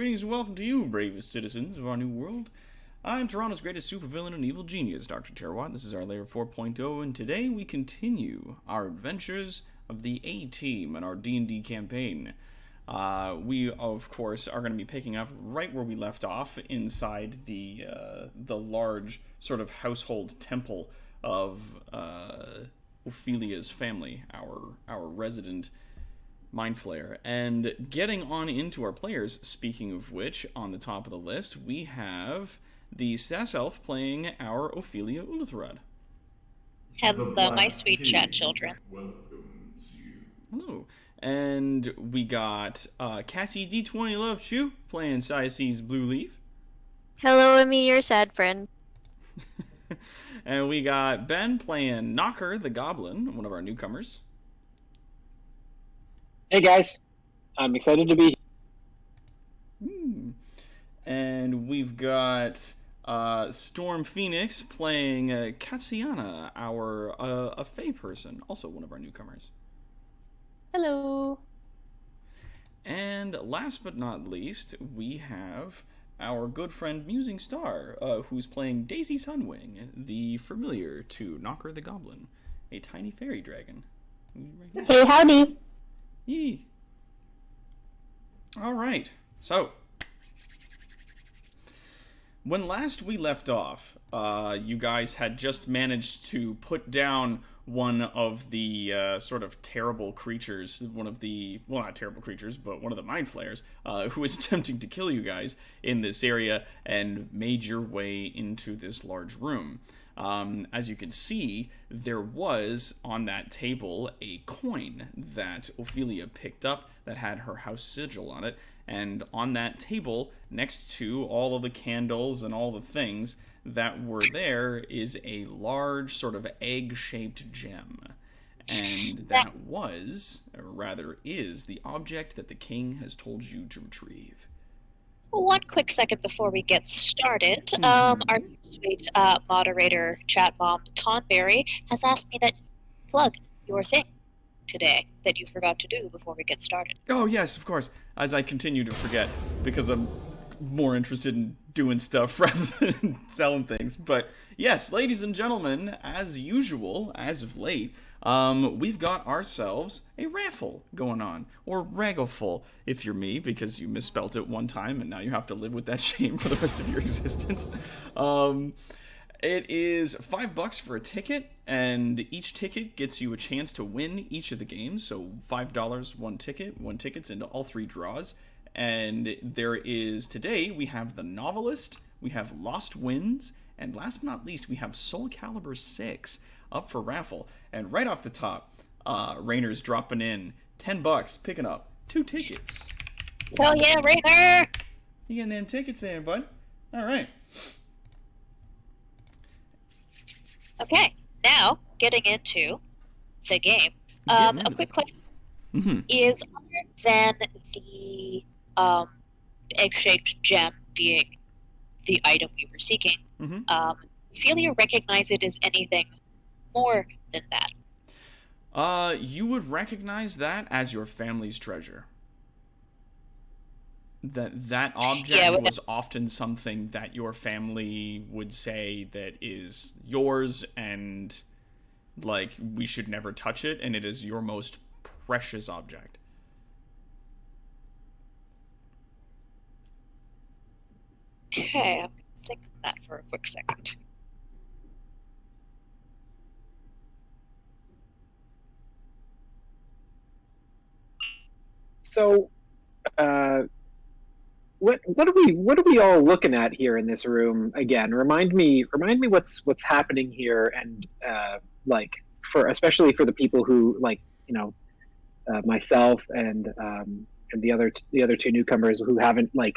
Greetings and welcome to you, bravest citizens of our new world. I'm Toronto's greatest supervillain and evil genius, Dr. Terwat. This is our Layer 4.0, and today we continue our adventures of the A-Team and our D&D campaign. We, of course, are going to be picking up right where we left off inside the large sort of household temple of Ophelia's family, our resident Mind Flayer. And getting on into our players, speaking of which, on the top of the list, we have the Sass Elf playing our Ophelia Ulitharad. Hello, my sweet chat children. Welcomes you. Hello. And we got Cassie D20 Love Chew playing Siace's Blue Leaf. Hello, Amy, your sad friend. And we got Ben playing Knocker the Goblin, one of our newcomers. Hey guys, I'm excited to be here. And we've got Storm Phoenix playing Katsiana, a Fae person, also one of our newcomers. Hello. And last but not least, we have our good friend Musing Star, who's playing Daisy Sunwing, the familiar to Knocker the Goblin, a tiny fairy dragon. Right, hey, howdy. Yee. All right. So, when last we left off, you guys had just managed to put down one of the sort of terrible creatures, one of the, well, not terrible creatures, but one of the Mind Flayers, who was attempting to kill you guys in this area, and made your way into this large room. As you can see, there was on that table a coin that Ophelia picked up that had her house sigil on it, and on that table, next to all of the candles and all the things that were there, is a large sort of egg-shaped gem. And that was, or rather is, the object that the king has told you to retrieve. One quick second before we get started, our sweet moderator, chat mom, Tonberry, has asked me that plug your thing today that you forgot to do before we get started. Oh, yes, of course. As I continue to forget, because I'm more interested in doing stuff rather than selling things. But yes, ladies and gentlemen, as usual, as of late, we've got ourselves a raffle going on, or ragglefull if you're me, because you misspelt it one time and now you have to live with that shame for the rest of your existence. It is $5 for a ticket, and each ticket gets you a chance to win each of the games. So $5, one ticket's into all three draws. And there is, today, we have The Novelist, we have Lost Winds, and last but not least, we have Soul Calibur 6 up for raffle. And right off the top, Rainer's dropping in $10, picking up 2 tickets. Hell yeah, Rainer! You getting them tickets there, bud? All right. Okay, now, getting into the game. A quick question. Is, other than the egg-shaped gem being the item we were seeking, Ophelia recognize it as anything more than that? You would recognize that as your family's treasure. That object was often something that your family would say that is yours, and like, we should never touch it, and it is your most precious object. Okay, I'm gonna think on that for a quick second. So, what are we all looking at here in this room again? Remind me what's happening here, and especially for the people who myself and the other two newcomers who haven't we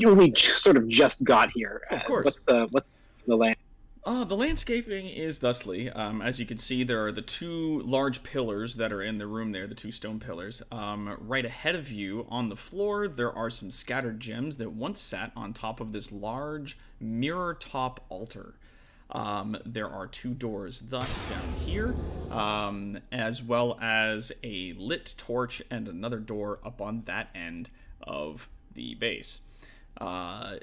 only sort of just got here. Of course. What's the land? The landscaping is thusly. As you can see, there are the 2 large pillars that are in the room there, the 2 stone pillars. Right ahead of you on the floor, there are some scattered gems that once sat on top of this large mirror top altar. There are 2 doors thus down here, as well as a lit torch and another door up on that end of the base. Down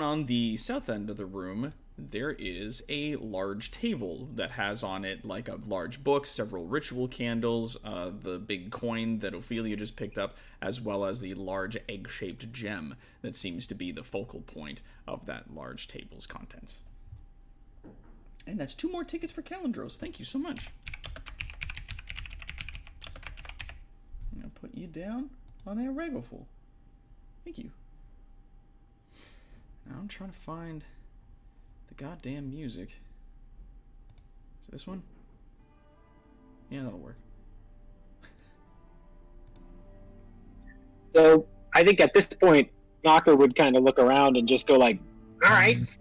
on the south end of the room, there is a large table that has on it like a large book, several ritual candles, the big coin that Ophelia just picked up, as well as the large egg-shaped gem that seems to be the focal point of that large table's contents. And that's 2 more tickets for Calendros. Thank you so much. I'm going to put you down on that Regalful. Thank you. Now I'm trying to find the goddamn music. Is this one? Yeah, that'll work. So I think at this point, Knocker would kind of look around and just go like, "All right, so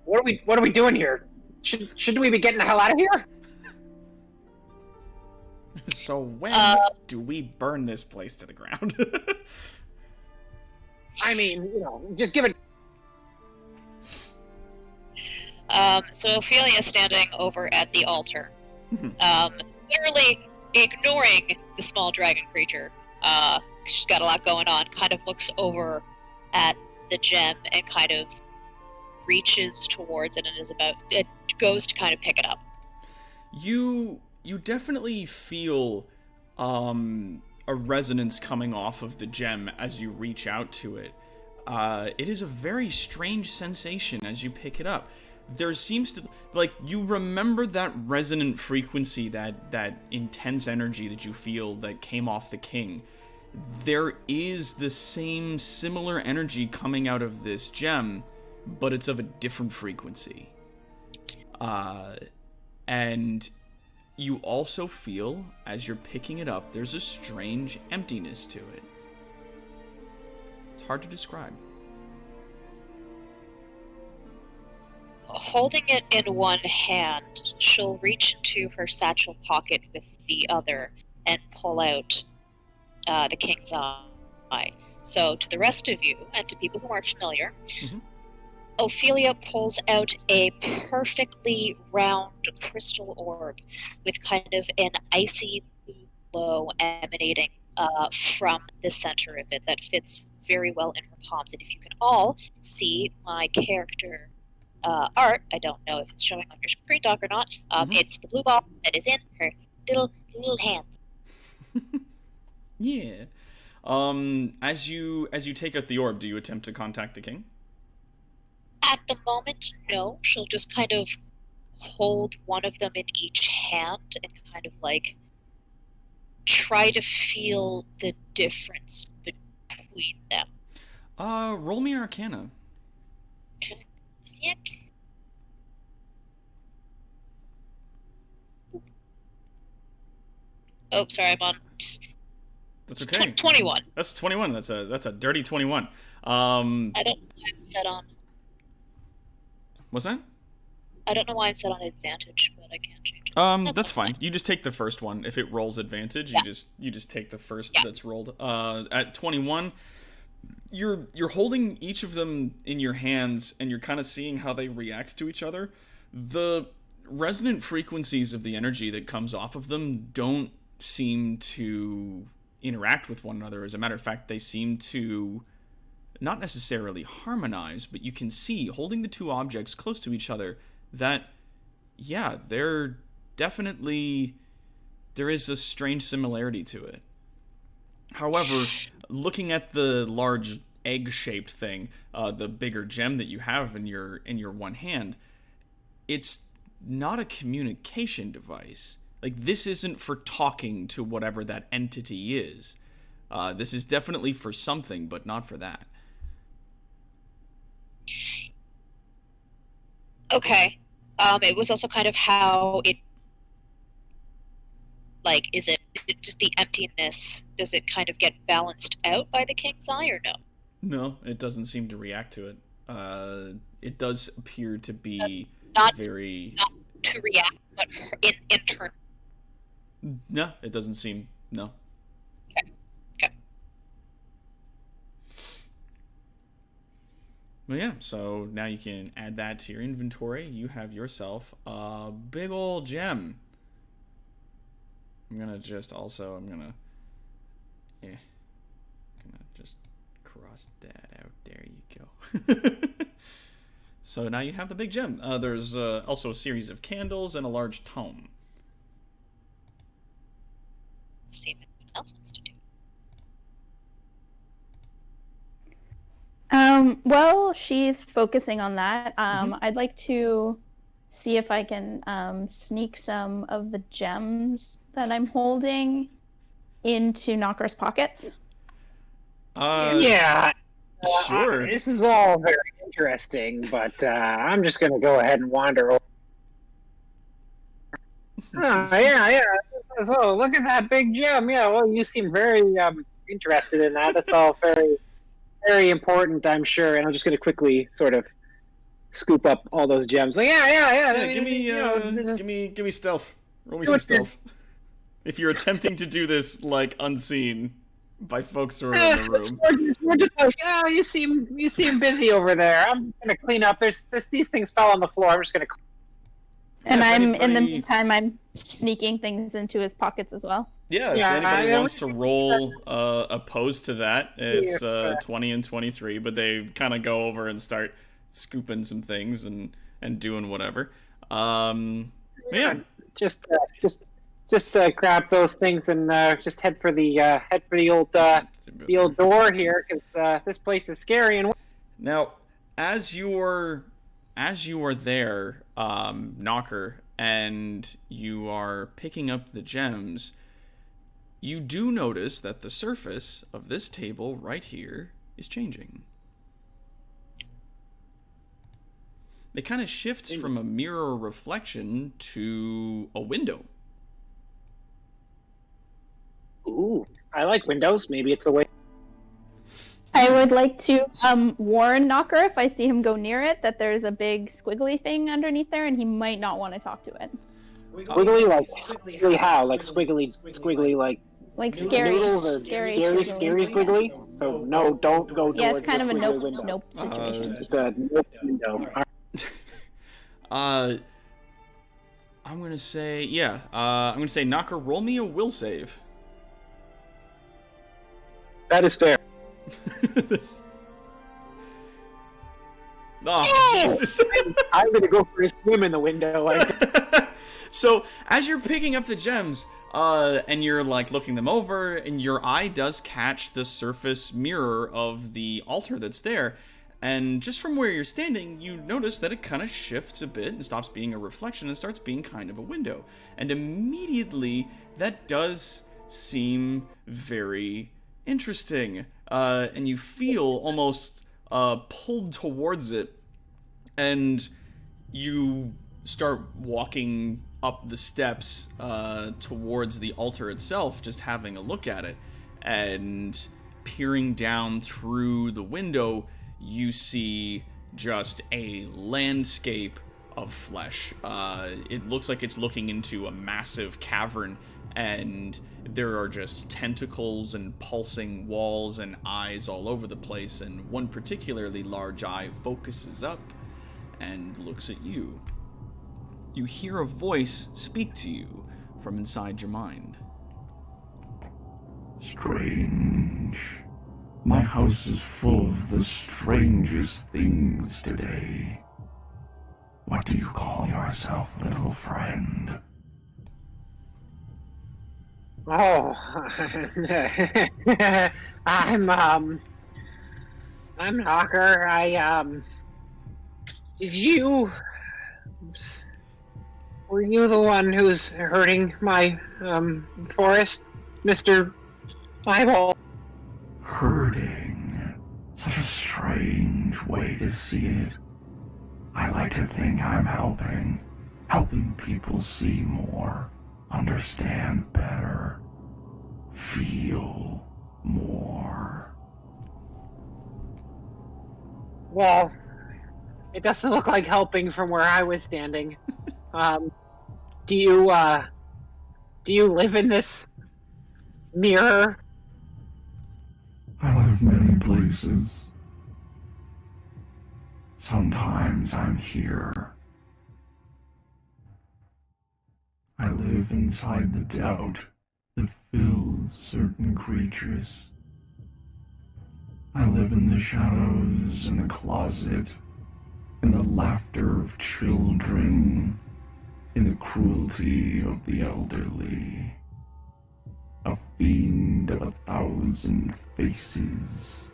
what are we doing here? Shouldn't we be getting the hell out of here?" So when do we burn this place to the ground? I mean, just give it. So Ophelia standing over at the altar, literally ignoring the small dragon creature. She's got a lot going on. Kind of looks over at the gem and kind of reaches towards it and it goes to kind of pick it up. You definitely feel a resonance coming off of the gem as you reach out to it. It is a very strange sensation as you pick it up. There seems to, like, you remember that resonant frequency, that intense energy that you feel that came off the king. There is the same similar energy coming out of this gem, but it's of a different frequency. And you also feel, as you're picking it up, there's a strange emptiness to it. It's hard to describe. Holding it in one hand, she'll reach into her satchel pocket with the other and pull out the king's eye. So to the rest of you, and to people who aren't familiar, Ophelia pulls out a perfectly round crystal orb with kind of an icy blue glow emanating from the center of it that fits very well in her palms. And if you can all see my character art, I don't know if it's showing on your screen, Doc, or not. It's the blue ball that is in her little hand. Yeah. As you take out the orb, do you attempt to contact the king? At the moment, no. She'll just kind of hold one of them in each hand and kind of like try to feel the difference between them. Roll me Arcana. Okay. Sick. Oh, sorry, I'm on. That's okay. 21. That's 21. That's a dirty 21. I don't know why I'm set on. What's that? I don't know why I'm set on advantage, but I can't change it. That's fine. You just take the first one. If it rolls advantage, you just take the first that's rolled. At 21, you're holding each of them in your hands, and you're kind of seeing how they react to each other. The resonant frequencies of the energy that comes off of them don't seem to interact with one another. As a matter of fact, they seem to not necessarily harmonize, but you can see, holding the two objects close to each other, that, yeah, they're definitely, there is a strange similarity to it. However, looking at the large egg-shaped thing, the bigger gem that you have in your one hand, it's not a communication device. Like, this isn't for talking to whatever that entity is. This is definitely for something, but not for that. Okay. It was also kind of how it, like, is it just the emptiness? Does it kind of get balanced out by the king's eye, or no? No, it doesn't seem to react to it. It does appear to be Not to react, but in turn. No, it doesn't seem. No. Okay. Well, yeah, so now you can add that to your inventory. You have yourself a big old gem. I'm gonna cross that out. There you go. So now you have the big gem. There's also a series of candles and a large tome. Let's see if anyone else wants to do it. Well, she's focusing on that. I'd like to see if I can sneak some of the gems that I'm holding into Knocker's pockets. Yeah. Sure. This is all very interesting, but I'm just going to go ahead and wander over. Yeah. So, look at that big gem. Yeah, well, you seem very interested in that. That's all very, very important, I'm sure. And I'm just going to quickly sort of scoop up all those gems. Like, Yeah, give me stealth. Roll me some stealth. If you're attempting to do this like unseen by folks who are in the room. We're just like, oh, you seem busy over there. I'm gonna clean up. These things fell on the floor. I'm just gonna. And in the meantime, I'm sneaking things into his pockets as well. Yeah, if anybody wants to roll opposed to that, it's 20 and 23, but they kind of go over and start scooping some things and doing whatever. Yeah. Just grab those things and just head for the old door here, because this place is scary. And now, as you are there, Knocker, and you are picking up the gems, you do notice that the surface of this table right here is changing. It kind of shifts from a mirror reflection to a window. Ooh, I like windows. Maybe it's the way. I would like to warn Knocker, if I see him go near it, that there's a big squiggly thing underneath there, and he might not want to talk to it. Squiggly, like squiggly how? Like squiggly, like scary, noodles or scary squiggly. So no, don't go towards yeah, it's kind the of a squiggly window. nope situation. It's a nope window. I'm gonna say Knocker, roll me a will save. That is fair. Oh, Jesus. I'm gonna go for a swim in the window. So as you're picking up the gems, and you're like looking them over, and your eye does catch the surface mirror of the altar that's there, and just from where you're standing, you notice that it kind of shifts a bit and stops being a reflection and starts being kind of a window. And immediately, that does seem very interesting. And you feel almost pulled towards it, and you start walking up the steps towards the altar itself, just having a look at it, and peering down through the window, you see just a landscape of flesh. It looks like it's looking into a massive cavern, and there are just tentacles and pulsing walls and eyes all over the place, and one particularly large eye focuses up and looks at you. You hear a voice speak to you from inside your mind. Strange. My house is full of the strangest things today. What do you call yourself, little friend? Oh, I'm Knocker. Were you the one who's hurting my forest, Mr. Eyeball? Hurting. Such a strange way to see it. I like to think I'm helping people see more, understand better, feel more. Well, it doesn't look like helping from where I was standing. Do you live in this mirror? I live many places. Sometimes I'm here. I live inside the doubt that fills certain creatures. I live in the shadows, in the closet, in the laughter of children, in the cruelty of the elderly. A fiend of 1,000 faces.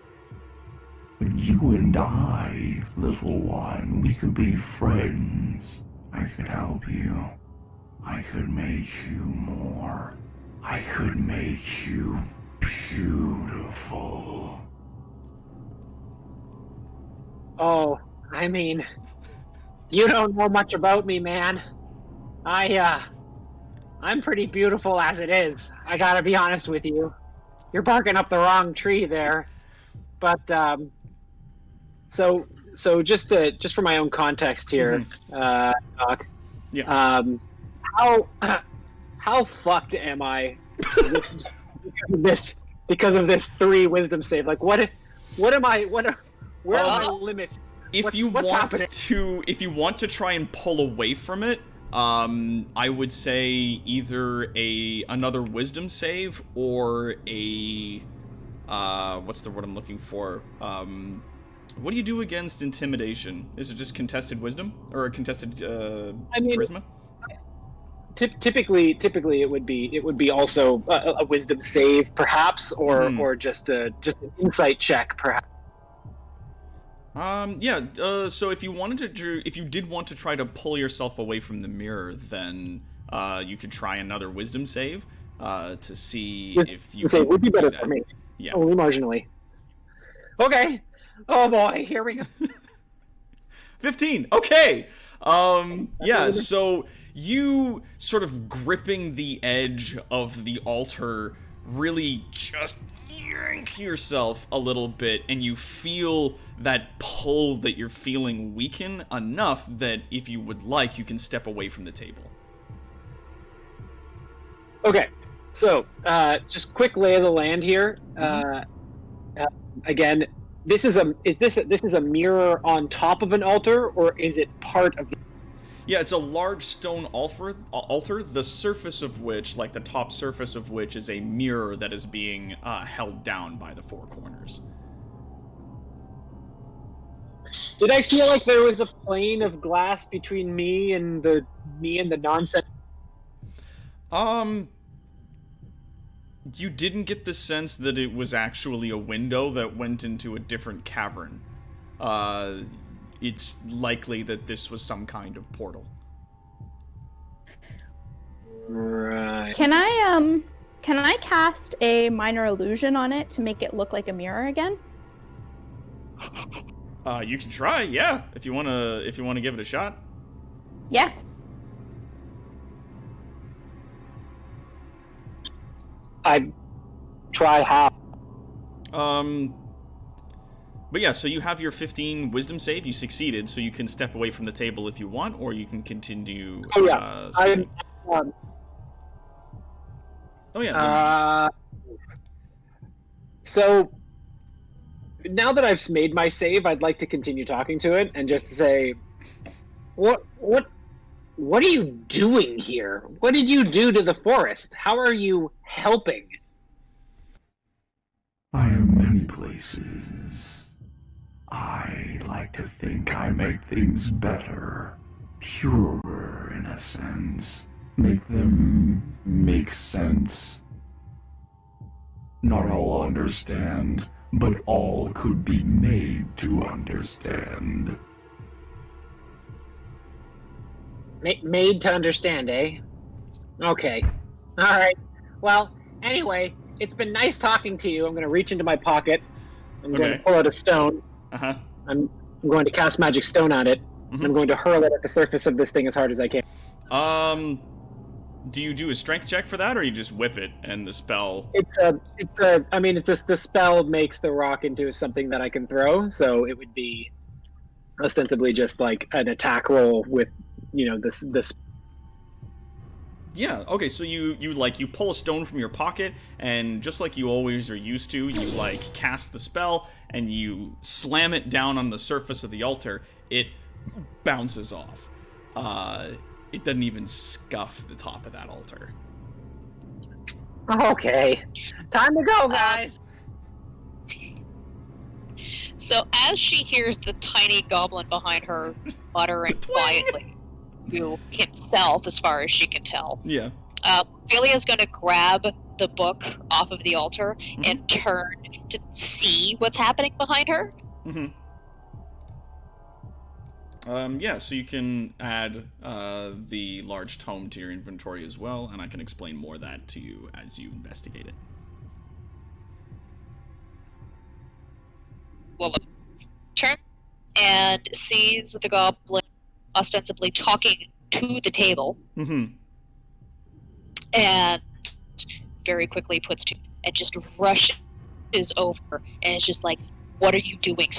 But you and I, little one, we could be friends. I could help you. I could make you more. I could make you beautiful. Oh, I mean, you don't know much about me, man. I'm pretty beautiful as it is. I gotta be honest with you. You're barking up the wrong tree there. But, so just for my own context here, Doc. Yeah. How fucked am I because of this 3 wisdom save? Like, where are my limits? If you want to try and pull away from it, I would say either another wisdom save or what's the word I'm looking for? What do you do against intimidation? Is it just contested wisdom or a contested charisma? Typically it would be also a wisdom save, perhaps, or just an insight check, perhaps. So if you did want to try to pull yourself away from the mirror, then you could try another wisdom save to see if you it would be better that. for me. Yeah. Only marginally. Okay. Oh boy, here we go. 15. Okay. Yeah, so you sort of gripping the edge of the altar really just yank yourself a little bit, and you feel that pull that you're feeling weaken enough that if you would like, you can step away from the table. Okay, so just quick lay of the land here. Again, this is a mirror on top of an altar, or is it part of the... Yeah, it's a large stone altar, the surface of which, like the top surface of which, is a mirror that is being held down by the 4 corners. Did I feel like there was a plane of glass between me and the nonsense? You didn't get the sense that it was actually a window that went into a different cavern. It's likely that this was some kind of portal. Right. Can I cast a minor illusion on it to make it look like a mirror again? You can try, yeah, if you wanna give it a shot. Yeah. I try how. But yeah, so you have your 15 wisdom save. You succeeded, so you can step away from the table if you want, or you can continue. Oh yeah. Oh yeah. So now that I've made my save, I'd like to continue talking to it and just say, what are you doing here? What did you do to the forest? How are you helping? I am many places. I like to think I make things better, purer in a sense, make them make sense. Not all understand, but all could be made to understand. Made to understand, eh? Okay. Alright. Well, anyway, it's been nice talking to you. I'm going to reach into my pocket. I'm going to pull out a stone. Uh-huh. I'm going to cast magic stone on it. I'm going to hurl it at the surface of this thing as hard as I can. Do you do a strength check for that, or you just whip it and the spell? The spell makes the rock into something that I can throw, so it would be ostensibly just like an attack roll with, this. Yeah, okay, so you pull a stone from your pocket, and just like you always are used to, you cast the spell and you slam it down on the surface of the altar. It bounces off. It doesn't even scuff the top of that altar. Okay. Time to go, guys. So as she hears the tiny goblin behind her muttering quietly to himself, as far as she can tell, Yeah. Ophelia's going to grab the book off of the altar and turn to see what's happening behind her. Mm-hmm. Yeah, so you can add the large tome to your inventory as well, and I can explain more of that to you as you investigate it. Well, turn and sees the goblin ostensibly talking to the table, and very quickly puts to and just rushes over and is just like, "What are you doing?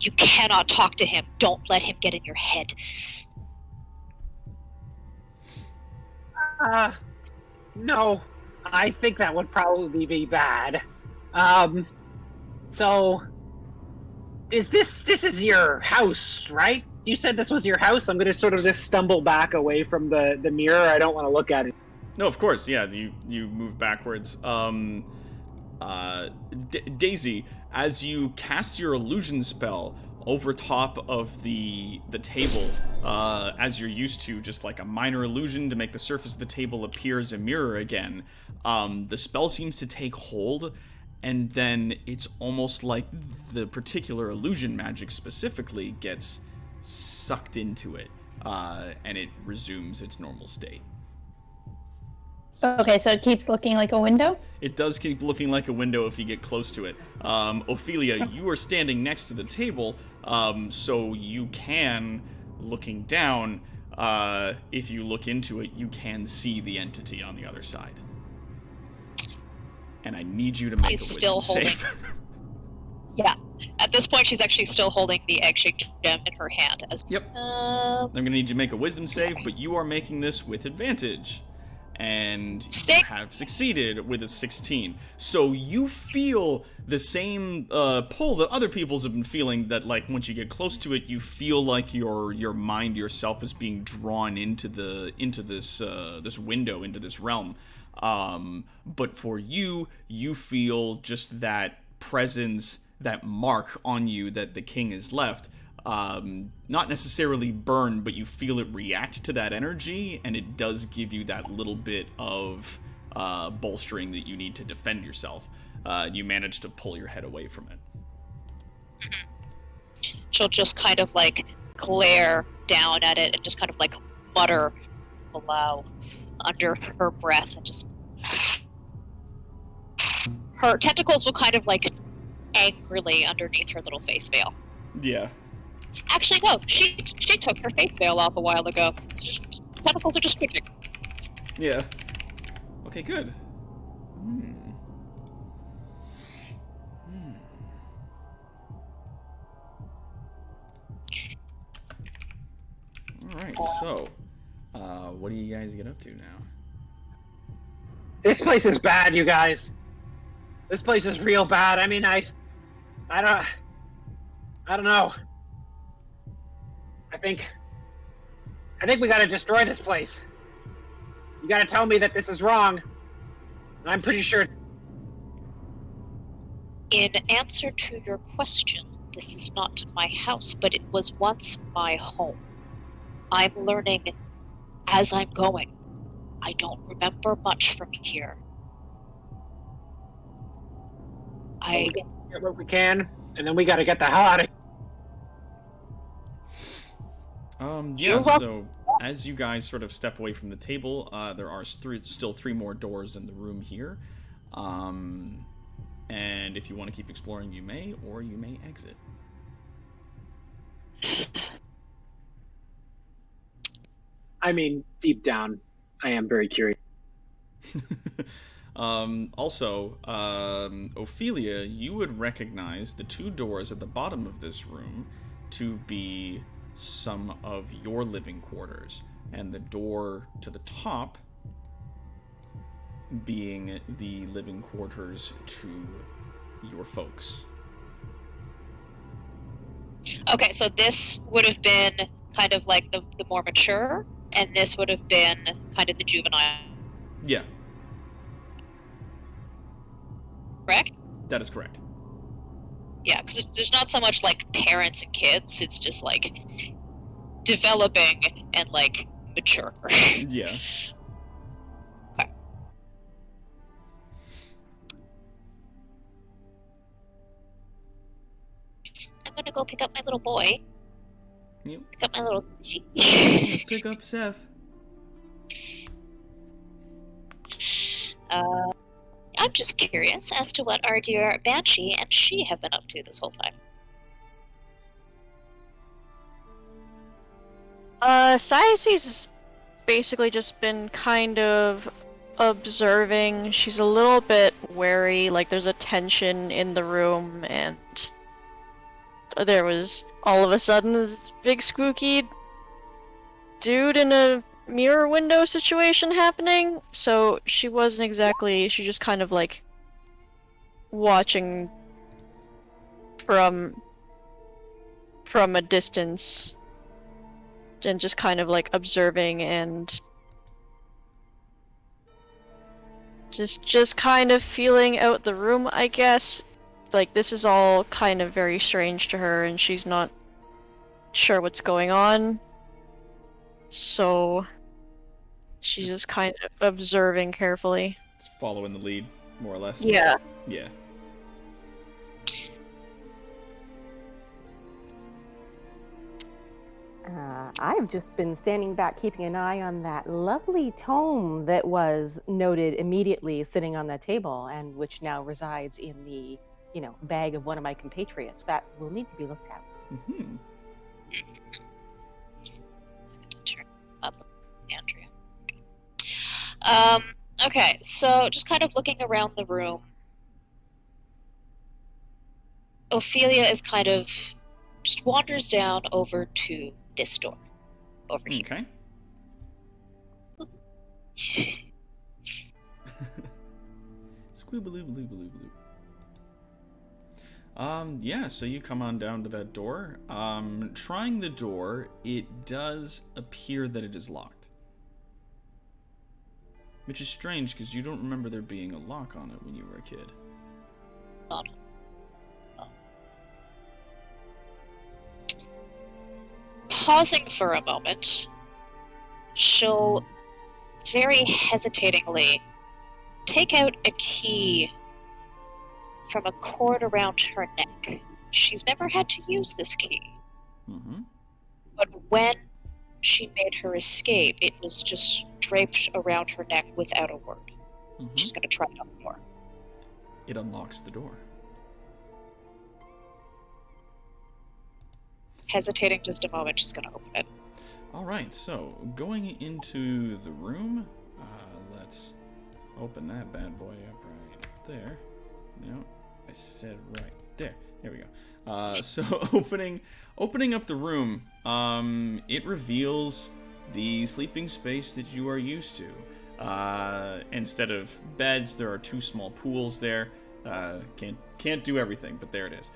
You cannot talk to him. Don't let him get in your head." No, I think that would probably be bad. So, this is your house, right? You said this was your house? I'm gonna sort of just stumble back away from the mirror. I don't want to look at it. No, of course, yeah, you move backwards. Daisy, as you cast your illusion spell over top of the table, as you're used to, just like a minor illusion to make the surface of the table appear as a mirror again, the spell seems to take hold, and then it's almost like the particular illusion magic specifically gets sucked into it, and it resumes its normal state. Okay, so it keeps looking like a window? It does keep looking like a window if you get close to it. Ophelia, you are standing next to the table, so you can, looking down, if you look into it, you can see the entity on the other side. And I need you to make a wisdom save. Yeah. At this point, she's actually still holding the egg-shaped gem in her hand. Yep. I'm going to need you to make a wisdom save, but you are making this with advantage. And you have succeeded with a 16. So you feel the same pull that other people's have been feeling, that like once you get close to it, you feel like your mind yourself is being drawn into this window, into this realm. But for you feel just that presence, that mark on you that the king has left. Not necessarily burn, but you feel it react to that energy, and it does give you that little bit of bolstering that you need to defend yourself. You manage to pull your head away from it. She'll just kind of like glare down at it and just kind of like mutter aloud under her breath, and just her tentacles will kind of like angrily underneath her little face veil. Yeah. Actually, no. She took her face veil off a while ago. Tentacles are just twitching. Yeah. Okay, good. Alright, so, what do you guys get up to now? This place is bad, you guys. This place is real bad. I mean, I don't know. I think we gotta destroy this place. You gotta tell me that this is wrong. And I'm pretty sure. In answer to your question, this is not my house, but it was once my home. I'm learning as I'm going. I don't remember much from here. We get what we can, and then we gotta get the hell out of here. Yeah, so as you guys sort of step away from the table, there are still three more doors in the room here. And if you want to keep exploring, you may, or you may exit. I mean, deep down, I am very curious. Also, Ophelia, you would recognize the two doors at the bottom of this room to be some of your living quarters, and the door to the top being the living quarters to your folks. Okay, so this would have been kind of like the more mature, and this would have been kind of the juvenile. Yeah. Correct? That is correct. Yeah, because there's not so much like parents and kids. It's just like developing and like mature. Yeah. Okay. I'm gonna go pick up my little boy. Yep. Pick up my little squishy. Pick up Seth. I'm just curious as to what our dear Banshee and she have been up to this whole time. Cyace's has basically just been kind of observing. She's a little bit wary, like there's a tension in the room, and there was all of a sudden this big spooky dude in a mirror window situation happening, so she wasn't exactly, she just kind of like watching from a distance and just kind of like observing and just kind of feeling out the room, I guess. Like this is all kind of very strange to her and she's not sure what's going on. So she's just kind of observing carefully. Just following the lead, more or less. Yeah. Yeah. I've just been standing back keeping an eye on that lovely tome that was noted immediately sitting on the table and which now resides in the, bag of one of my compatriots. That will need to be looked at. Mm-hmm. It's going to turn up, Andrea. Okay, so just kind of looking around the room. Ophelia is kind of just wanders down over to this door over here. Okay. Squibbaloo-baloo-baloo-baloo. Yeah, so you come on down to that door. Trying the door, it does appear that it is locked. Which is strange, because you don't remember there being a lock on it when you were a kid. Not. Pausing for a moment, she'll very hesitatingly take out a key from a cord around her neck. She's never had to use this key. Mm-hmm. But when she made her escape, it was just draped around her neck without a word. Mm-hmm. She's going to try it on the door. It unlocks the door. Hesitating just a moment, she's going to open it. Alright, so going into the room, let's open that bad boy up right there. No, I said right there. There we go. So opening up the room, it reveals the sleeping space that you are used to. Instead of beds, there are two small pools there. Can't do everything, but there it is.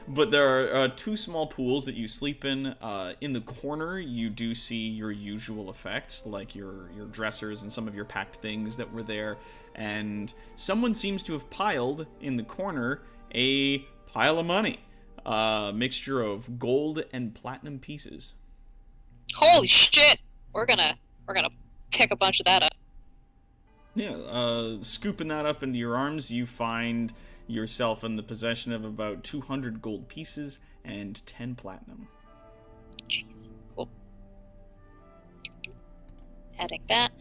But there are two small pools that you sleep in. In the corner, you do see your usual effects, like your dressers and some of your packed things that were there. And someone seems to have piled in the corner a pile of money, mixture of gold and platinum pieces. Holy shit! We're gonna pick a bunch of that up. Yeah, scooping that up into your arms, you find yourself in the possession of about 200 gold pieces and 10 platinum. Jeez, cool. Adding that.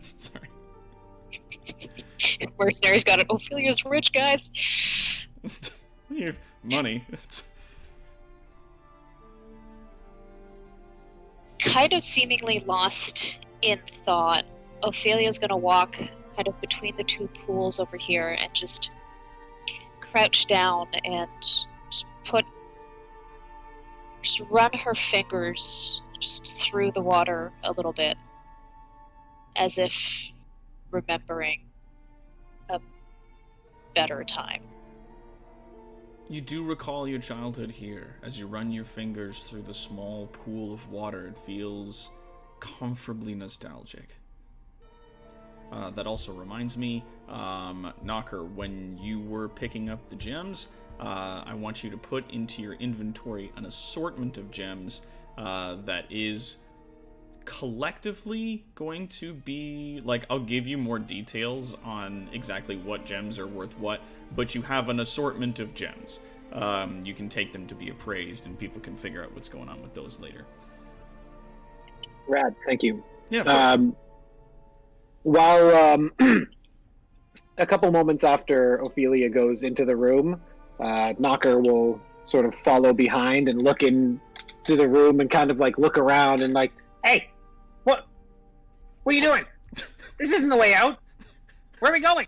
Sorry. Mercenary's got it. Ophelia's rich, guys. You have money. Kind of seemingly lost in thought, Ophelia's gonna walk kind of between the two pools over here and just crouch down and just run her fingers just through the water a little bit, as if remembering a better time. You do recall your childhood here. As you run your fingers through the small pool of water, it feels comfortably nostalgic. That also reminds me, Knocker, when you were picking up the gems, I want you to put into your inventory an assortment of gems that is collectively going to be, like, I'll give you more details on exactly what gems are worth what, but you have an assortment of gems. You can take them to be appraised, and people can figure out what's going on with those later. Rad, thank you. Yeah, of course. While a couple moments after Ophelia goes into the room, Knocker will sort of follow behind and look into the room and kind of like look around and like, hey, what are you doing? This isn't the way out. Where are we going?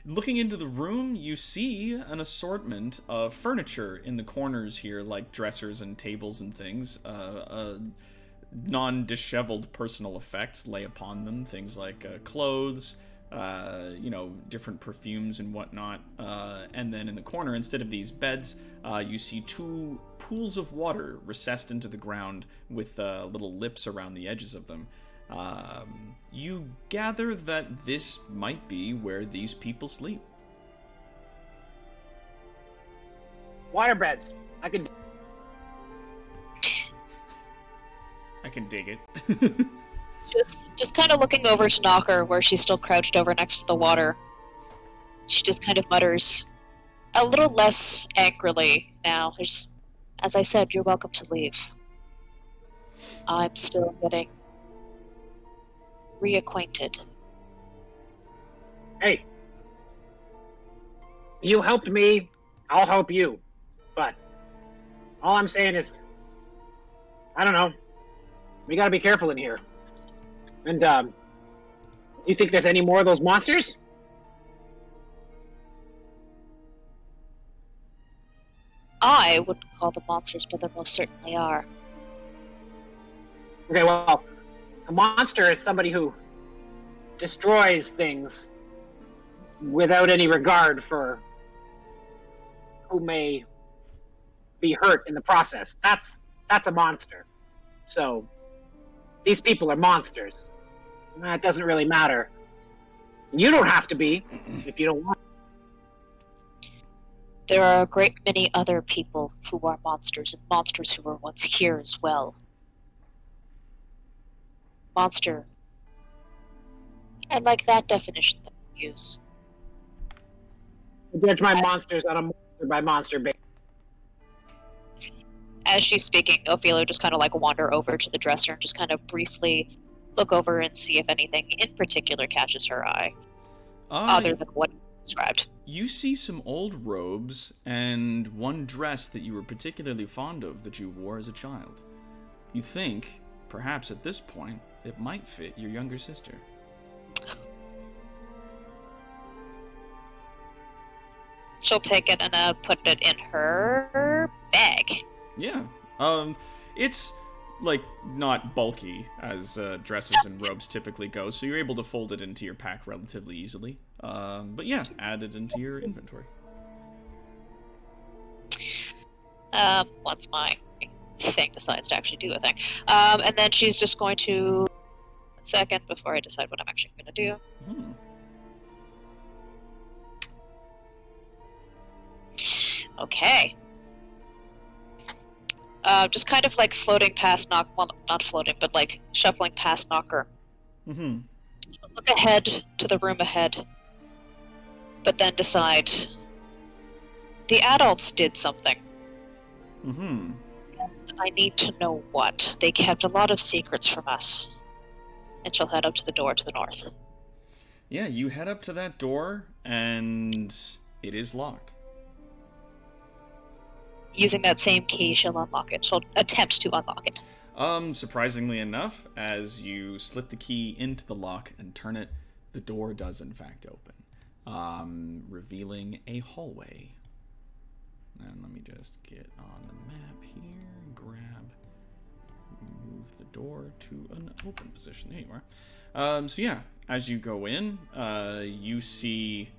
Looking into the room, you see an assortment of furniture in the corners here, like dressers and tables and things. Non-disheveled personal effects lay upon them, things like clothes, different perfumes and whatnot. And then in the corner, instead of these beds, you see two pools of water recessed into the ground with little lips around the edges of them. You gather that this might be where these people sleep. Waterbeds. I can dig it. Just kind of looking over to Knocker, where she's still crouched over next to the water. She just kind of mutters, a little less angrily now. As I said, you're welcome to leave. I'm still getting reacquainted. Hey, you helped me, I'll help you. But all I'm saying is, I don't know, we gotta be careful in here. And, you think there's any more of those monsters? I wouldn't call them monsters, but there most certainly are. Okay, well, a monster is somebody who destroys things without any regard for who may be hurt in the process. That's a monster. So, these people are monsters. It doesn't really matter. You don't have to be, if you don't want. There are a great many other people who are monsters, and monsters who were once here as well. Monster. I like that definition that you use. I judge my monsters on a monster by monster basis. As she's speaking, Ophelia just kind of like wander over to the dresser and just kind of briefly look over and see if anything in particular catches her eye, other than what you described. You see some old robes and one dress that you were particularly fond of that you wore as a child. You think, perhaps at this point, it might fit your younger sister. She'll take it and put it in her bag. Yeah. It's, like, not bulky as dresses and robes typically go, so you're able to fold it into your pack relatively easily. But yeah, add it into your inventory. Once my thing decides to actually do a thing. And then she's just going to... 1 second before I decide what I'm actually going to do. Okay. Just kind of like floating past well, not floating, but like shuffling past Knocker. Look ahead to the room ahead, but then decide the adults did something. And I need to know what. They kept a lot of secrets from us. And she'll head up to the door to the north. Yeah, you head up to that door, and it is locked. Using that same key, she'll unlock it. She'll attempt to unlock it. Surprisingly enough, as you slip the key into the lock and turn it, the door does in fact open, revealing a hallway. And let me just get on the map here, move the door to an open position. There you are. So yeah, as you go in, you see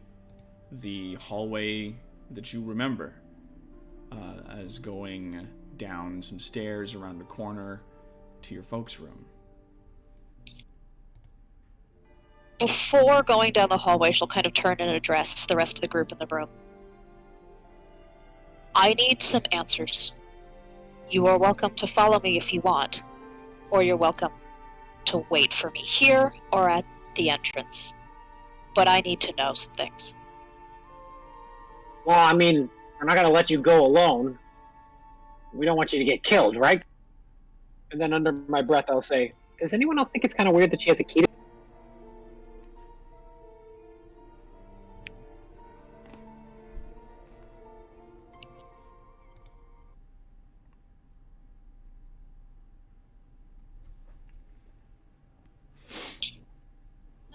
the hallway that you remember. As going down some stairs around a corner to your folks' room. Before going down the hallway, she'll kind of turn and address the rest of the group in the room. I need some answers. You are welcome to follow me if you want, or you're welcome to wait for me here or at the entrance. But I need to know some things. Well, I mean, we're not going to let you go alone. We don't want you to get killed, right? And then under my breath, I'll say, does anyone else think it's kind of weird that she has a key to...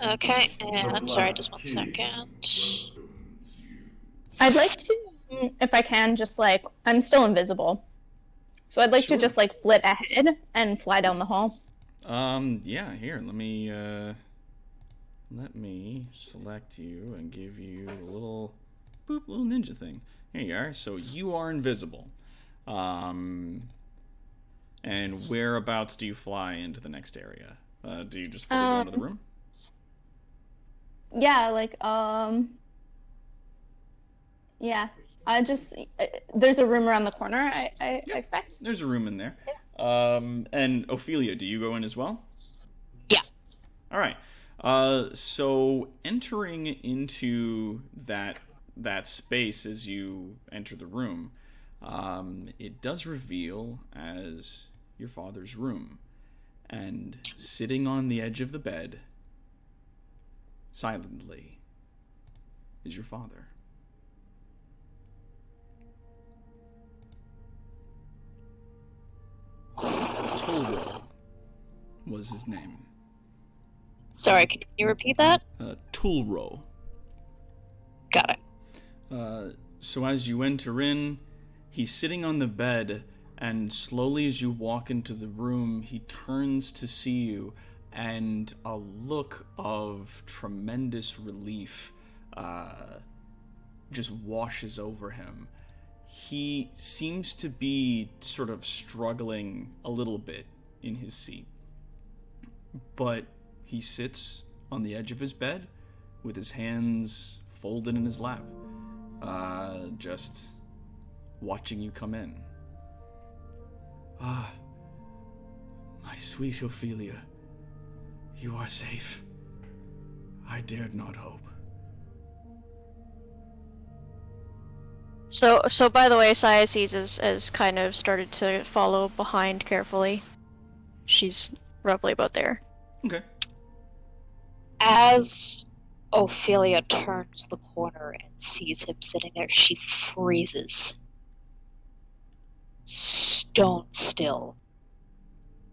Okay, and sorry, just 1 second. I'd like to, if I can, just like, I'm still invisible. So I'd like Sure. to just like flit ahead and fly down the hall. Yeah, here, let me select you and give you a little ninja thing. Here you are. So you are invisible. And whereabouts do you fly into the next area? Do you just fully go into the room? Yeah, like, yeah. There's a room around the corner, I expect. There's a room in there. And Ophelia, do you go in as well? Yeah. All right. So entering into that space as you enter the room, it does reveal as your father's room, and sitting on the edge of the bed, silently, is your father. Tulro was his name. Sorry, can you repeat that? Tulro. Got it. So as you enter in, he's sitting on the bed, and slowly as you walk into the room, he turns to see you, and a look of tremendous relief just washes over him. He seems to be sort of struggling a little bit in his seat, but he sits on the edge of his bed with his hands folded in his lap, just watching you come in. Ah, my sweet Ophelia, you are safe. I dared not hope. So by the way, Cyaces has kind of started to follow behind carefully. She's roughly about there. Okay. As Ophelia turns the corner and sees him sitting there, she freezes. Stone still,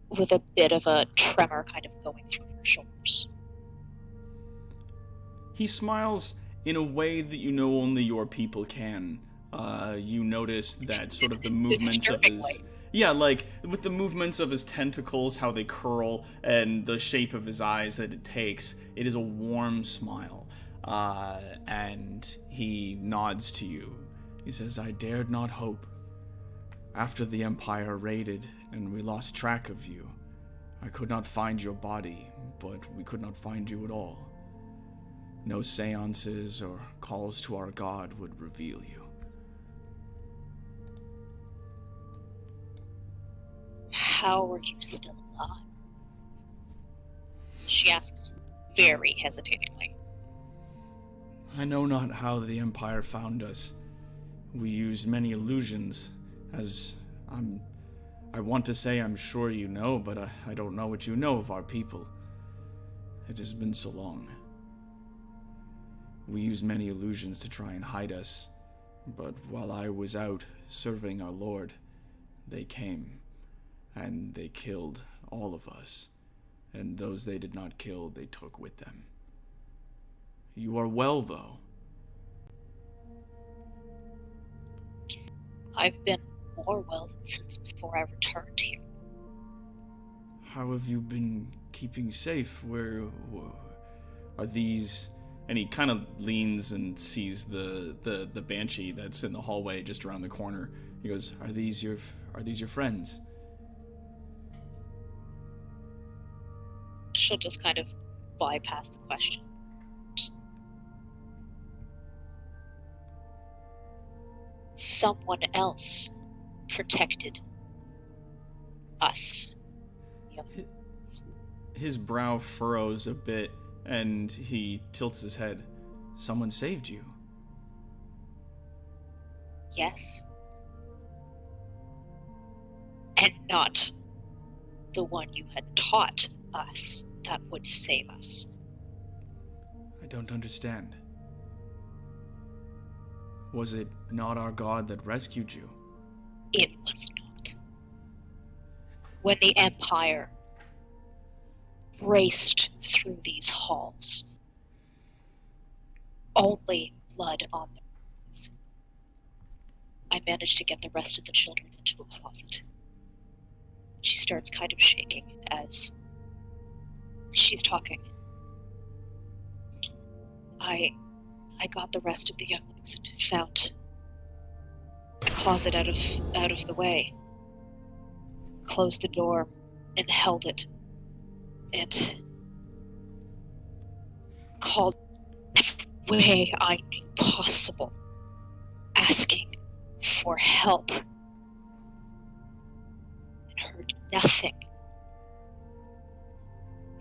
with a bit of a tremor kind of going through her shoulders. He smiles in a way that you know only your people can. You notice that sort of the movements of his... Yeah, like, with the movements of his tentacles, how they curl, and the shape of his eyes that it takes, it is a warm smile. And he nods to you. He says, I dared not hope. After the Empire raided, and we lost track of you, I could not find your body, but we could not find you at all. No seances or calls to our god would reveal you. How are you still alive? She asks very hesitatingly. I know not how the Empire found us. We used many illusions, as I want to say I'm sure you know, but I don't know what you know of our people. It has been so long. We used many illusions to try and hide us, but while I was out serving our Lord, they came, and they killed all of us, and those they did not kill, they took with them. You are well, though. I've been more well than since before I returned here. How have you been keeping safe? Where are these? And he kind of leans and sees the banshee that's in the hallway just around the corner. He goes, "Are these your friends?" She'll just kind of bypass the question. Just someone else protected us. His brow furrows a bit, and he tilts his head. Someone saved you. Yes. And not the one you had taught us that would save us. I don't understand. Was it not our god that rescued you? It was not. When the Empire raced through these halls, only blood on their hands, I managed to get the rest of the children into a closet. She starts kind of shaking as she's talking. I got the rest of the younglings and found a closet out of the way. Closed the door and held it. And called every way I knew possible, asking for help. And heard nothing.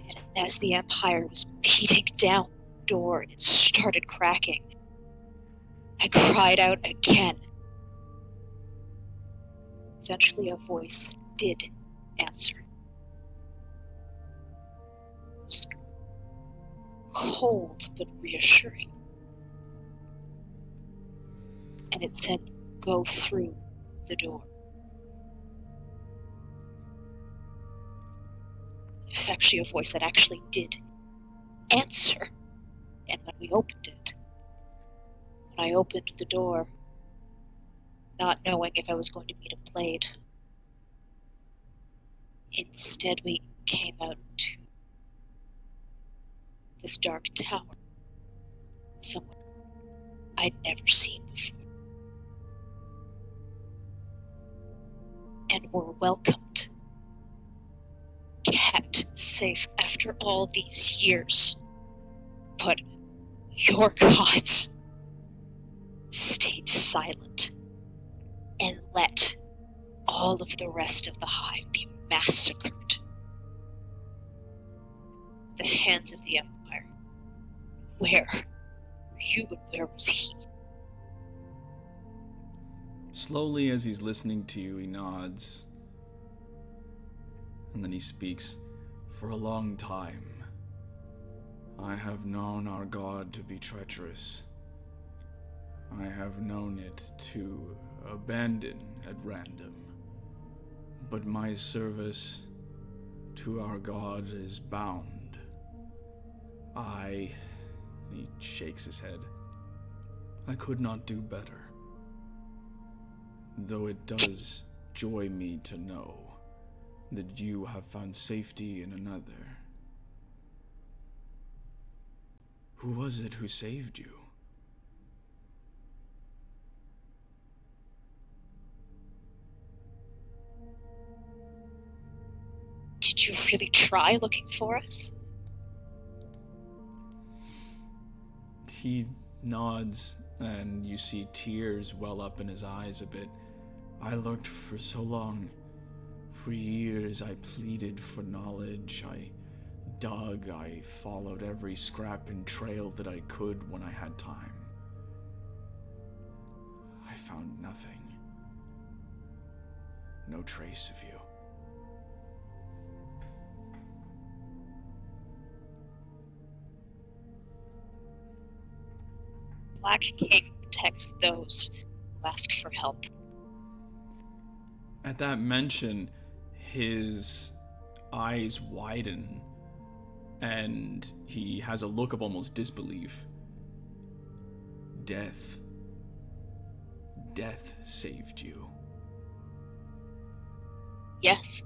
And as the Empire was beating down the door and it started cracking, I cried out again. Eventually a voice did answer. It was cold but reassuring. And it said, "Go through the door." It was actually a voice that actually did answer. And when we opened it, when I opened the door, not knowing if I was going to meet a blade, instead we came out to this dark tower, somewhere I'd never seen before, and were welcomed, kept safe after all these years. But your gods stayed silent and let all of the rest of the hive be massacred. At the hands of the Empire. Where were you and where was he? Slowly, as he's listening to you, he nods. And then he speaks. For a long time, I have known our God to be treacherous. I have known it to abandon at random. But my service to our God is bound. He shakes his head. I could not do better. Though it does joy me to know that you have found safety in another. Who was it who saved you? Did you really try looking for us? He nods, and you see tears well up in his eyes a bit. I looked for so long. For years I pleaded for knowledge. I dug, I followed every scrap and trail that I could when I had time. I found nothing. No trace of you. Black King protects those who ask for help. At that mention, his eyes widen, and he has a look of almost disbelief. Death saved you. Yes.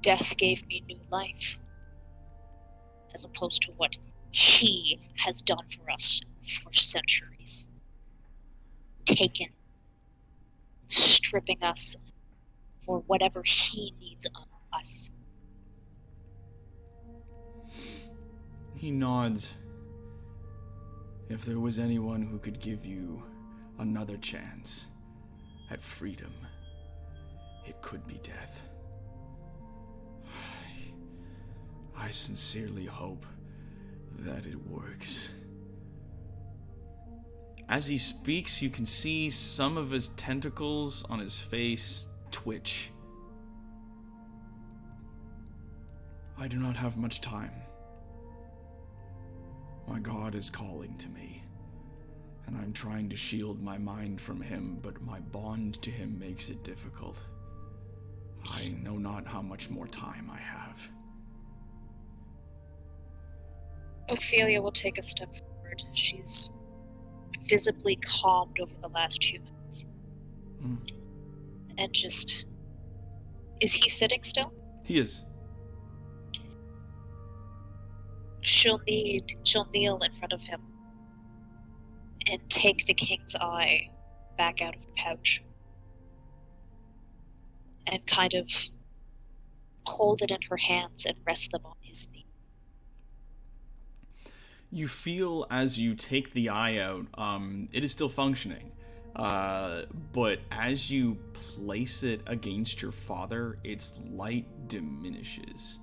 Death gave me new life, as opposed to what he has done for us for centuries. Taken, stripping us for whatever he needs of us. He nods. If there was anyone who could give you another chance at freedom, it could be death. I sincerely hope that it works. As he speaks, you can see some of his tentacles on his face twitch. I do not have much time. My God is calling to me, and I'm trying to shield my mind from him, but my bond to him makes it difficult. I know not how much more time I have. Ophelia will take a step forward. She's visibly calmed over the last few minutes. And just... Is he sitting still? He is. She'll kneel in front of him and take the king's eye back out of the pouch and kind of hold it in her hands and rest them on his knee. You feel as you take the eye out, it is still functioning. But as you place it against your father, its light diminishes.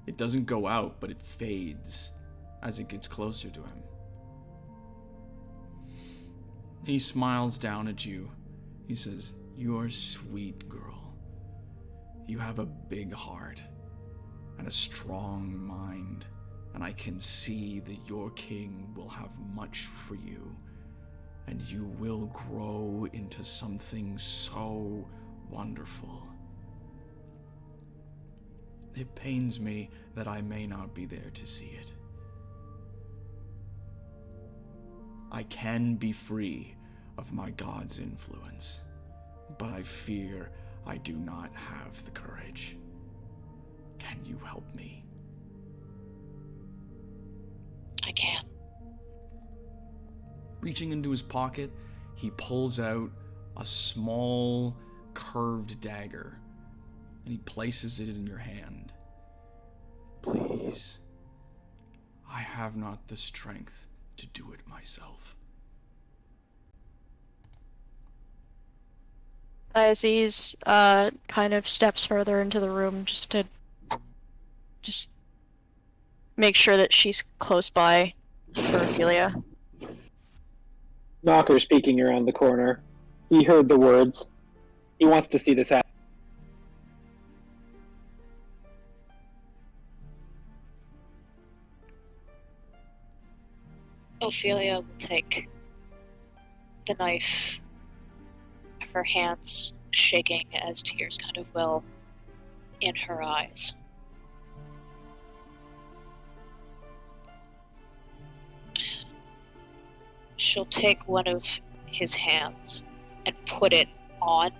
It doesn't go out, but it fades as it gets closer to him. He smiles down at you. He says, "You're a sweet girl. You have a big heart and a strong mind, and I can see that your king will have much for you, and you will grow into something so wonderful. It pains me that I may not be there to see it. I can be free of my God's influence, but I fear I do not have the courage. Can you help me?" I can. Reaching into his pocket, he pulls out a small, curved dagger, and he places it in your hand. "Please, I have not the strength to do it myself." Aziz kind of steps further into the room just to make sure that she's close by for Ophelia. Knocker speaking around the corner. He heard the words. He wants to see this happen. Ophelia will take the knife, her hands shaking as tears kind of well in her eyes. She'll take one of his hands and put it on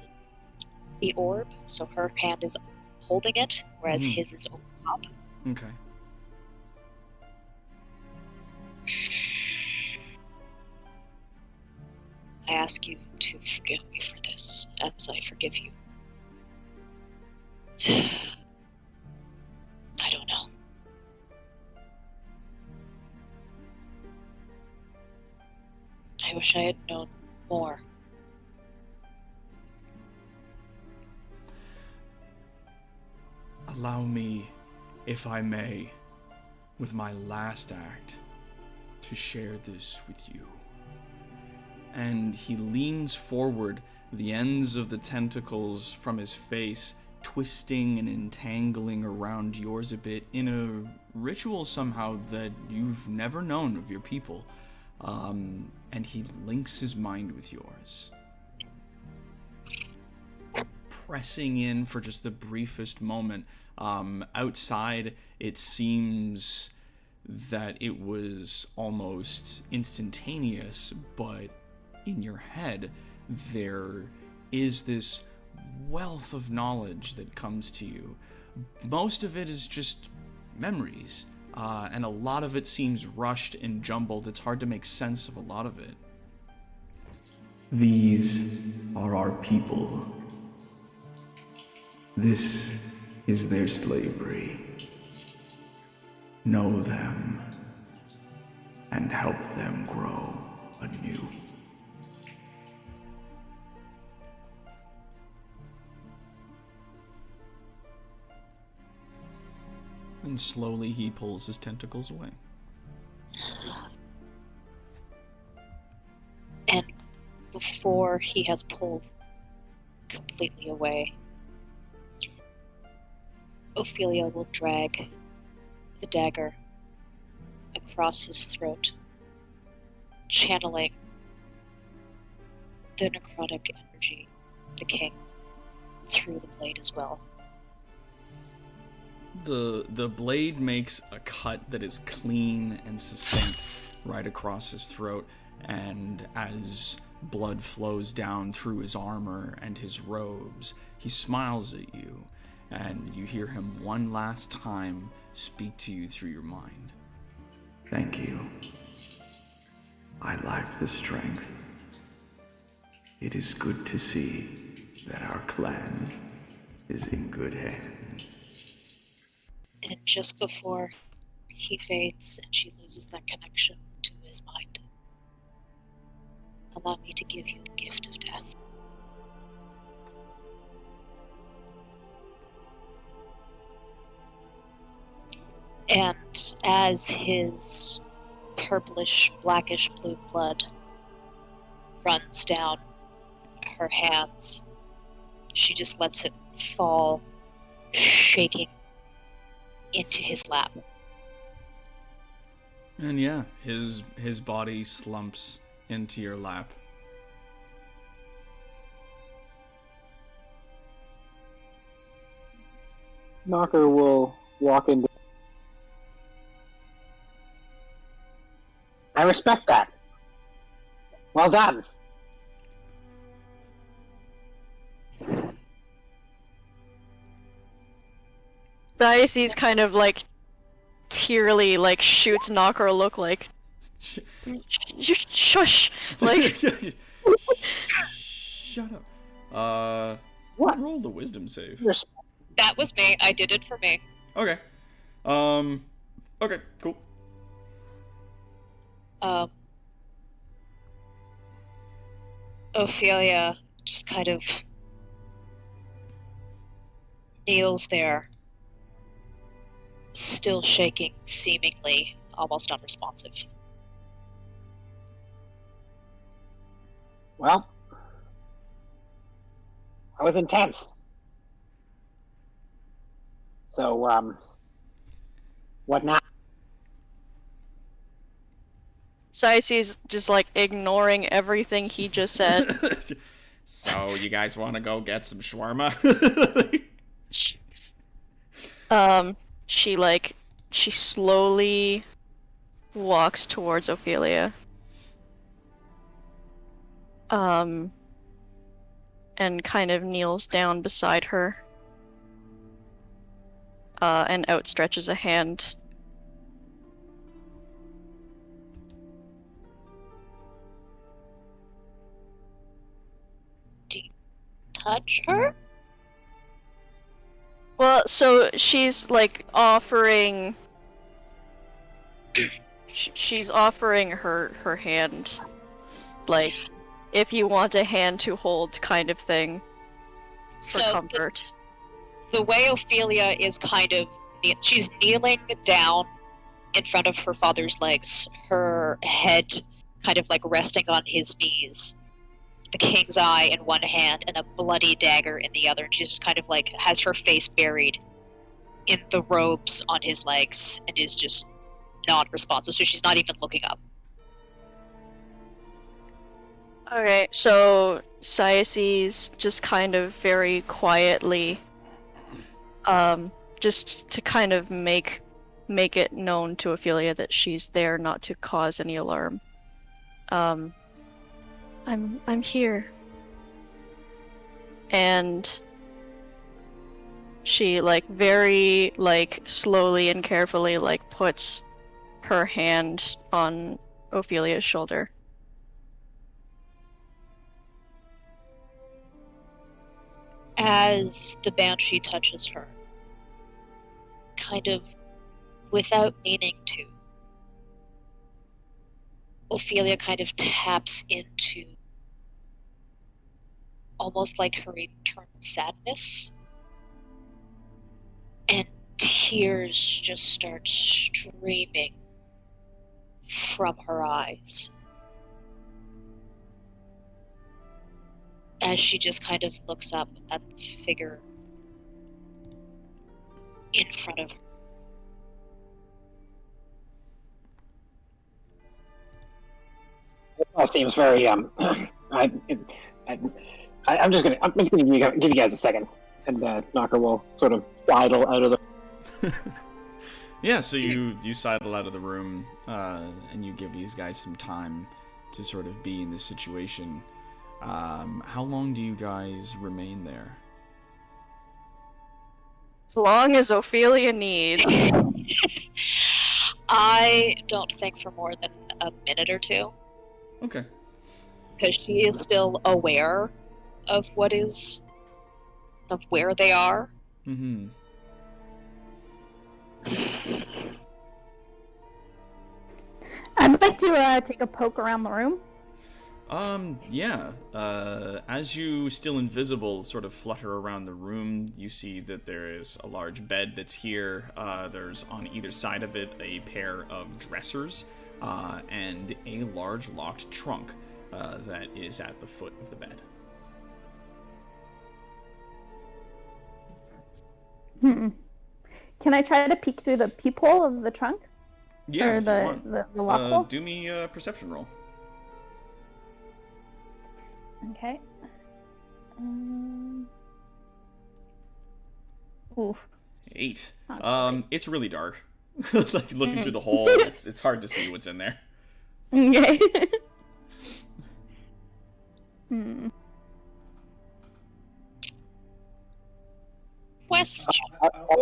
the orb, so her hand is holding it, whereas his is over top. Okay. I ask you to forgive me for this, as I forgive you. I don't know. I wish I had known more. Allow me, if I may, with my last act, to share this with you. And he leans forward, the ends of the tentacles from his face twisting and entangling around yours a bit in a ritual somehow that you've never known of your people. And he links his mind with yours, pressing in for just the briefest moment. Outside, it seems that it was almost instantaneous, but in your head, there is this wealth of knowledge that comes to you. Most of it is just memories, and a lot of it seems rushed and jumbled. It's hard to make sense of a lot of it. These are our people. This is their slavery. know them, and help them grow anew. And slowly he pulls his tentacles away. And before he has pulled completely away, Ophelia will drag the dagger across his throat, channeling the necrotic energy of the king through the blade as well. The blade makes a cut that is clean and succinct right across his throat, and as blood flows down through his armor and his robes, he smiles at you, and you hear him one last time speak to you through your mind. Thank you. I lack the strength. It is good to see that our clan is in good hands. And just before he fades and she loses that connection to his mind, allow me to give you the gift of death. And as his purplish, blackish blue blood runs down her hands, she just lets it fall, shaking into his lap. And yeah, his body slumps into your lap. Knocker will walk into. I respect that. Well done. Diocese kind of like tearily like shoots Knocker a look like shush like Shut up. What? Roll the wisdom save. That was me. I did it for me. Okay. Okay, cool. Ophelia just kind of kneels there, still shaking, seemingly almost unresponsive. Well, that was intense. So, what now? Diocese just like ignoring everything he just said. So, you guys want to go get some shawarma? Jeez. She slowly walks towards Ophelia. And kind of kneels down beside her. And outstretches a hand. Do you touch her? Well, so she's like offering. She's offering her hand, like if you want a hand to hold, kind of thing, for So comfort. the way Ophelia is kind of, she's kneeling down in front of her father's legs, her head kind of like resting on his knees, the king's eye in one hand and a bloody dagger in the other, and she's just kind of like has her face buried in the robes on his legs and is just not responsive, so she's not even looking up. Okay, so Diocese just kind of very quietly, just to kind of make it known to Ophelia that she's there, not to cause any alarm. I'm here. And she like very like slowly and carefully like puts her hand on Ophelia's shoulder. As the banshee touches her, kind of without meaning to, Ophelia kind of taps into almost like her eternal sadness, and tears just start streaming from her eyes as she just kind of looks up at the figure in front of her. That seems very I'm just gonna give you guys a second, and Knocker will sort of sidle out of the. Yeah, so you sidle out of the room, and you give these guys some time to sort of be in this situation. How long do you guys remain there? As long as Ophelia needs. I don't think for more than a minute or two, Okay. because she is still aware of where they are. Mm-hmm. I'd like to take a poke around the room. Yeah. As you, still invisible, sort of flutter around the room, you see that there is a large bed that's here. There's on either side of it a pair of dressers, and a large locked trunk that is at the foot of the bed. Can I try to peek through the peephole of the trunk? Yeah, Or if you want. the lock hole? Do me a perception roll. Okay. Oof. 8. Not great. It's really dark. Like looking through the hole, it's hard to see what's in there. Okay. West,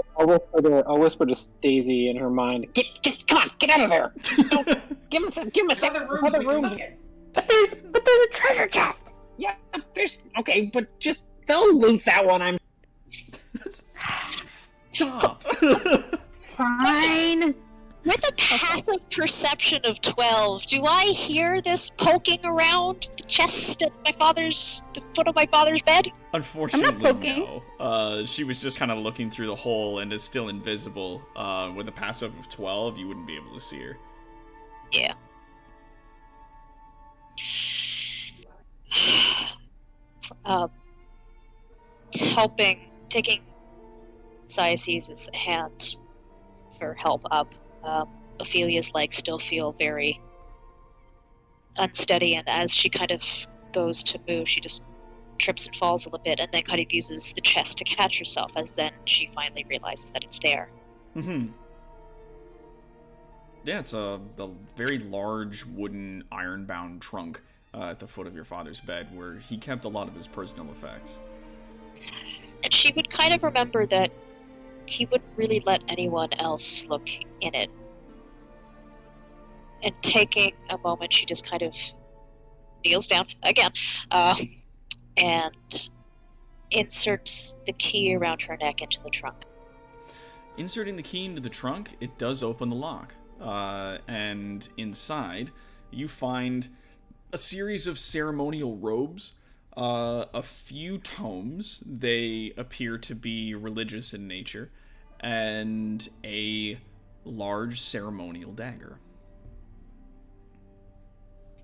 I'll whisper to Daisy in her mind. Come on, get out of there! Don't, give us other rooms. But there's a treasure chest. Yeah, there's okay, but just they'll loot that one. I'm Stop. Fine. with a passive perception of 12, do I hear this poking around the chest at the foot of my father's bed? Unfortunately, poking. no. She was just kind of looking through the hole and is still invisible. With a passive of 12, you wouldn't be able to see her. Yeah. Taking Sias's hand for help up. Ophelia's legs still feel very unsteady, and as she kind of goes to move, she just trips and falls a little bit, and then kind of uses the chest to catch herself, as then she finally realizes that it's there. Mm-hmm. Yeah, it's the very large wooden iron-bound trunk at the foot of your father's bed, where he kept a lot of his personal effects. And she would kind of remember that he wouldn't really let anyone else look in it. And taking a moment, she just kind of kneels down again, and inserts the key around her neck into the trunk. Inserting the key into the trunk, it does open the lock. And inside, you find a series of ceremonial robes, a few tomes, they appear to be religious in nature, and a large ceremonial dagger.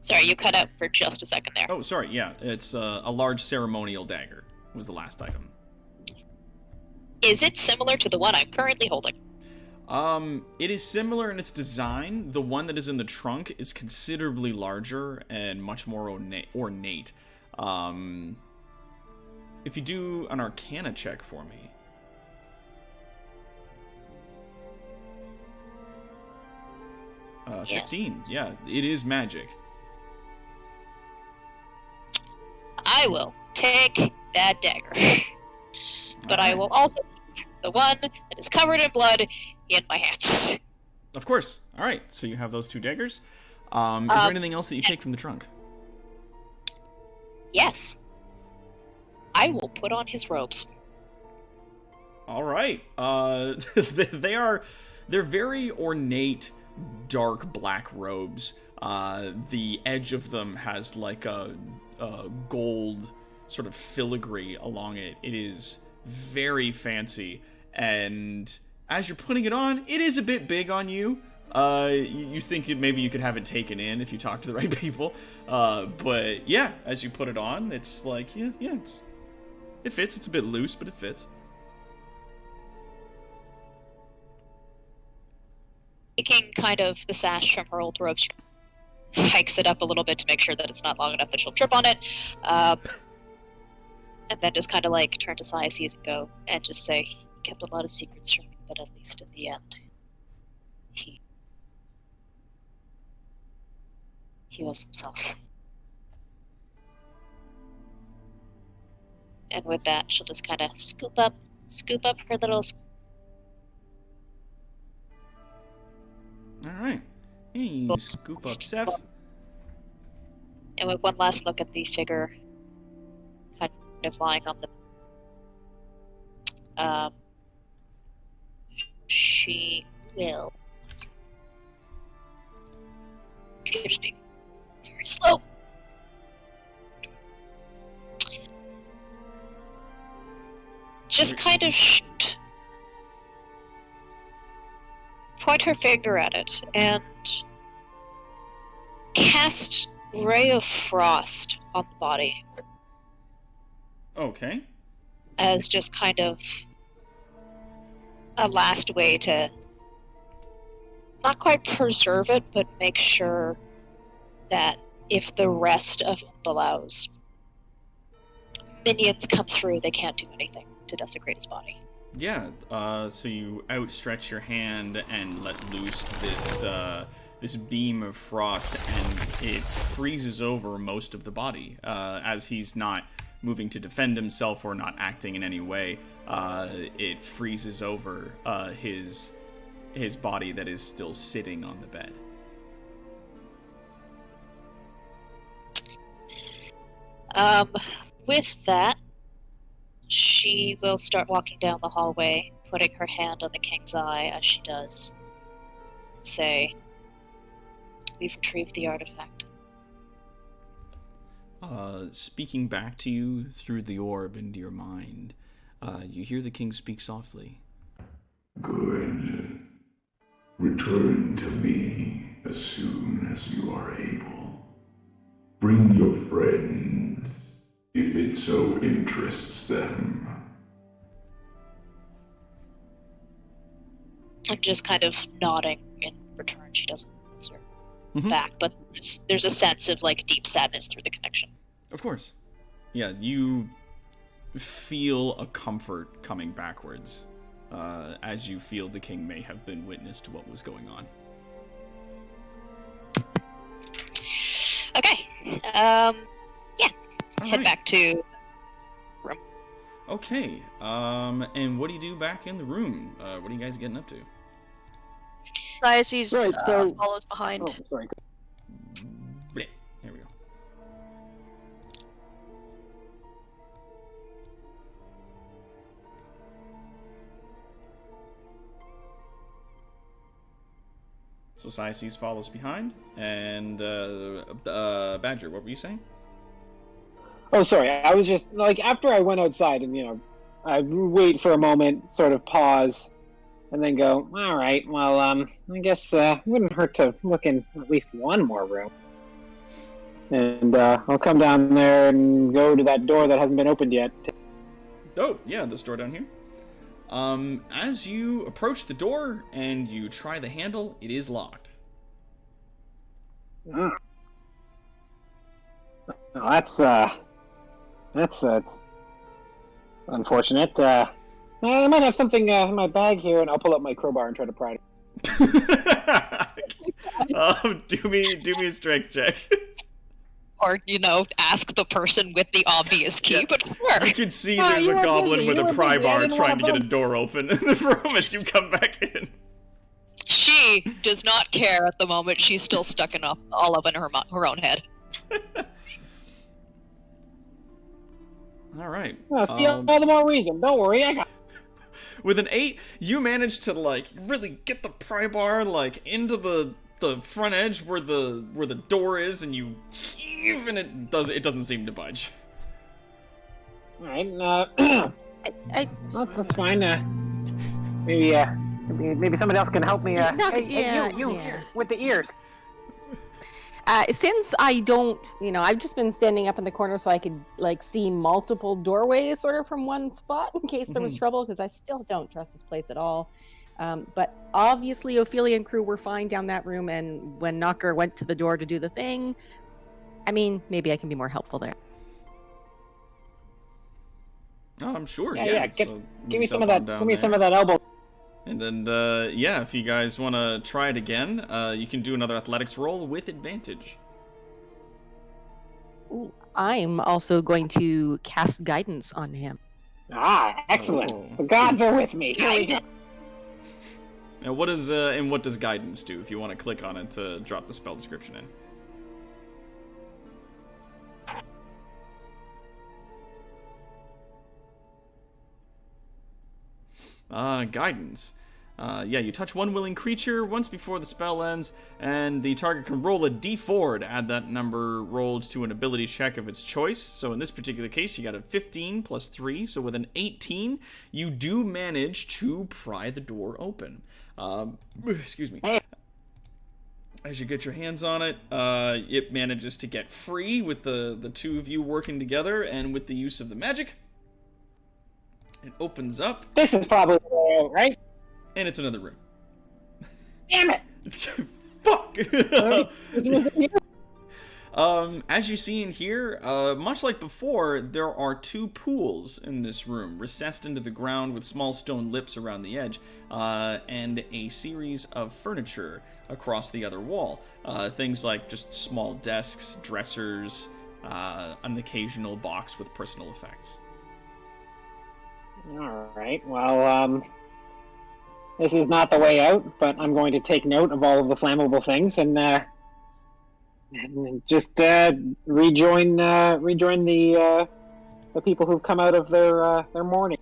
Sorry, you cut out for just a second there. Oh, sorry, yeah, it's a large ceremonial dagger was the last item. Is it similar to the one I'm currently holding? It is similar in its design. The one that is in the trunk is considerably larger and much more ornate. If you do an Arcana check for me. Yes. 15. Yeah, it is magic. I will take that dagger. But I will also keep the one that is covered in blood in my hands. Of course. All right. So you have those two daggers. Is there anything else that you take from the trunk? Yes. I will put on his robes. All right. They are They're very ornate, dark black robes. The edge of them has like a gold sort of filigree along it. It is very fancy, and as you're putting it on, it is a bit big on you. You think maybe you could have it taken in if you talk to the right people. But yeah, as you put it on, it's like, yeah, it fits. It's a bit loose, but it fits. Taking kind of the sash from her old robe, she hikes it up a little bit to make sure that it's not long enough that she'll trip on it. And then just kind of like turn to Siaces and go and just say, he kept a lot of secrets from me, but at least in the end, he was himself. And with that, she'll just kind of scoop up her little. All right. Hey, you scoop up Seth. And with one last look at the figure, kind of lying on the. She will. Just being very slow. Just kind of point her finger at it and cast Ray of Frost on the body. Okay. As just kind of a last way to not quite preserve it, but make sure that if the rest of Umbalau's minions come through, they can't do anything to desecrate his body. Yeah, so you outstretch your hand and let loose this beam of frost, and it freezes over most of the body. As he's not moving to defend himself or not acting in any way, it freezes over his body that is still sitting on the bed. With that, she will start walking down the hallway, putting her hand on the king's eye as she does, and say, "We've retrieved the artifact." Speaking back to you through the orb into your mind, you hear the king speak softly. Good. Return to me as soon as you are able. Bring your friends, if it so interests them. And just kind of nodding in return. She doesn't answer back, but there's a sense of like deep sadness through the connection. Of course. Yeah, you feel a comfort coming backwards as you feel the king may have been witness to what was going on. Okay. Head back to room. Okay. And what do you do back in the room? What are you guys getting up to? Diocese Right, so- follows behind. Oh, sorry. Bleh. Here we go. So Siaces follows behind, and Badger, what were you saying? Oh, sorry. I was just like, after I went outside and I wait for a moment, sort of pause, and then go, all right, well, I guess it wouldn't hurt to look in at least one more room. And I'll come down there and go to that door that hasn't been opened yet. Oh, yeah, this door down here. As you approach the door and you try the handle, it is locked. Oh. Well, that's unfortunate. I might have something in my bag here, and I'll pull up my crowbar and try to pry it. Do me a strength check. Or, ask the person with the obvious key, Yeah. but sure. You can see there's a goblin with a pry bar trying to get a door open in the room as you come back in. She does not care at the moment. She's still stuck in all up in her own head. All right. See, all the more reason. Don't worry, I got. with an 8, you manage to like really get the pry bar like into the front edge where the door is, and you heave, and it doesn't seem to budge. All right. Well, that's fine. Maybe somebody else can help me. You with the ears. Since I don't, I've just been standing up in the corner so I could like see multiple doorways sort of from one spot in case there was trouble, because I still don't trust this place at all. But obviously Ophelia and crew were fine down that room, and when Knocker went to the door to do the thing, I mean, maybe I can be more helpful there. I'm sure. Yeah. So give me some of that. Give me some of that elbow. And then, if you guys want to try it again, you can do another athletics roll with advantage. Ooh, I'm also going to cast guidance on him. Ah, excellent. Oh. The gods are with me. Here we go. Now, what does guidance do? If you want to click on it to drop the spell description in. Guidance. You touch one willing creature once before the spell ends, and the target can roll a d4 to add that number rolled to an ability check of its choice. So in this particular case, you got a 15 plus 3, so with an 18, you do manage to pry the door open. Excuse me. As you get your hands on it, it manages to get free with the two of you working together, and with the use of the magic, it opens up. This is probably the way out, right? And it's another room. Damn it! Fuck! As you see in here, much like before, there are two pools in this room, recessed into the ground with small stone lips around the edge, and a series of furniture across the other wall. Things like just small desks, dressers, an occasional box with personal effects. All right. Well, this is not the way out, but I'm going to take note of all of the flammable things and just rejoin the people who've come out of their mourning.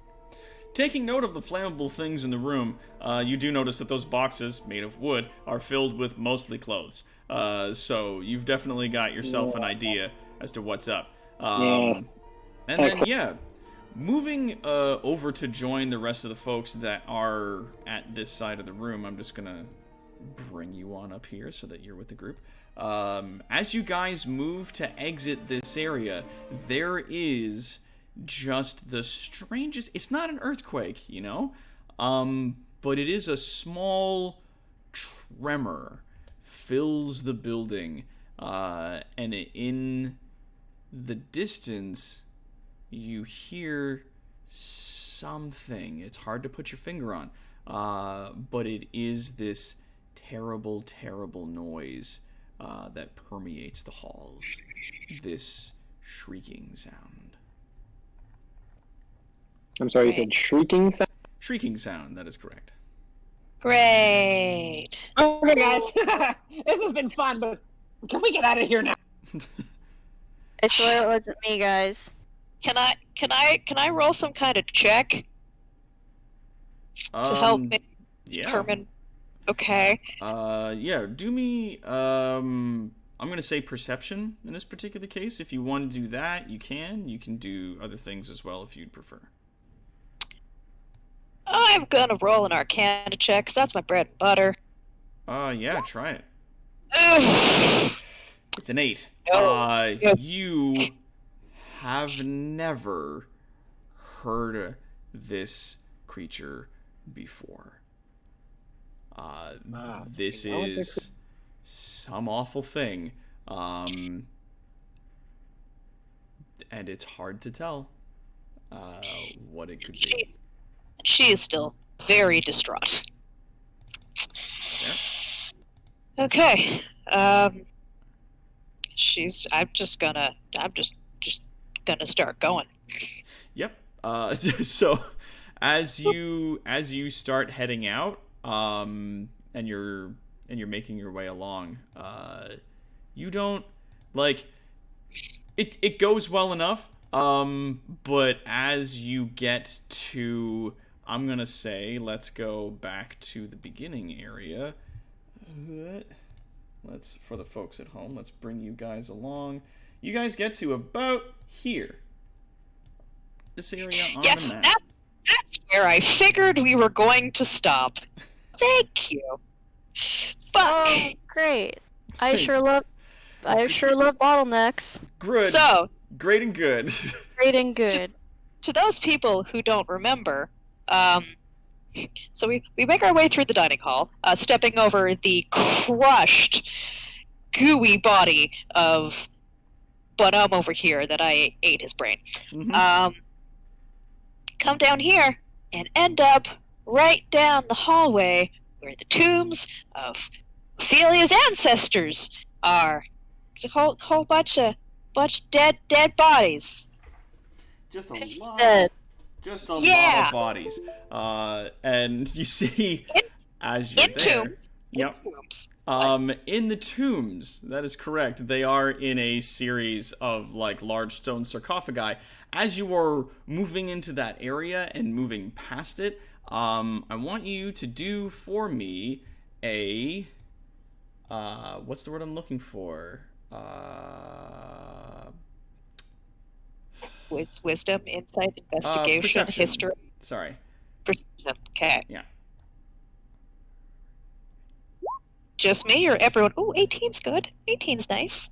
Taking note of the flammable things in the room, you do notice that those boxes, made of wood, are filled with mostly clothes. So you've definitely got yourself an idea as to what's up. Yes. And then, moving over to join the rest of the folks that are at this side of the room, I'm just going to bring you on up here so that you're with the group. As you guys move to exit this area, there is just the strangest... It's not an earthquake, but it is a small tremor fills the building, and in the distance, you hear something. It's hard to put your finger on, but it is this terrible, terrible noise that permeates the halls. This shrieking sound. I'm sorry, you said shrieking sound? Shrieking sound, that is correct. Great. Okay, guys. This has been fun, but can we get out of here now? I swear it wasn't me, guys. Can I roll some kind of check to help me determine? Okay. Do me. I'm gonna say perception in this particular case. If you want to do that, you can. You can do other things as well if you'd prefer. I'm gonna roll an Arcana check, 'cause that's my bread and butter. Yeah, try it. Ugh. It's an 8. Oh. You have never heard this creature before. This is some awful thing, and it's hard to tell what it could be. She is still very distraught. Yeah. Okay. I'm just gonna start going. Yep. So as you start heading out, and you're making your way along, you don't like it goes well enough, but as you get to I'm gonna say let's go back to the beginning area. Let's, for the folks at home, let's bring you guys along. You guys get to about here. This area on the map. That's where I figured we were going to stop. Thank you. Fuck. Oh, great. I sure love bottlenecks. Good. So, Great and good. Great and good. to those people who don't remember, so we make our way through the dining hall, stepping over the crushed, gooey body of Bonhomme over here that I ate his brain. Mhm. Come down here and end up right down the hallway where the tombs of Ophelia's ancestors are. It's a whole bunch of dead bodies. Just a It's lot. dead. Just a lot Yeah. of bodies. And you see, as you're In there. tombs. Yep. In tombs. In the tombs, that is correct. They are in a series of like large stone sarcophagi. As you are moving into that area and moving past it, I want you to do for me a what's the word I'm looking for? With wisdom, insight, investigation, Perception. history, Sorry. perception. Okay. Yeah. Just me or everyone? Ooh, 18's good. 18's nice.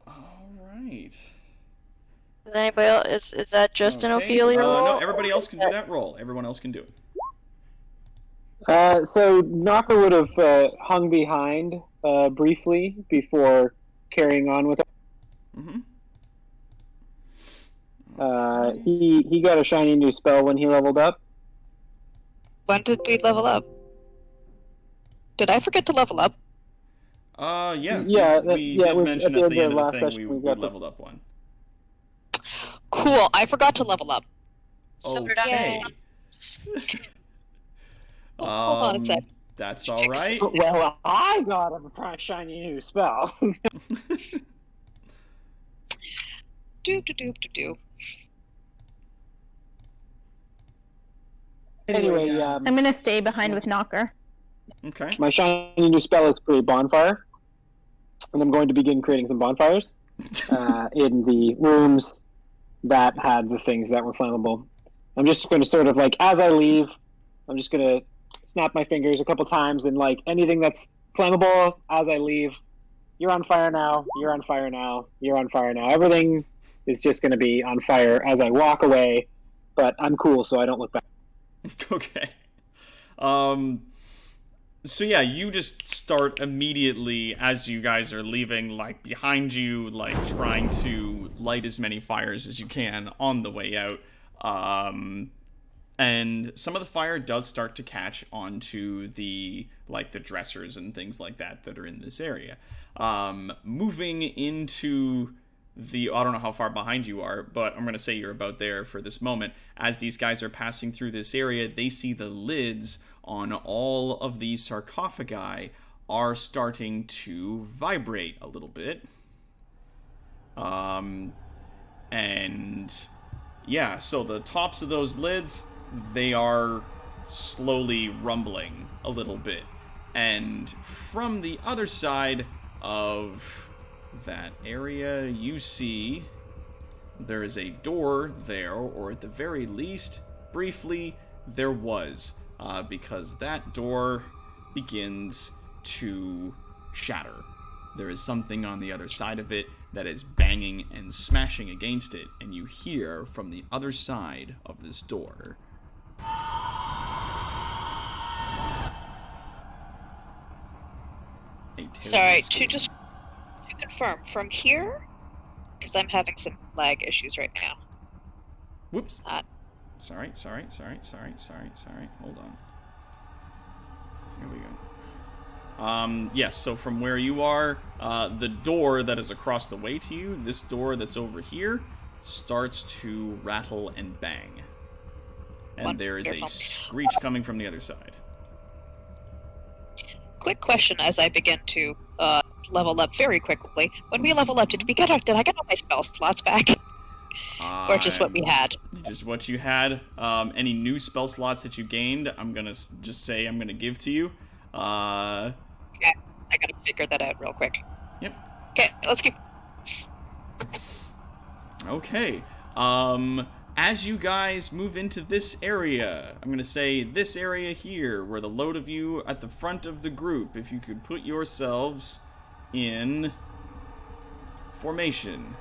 All right. Is anybody else? Is that just an Okay. Ophelia roll? No, everybody else can do that roll. Everyone else can do it. So Knocker would have hung behind briefly before carrying on with it. Mm-hmm. He got a shiny new spell when he leveled up. When did we level up? Did I forget to level up? Yeah. Yeah, We yeah, did it was mention at at the the end end of of last the thing session we we got the- leveled up one. Cool. I forgot to level up. So did I. Okay. Hold on a sec. That's all right. Well, I got a shiny new spell. Do. Anyway, I'm gonna stay behind with Knocker. Okay. my shiny new spell is create bonfire, and I'm going to begin creating some bonfires in the rooms that had the things that were flammable. I'm just going to sort of like, as I leave, I'm just going to snap my fingers a couple times and like anything that's flammable as I leave. You're on fire now. You're on fire now. You're on fire now. Everything is just going to be on fire as I walk away, but I'm cool, so I don't look back. Okay. So yeah, you just start immediately as you guys are leaving, like behind you, like trying to light as many fires as you can on the way out. And some of the fire does start to catch onto the dressers and things like that are in this area. Moving into I don't know how far behind you are, but I'm going to say you're about there for this moment. As these guys are passing through this area, they see the lids on all of these sarcophagi are starting to vibrate a little bit. And yeah, so the tops of those lids, they are slowly rumbling a little bit. And from the other side of that area, you see there is a door there, or at the very least, briefly, there was, because that door begins to shatter. There is something on the other side of it that is banging and smashing against it, and you hear from the other side of this door. Sorry, to confirm, from here? Because I'm having some lag issues right now. Whoops. Not. Sorry. Hold on. Here we go. Yes, so from where you are, the door that is across the way to you, this door that's over here, starts to rattle and bang. And there is a Wonderful. screech coming from the other side. Quick question as I begin to level up very quickly. When we level up, did I get all my spell slots back? Or just what we had? Just what you had. Any new spell slots that you gained, I'm gonna just say I'm gonna give to you. Yeah, I gotta figure that out real quick. Yep. Okay, let's keep. Okay. As you guys move into this area, I'm gonna say this area here, where the load of you at the front of the group, if you could put yourselves in formation.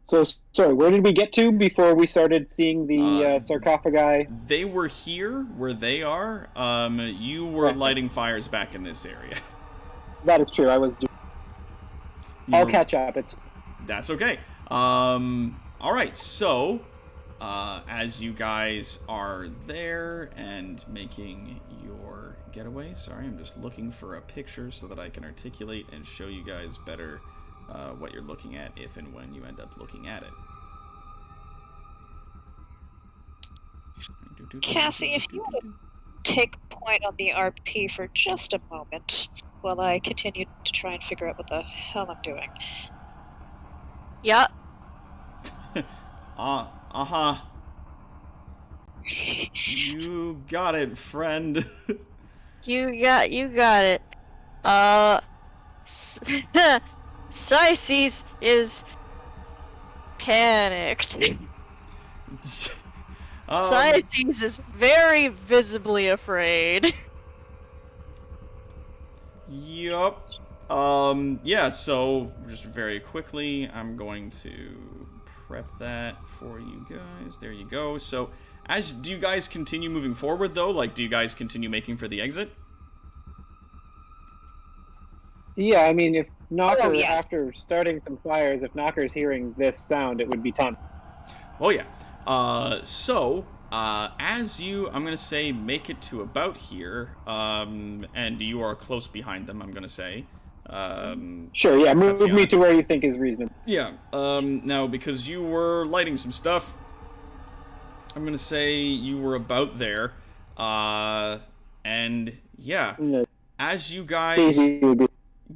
So, sorry, where did we get to before we started seeing the sarcophagi? They were here, where they are. You were Right. lighting fires back in this area. That is true. I was. I'll catch up. That's okay. All right. So, as you guys are there and making your getaway, sorry, I'm just looking for a picture so that I can articulate and show you guys better what you're looking at if and when you end up looking at it. Cassie, if you want to take point on the RP for just a moment while I continue to try and figure out what the hell I'm doing. Yeah. Uh-huh. You got it, friend. You got it. Sices is panicked. Sices is very visibly afraid. Yup. Yeah, so just very quickly, I'm going to prep that for you guys. There you go. So, do you guys continue moving forward, though? Like, do you guys continue making for the exit? Yeah, I mean, if Knocker, yes. after starting some fires, if Knocker's hearing this sound, it would be time. Oh, yeah. As you, I'm going to say, make it to about here, and you are close behind them, I'm going to say. Sure, yeah, move Tatiana. me to where you think is reasonable. Yeah, now, because you were lighting some stuff, I'm going to say you were about there, and, yeah, No, as you guys Daisy would be.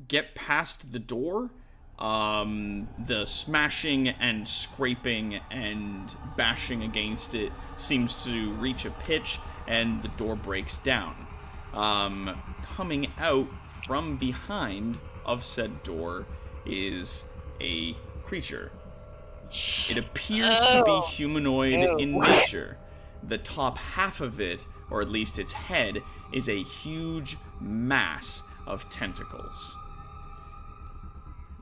get past the door, the smashing and scraping and bashing against it seems to reach a pitch, and the door breaks down. Coming out from behind of said door is a creature. It appears to be humanoid in nature. The top half of it, or at least its head, is a huge mass of tentacles.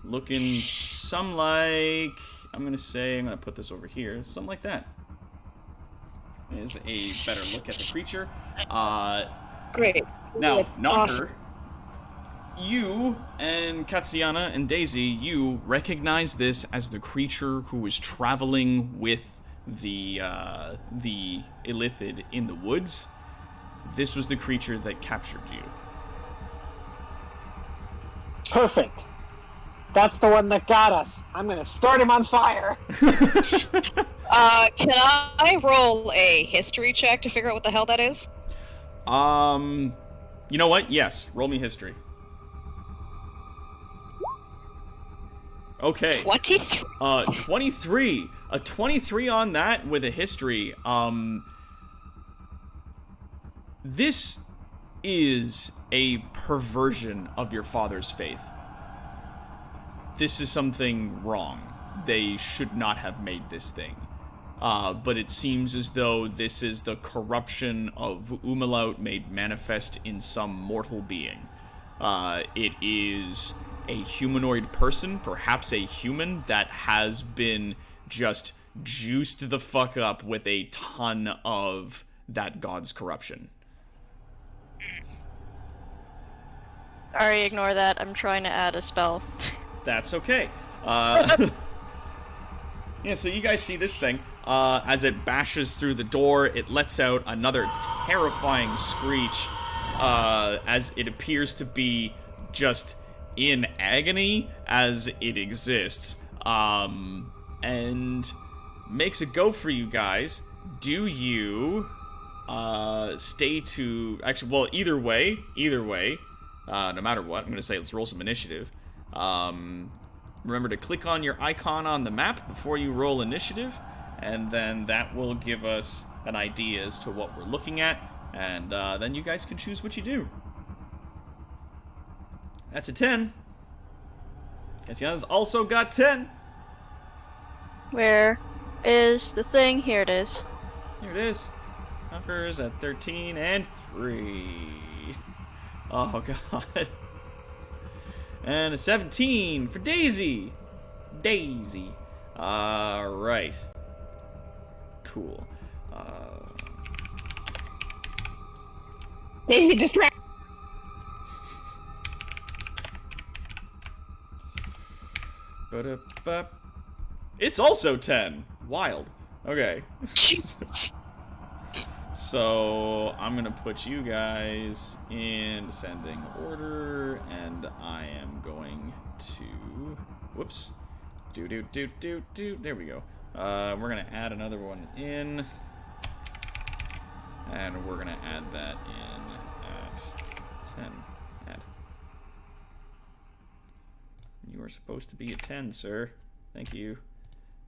Looking some like... I'm going to put this over here. Something like that. Is a better look at the creature. Great. Now, Knocker, Awesome. you and Katsiana and Daisy, you recognize this as the creature who was traveling with the Illithid in the woods. This was the creature that captured you. Perfect. That's the one that got us. I'm gonna start him on fire. Can I roll a history check to figure out what the hell that is? You know what? Yes, roll me history. Okay. 23. 23. A 23 on that with a history. This is a perversion of your father's faith. This is something wrong. They should not have made this thing. But it seems as though this is the corruption of Umlaut made manifest in some mortal being. It is a humanoid person, perhaps a human, that has been just juiced the fuck up with a ton of that god's corruption. Alright, ignore that. I'm trying to add a spell. That's okay. Yeah, so you guys see this thing. As it bashes through the door, it lets out another terrifying screech as it appears to be just in agony as it exists. And makes a go for you guys. Do you stay to... Actually, well, either way, no matter what. I'm going to say let's roll some initiative. Remember to click on your icon on the map before you roll initiative, and then that will give us an idea as to what we're looking at, and then you guys can choose what you do. That's a 10. Katya's also got 10. Where is the thing? Here it is. Here it is. Knocker's at 13 and 3. Oh, God. And a 17 for Daisy. Daisy. Alright. Cool. Daisy distract. Ba-da-ba. It's also 10. Wild. Okay. So, I'm gonna put you guys in descending order, and I am going to... Whoops. There we go. We're gonna add another one in. And we're gonna add that in at 10. Add. You are supposed to be at 10, sir. Thank you.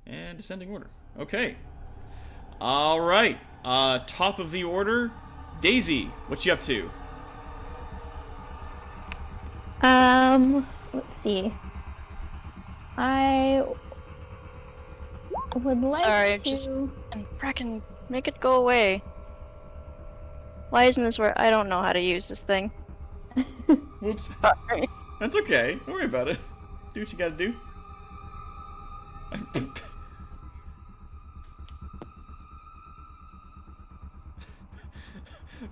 And descending order. Okay. Alright. Top of the order. Daisy, what you up to? Let's see. I would like Sorry, to... and frickin' make it go away. Why isn't this where I don't know how to use this thing? Whoops. Sorry. That's okay. Don't worry about it. Do what you gotta do.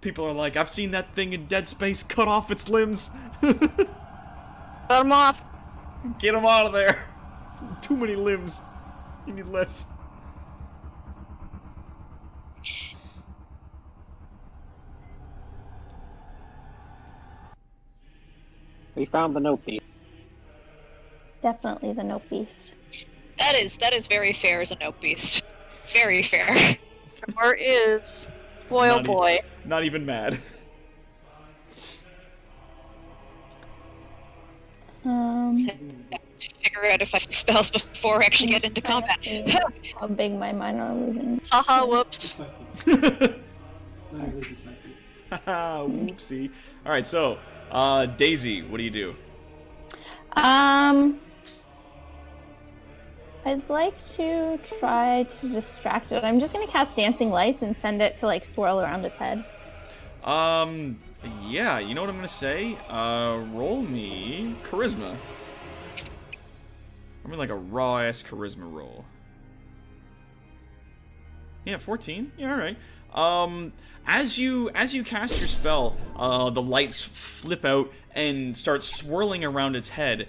People are like, I've seen that thing in Dead Space cut off its limbs. Cut him off. Get him out of there. Too many limbs. You need less. We found the note piece. Definitely the Note Beast. That is very fair as a note beast. Very fair. Where is? Boy, oh Not boy. Not even mad. To figure out if I have spells before I actually get into combat. Let's see how big my minor illusion. Haha, whoops. Haha, whoopsie. Alright, so, Daisy, what do you do? I'd like to try to distract it. I'm just gonna cast Dancing Lights and send it to like swirl around its head. Yeah, you know what I'm gonna say? Roll me charisma. I mean, like a raw-ass charisma roll. Yeah, 14. Yeah, alright. As you cast your spell, the lights flip out and start swirling around its head.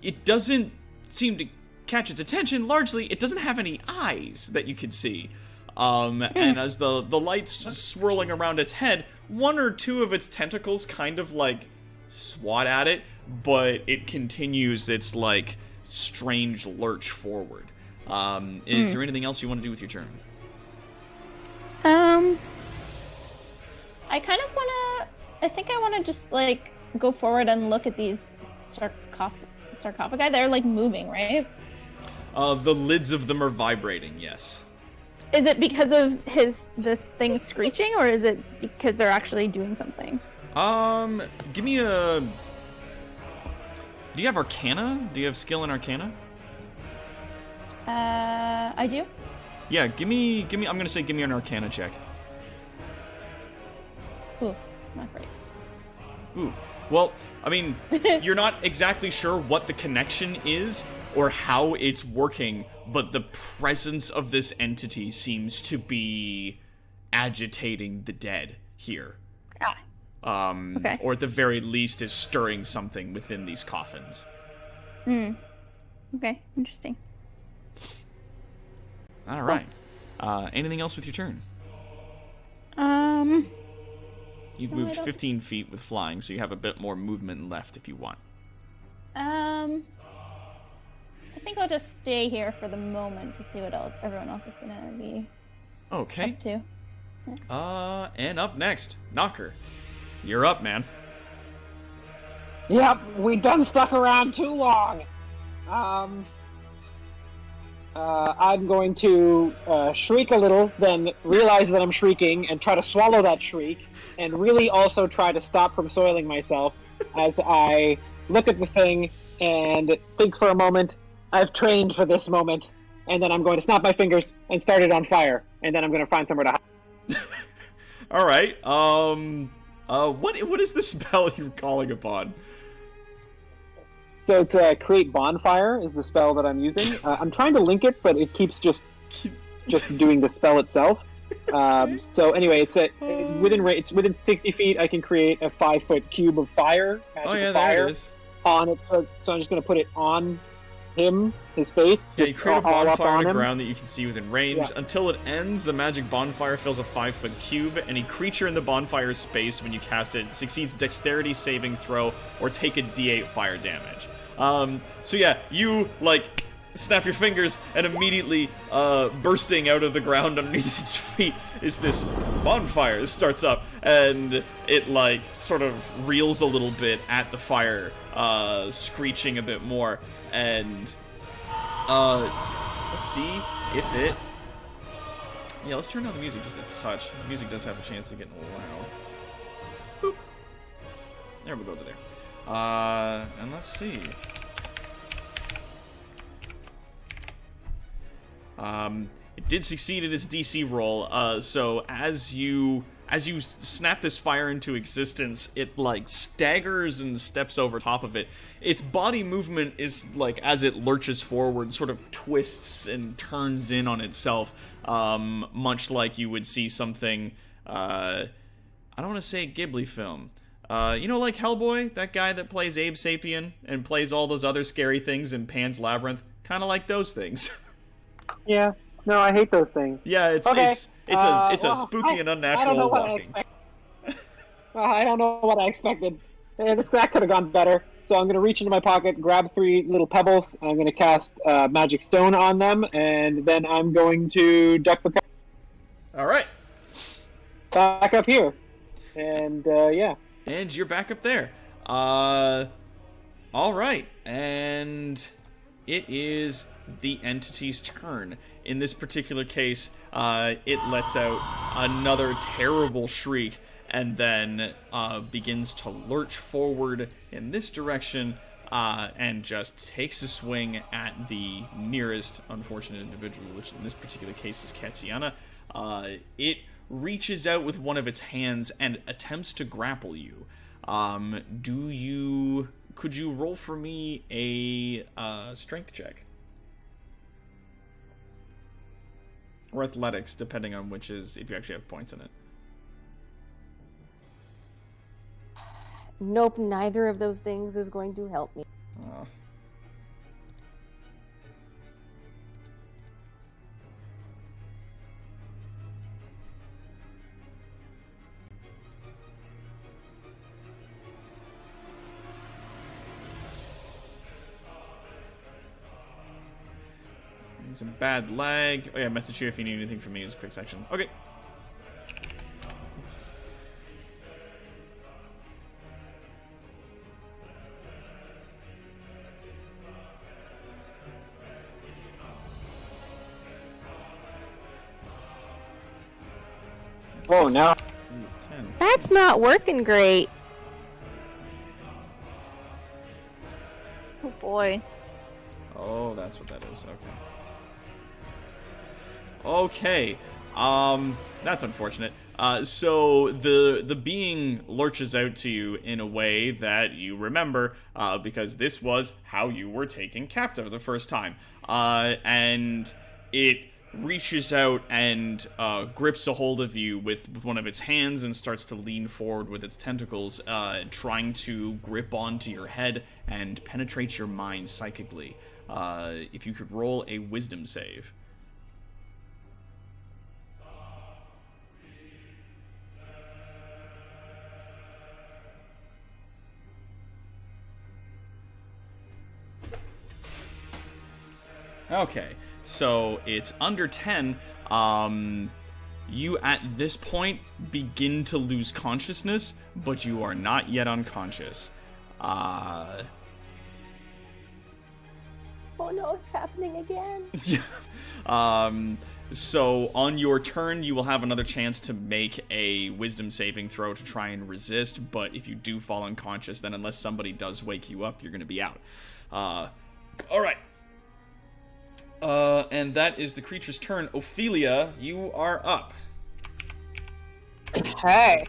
It doesn't seem to catch its attention. Largely, it doesn't have any eyes that you can see. And as the lights swirling around its head, one or two of its tentacles kind of like swat at it, but it continues its like strange lurch forward. Is there anything else you want to do with your turn? I think I wanna just like go forward and look at these sarcophagi. They're like moving, right? The lids of them are vibrating, yes. Is it because of this thing screeching, or is it because they're actually doing something? Give me a... Do you have Arcana? Do you have skill in Arcana? I do. Yeah, give me, I'm gonna say give me an Arcana check. Oof, not great. Ooh. Well, I mean, you're not exactly sure what the connection is or how it's working, but the presence of this entity seems to be agitating the dead here. Okay. Or at the very least is stirring something within these coffins. Okay, interesting. All right. Anything else with your turn? You've No, moved 15 feet with flying, so you have a bit more movement left if you want. I think I'll just stay here for the moment to see what everyone else is gonna be Okay. up to. And up next, Knocker. You're up, man. Yep, we done stuck around too long. I'm going to shriek a little, then realize that I'm shrieking and try to swallow that shriek, and really also try to stop from soiling myself as I look at the thing and think for a moment. I've trained for this moment, and then I'm going to snap my fingers and start it on fire, and then I'm going to find somewhere to hide. All right. What is the spell you're calling upon? So it's create bonfire is the spell that I'm using. I'm trying to link it, but it keeps just doing the spell itself. So anyway, it's within 60 feet. I can create a 5-foot cube of fire. Magical fire there it is. On it. So I'm just going to put it on him, his face. Yeah, you create a bonfire on the him. ground that you can see within range. Yeah. Until it ends, the magic bonfire fills a 5-foot cube. Any creature in the bonfire's space when you cast it succeeds dexterity saving throw or take a d8 fire damage. So yeah, you, like, snap your fingers, and immediately, bursting out of the ground underneath its feet is this bonfire. It starts up, and it, like, sort of reels a little bit at the fire, screeching a bit more, and, let's see if it... Yeah, let's turn down the music just a touch. The music does have a chance to get loud. Boop. There, we'll go to there. And let's see. It did succeed at its DC roll, so as you snap this fire into existence, it, like, staggers and steps over top of it. Its body movement is, like, as it lurches forward, sort of twists and turns in on itself, much like you would see something, I don't want to say Ghibli film. You know, like Hellboy, that guy that plays Abe Sapien and plays all those other scary things in Pan's Labyrinth? Kind of like those things. Yeah. No, I hate those things. Yeah, it's a spooky and unnatural walking. I don't know what I expected. That could have gone better. So I'm going to reach into my pocket, grab 3 little pebbles, and I'm going to cast Magic Stone on them, and then I'm going to duck the All right. back up here. And, yeah. And you're back up there. All right. And it is the entity's turn. In this particular case, it lets out another terrible shriek and then begins to lurch forward in this direction and just takes a swing at the nearest unfortunate individual, which in this particular case is Katsiana. It reaches out with one of its hands and attempts to grapple you. Could you roll for me a strength check? Or athletics, depending on which is, if you actually have points in it. Nope, neither of those things is going to help me. Oh. Some bad lag. Oh yeah, message you if you need anything from me is a quick section. Okay. Oh, no. 10. That's not working great. Oh boy. Oh, that's what that is. Okay. That's unfortunate. So the being lurches out to you in a way that you remember, because this was how you were taken captive the first time. And it reaches out and grips a hold of you with one of its hands and starts to lean forward with its tentacles, trying to grip onto your head and penetrate your mind psychically. If you could roll a wisdom save. Okay, so it's under 10. You at this point begin to lose consciousness, but you are not yet unconscious. Oh no, it's happening again. So on your turn, you will have another chance to make a wisdom saving throw to try and resist, but if you do fall unconscious, then unless somebody does wake you up, you're going to be out. Alright. And that is the creature's turn. Ophelia, you are up. Okay.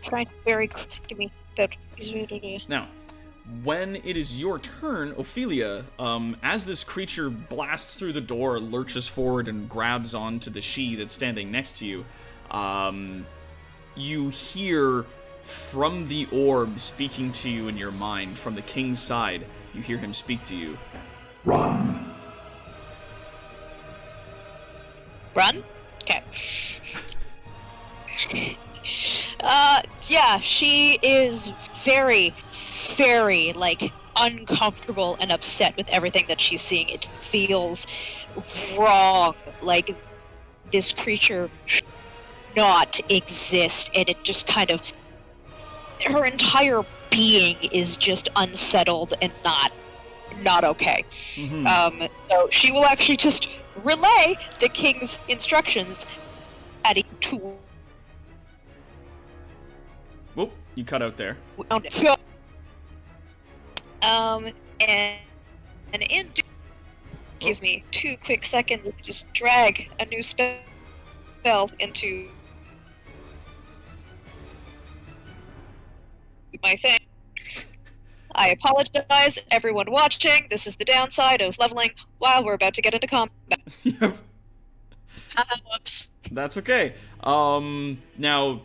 Trying to very give me that. Now, when it is your turn, Ophelia, as this creature blasts through the door, lurches forward, and grabs onto the she that's standing next to you, you hear from the orb speaking to you in your mind, from the king's side, you hear him speak to you. Run. Run? Okay. Yeah, she is very, very, uncomfortable and upset with everything that she's seeing. It feels wrong. Like, this creature should not exist, and it just kind of... Her entire being is just unsettled and not okay. Mm-hmm. So she will actually just relay the king's instructions at a tool. Whoop, you cut out there. So, and give me 2 quick seconds to just drag a new spell into my thing. I apologize, everyone watching. This is the downside of leveling while we're about to get into combat. Yep. Whoops. That's okay. Now,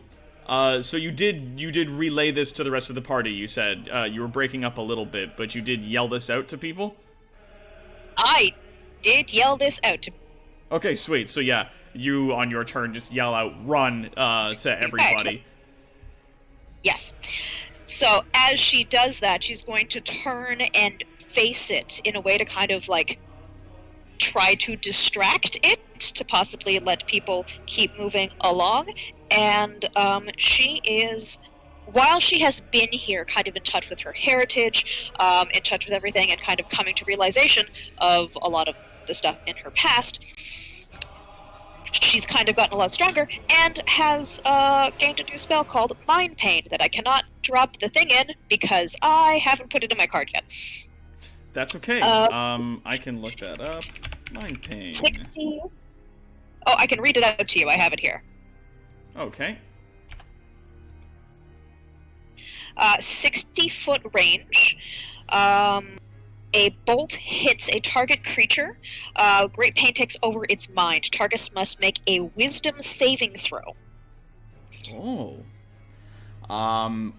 so you did relay this to the rest of the party, you said. You were breaking up a little bit, but you did yell this out to people? I did yell this out to... Okay, sweet. So yeah, you, on your turn, just yell out, run, to everybody. Yes. So as she does that, she's going to turn and face it in a way to kind of, try to distract it, to possibly let people keep moving along. And she is, while she has been here kind of in touch with her heritage, in touch with everything, and kind of coming to realization of a lot of the stuff in her past, she's kind of gotten a lot stronger and has gained a new spell called Mind Pain that I cannot drop the thing in because I haven't put it in my card yet. That's okay. I can look that up. Mind Pain. 60. Oh, I can read it out to you. I have it here. Okay. 60-foot range. A bolt hits a target creature. Great pain takes over its mind. Targets must make a wisdom saving throw. Oh.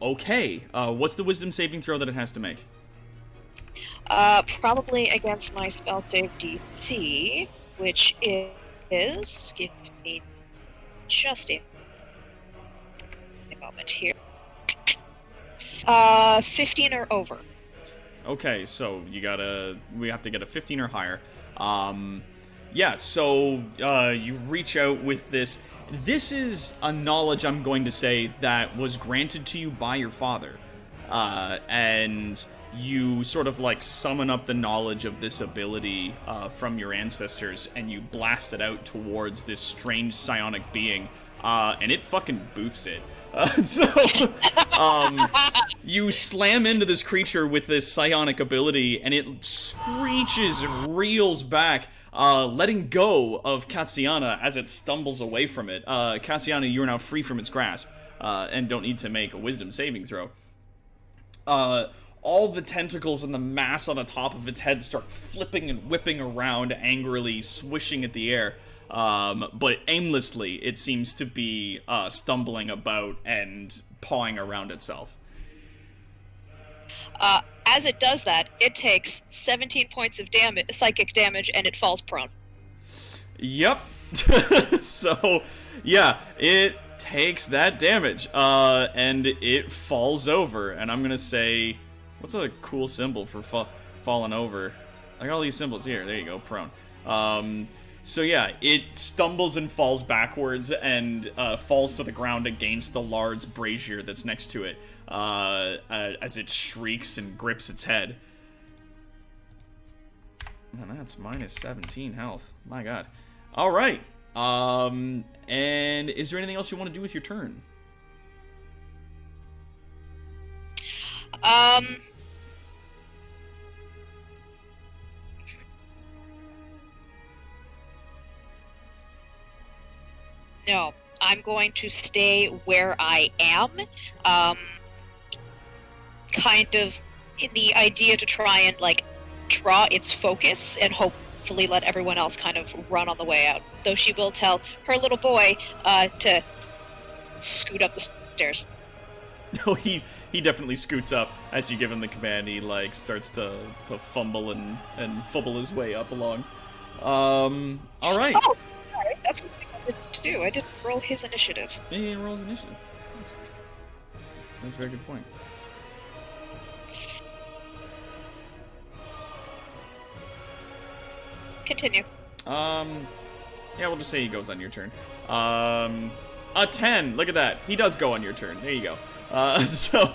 Okay. What's the wisdom saving throw that it has to make? Probably against my spell save DC, which is... Give me just a moment here. 15 or over. Okay, so we have to get a 15 or higher. Yeah, so you reach out with this. This is a knowledge, I'm going to say, that was granted to you by your father. And you sort of summon up the knowledge of this ability from your ancestors, and you blast it out towards this strange psionic being, and it fucking boofs it. You slam into this creature with this psionic ability, and it screeches and reels back, letting go of Katsiana as it stumbles away from it. Katsiana, you're now free from its grasp, and don't need to make a wisdom saving throw. All the tentacles and the mass on the top of its head start flipping and whipping around, angrily swishing at the air. But aimlessly, it seems to be stumbling about and pawing around itself. As it does that, it takes 17 points of psychic damage, and it falls prone. Yep. So, yeah, it takes that damage, and it falls over. And I'm gonna say, what's a cool symbol for falling over? I got all these symbols here. There you go, prone. So yeah, it stumbles and falls backwards and falls to the ground against the large brazier that's next to it as it shrieks and grips its head. And that's minus 17 health. My god. All right. And is there anything else you want to do with your turn? No, I'm going to stay where I am. Kind of in the idea to try and like draw its focus and hopefully let everyone else kind of run on the way out. Though she will tell her little boy to scoot up the stairs. No, he definitely scoots up as you give him the command. He like starts to fumble and fumble his way up along. All right. Oh, all right. That's what I wanted to do. I didn't roll his initiative. Yeah, he rolls initiative. That's a very good point. Continue. Yeah, we'll just say he goes on your turn. A 10. Look at that. He does go on your turn. There you go. So.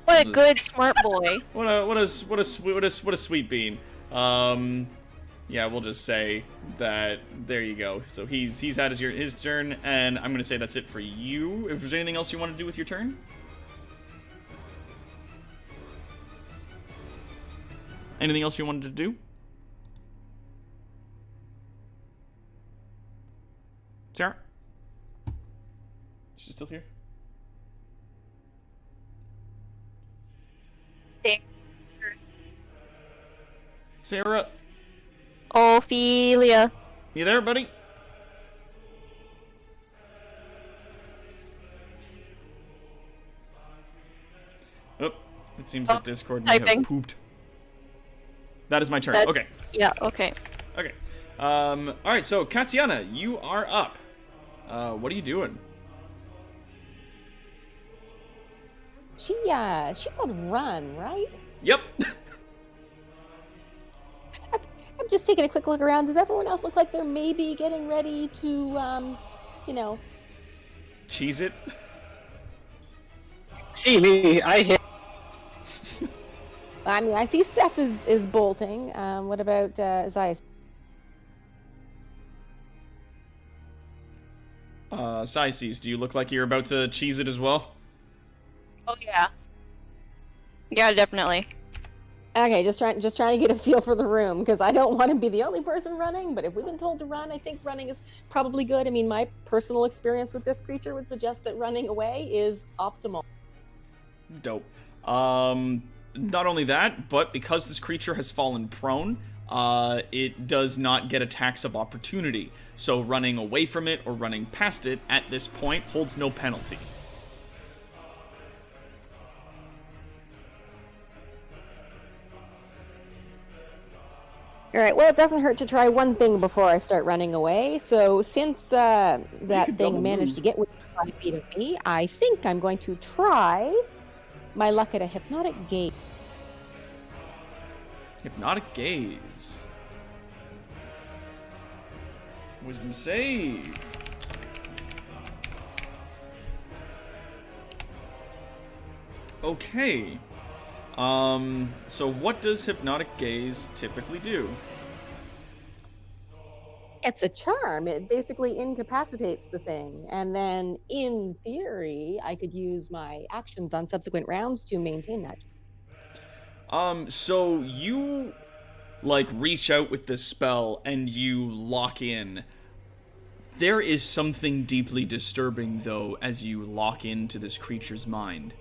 What a good, smart boy. What a sweet bean. Yeah, we'll just say that. There you go. So he's had his turn, and I'm gonna say that's it for you. If there's anything else you want to do with your turn. Anything else you wanted to do? Sarah? She's still here? Sarah? Ophelia. You there, buddy? Oh, it seems that Discord may have typing. pooped. That is my turn. Okay. Yeah, okay. Okay. Alright, so Katiana, you are up. What are you doing? She said run, right? Yep. I'm just taking a quick look around. Does everyone else look like they're maybe getting ready to, Cheese it. See me, I hit. I mean, I see Seth is bolting. What about Zeiss? Sices, do you look like you're about to cheese it as well? Oh, yeah. Yeah, definitely. Okay, just trying to get a feel for the room, because I don't want to be the only person running, but if we've been told to run, I think running is probably good. I mean, my personal experience with this creature would suggest that running away is optimal. Dope. Not only that, but because this creature has fallen prone, it does not get attacks of opportunity. So running away from it or running past it at this point holds no penalty. All right, well, it doesn't hurt to try one thing before I start running away. So since that thing managed to get within 5 feet of me, I think I'm going to try my luck at a hypnotic gaze. Hypnotic gaze. Wisdom save. Okay. So what does hypnotic gaze typically do? It's a charm. It basically incapacitates the thing. And then, in theory, I could use my actions on subsequent rounds to maintain that. So you, like, reach out with this spell and you lock in. There is something deeply disturbing, though, as you lock into this creature's mind.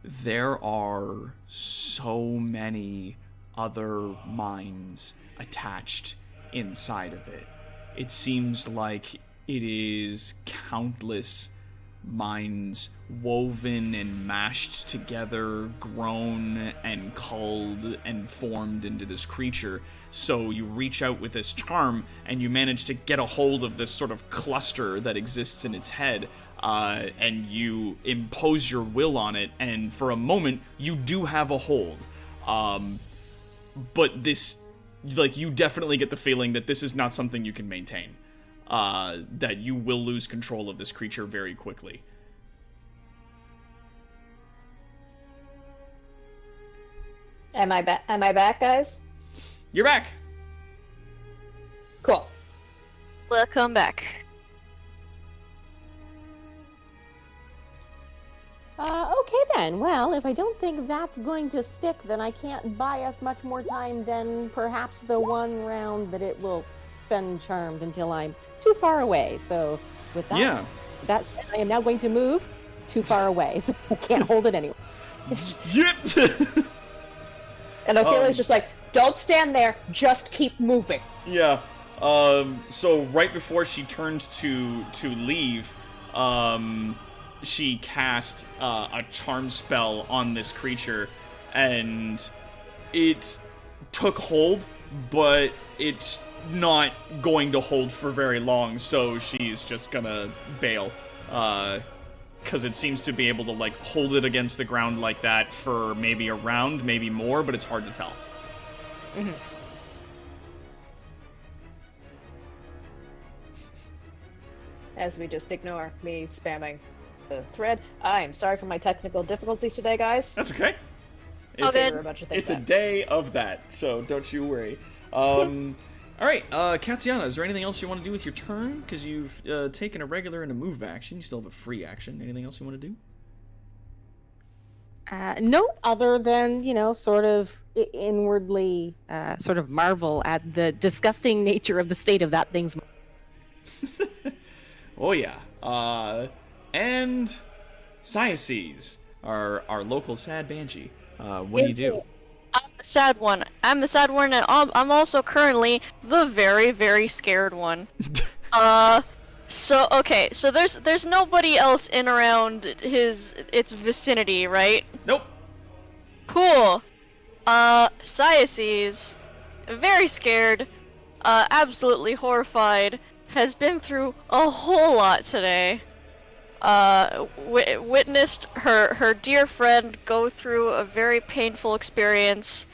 There are so many other minds attached inside of it. It seems like it is countless minds woven and mashed together, grown and culled and formed into this creature. So you reach out with this charm and you manage to get a hold of this sort of cluster that exists in its head, and you impose your will on it, and for a moment you do have a hold. But this like, you definitely get the feeling that this is not something you can maintain. That you will lose control of this creature very quickly. Am I back? Am I back, guys? You're back! Cool. Welcome back. Okay then. Well, if I don't think that's going to stick, then I can't buy us much more time than perhaps the one round that it will spend charmed until I'm too far away. So, with that, Yeah. I am now going to move too far away, so I can't hold it anymore. Yep! And Ophelia's just like, don't stand there, just keep moving. Yeah. So right before she turned to leave, she cast a charm spell on this creature, and it took hold, but it's not going to hold for very long, so she's just gonna bail. Because it seems to be able to, like, hold it against the ground like that for maybe a round, maybe more, but it's hard to tell. Mm-hmm. As we just ignore me spamming the thread. I'm sorry for my technical difficulties today, guys. That's okay. All It's, good. We're about to think it's a that. day of that, so don't you worry. Alright, Katsiana, is there anything else you want to do with your turn? Because you've taken a regular and a move action. You still have a free action. Anything else you want to do? No, other than, sort of inwardly sort of marvel at the disgusting nature of the state of that thing's. Oh, yeah. And Syaces, our local sad banshee. What do you do? I'm the sad one. I'm the sad one, and I'm also currently the very, very scared one. So there's nobody else in around its vicinity, right? Nope. Cool. Syaces, very scared, absolutely horrified, has been through a whole lot today. Witnessed her dear friend go through a very painful experience,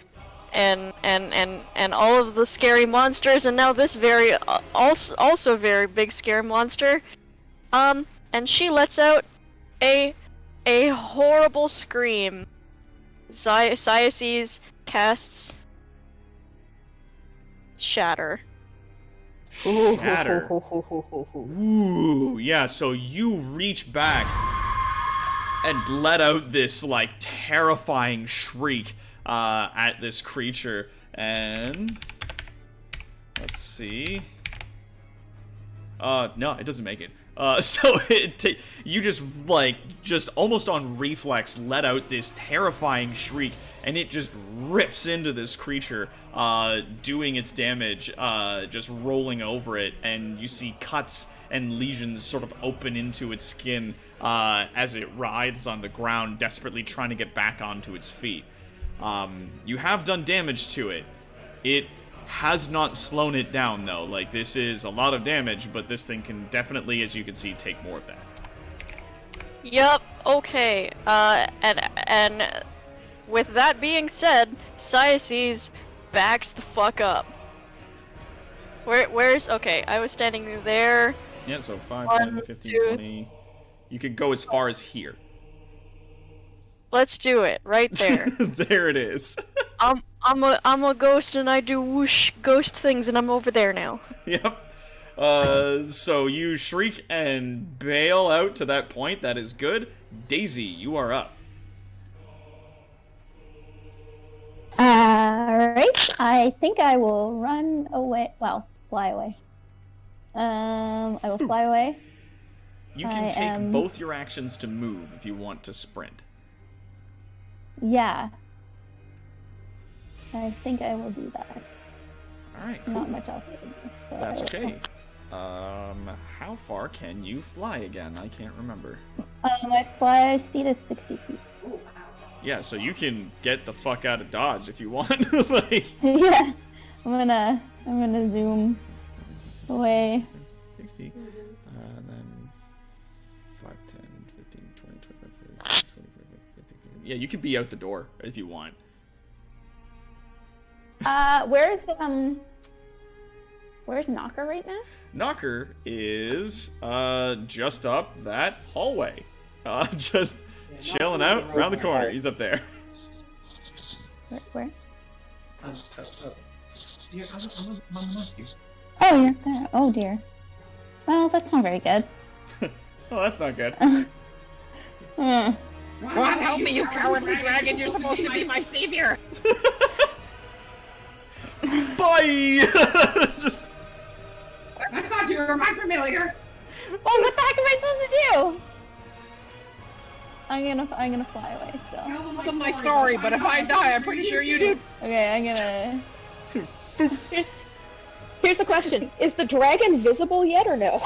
and all of the scary monsters, and now this very also very big scary monster. And she lets out a horrible scream. Syaces casts Shatter. Shatter. Ooh, yeah, so you reach back and let out this, like, terrifying shriek at this creature. And let's see. No, it doesn't make it. So you just almost on reflex let out this terrifying shriek, and it just rips into this creature, doing its damage, just rolling over it, and you see cuts and lesions sort of open into its skin as it writhes on the ground, desperately trying to get back onto its feet. You have done damage to it. It has not slowed it down, though. Like, this is a lot of damage, but this thing can definitely, as you can see, take more of that. Yup, okay. And with that being said, Syaces backs the fuck up. Where's... Okay, I was standing there. Yeah, so 5, 1, 10, 15, 2. 20... You could go as far as here. Let's do it, right there. There it is. I'm a ghost, and I do whoosh ghost things, and I'm over there now. Yep. So you shriek and bail out to that point. That is good. Daisy, you are up. Alright, I think I will run away. Well, fly away. I will fly away. You can take both your actions to move if you want to sprint. Yeah. I think I will do that. Alright, Not cool. much else I can do. So That's I will- okay. How far can you fly again? I can't remember. My fly speed is 60 feet. Yeah, so you can get the fuck out of Dodge if you want. Like, Yeah. I'm gonna zoom away. 60, then 5, 10, 15, 20, 25, 30, 25, 50. Yeah, you can be out the door if you want. Where's Knocker right now? Knocker is just up that hallway. Just chilling out around the corner. He's up there. Where? Yeah, I'm with you. Oh, you're there. Oh dear. Well, that's not very good. Oh, that's not good. Hmm. God help me, you cowardly dragon! You're supposed to be my savior! Bye! Just... I thought you were my familiar! Well, what the heck am I supposed to do? I'm gonna fly away still. Tell them my story, but if I die, I'm pretty sure you do. Okay, I'm gonna... Here's the question. Is the dragon visible yet or no?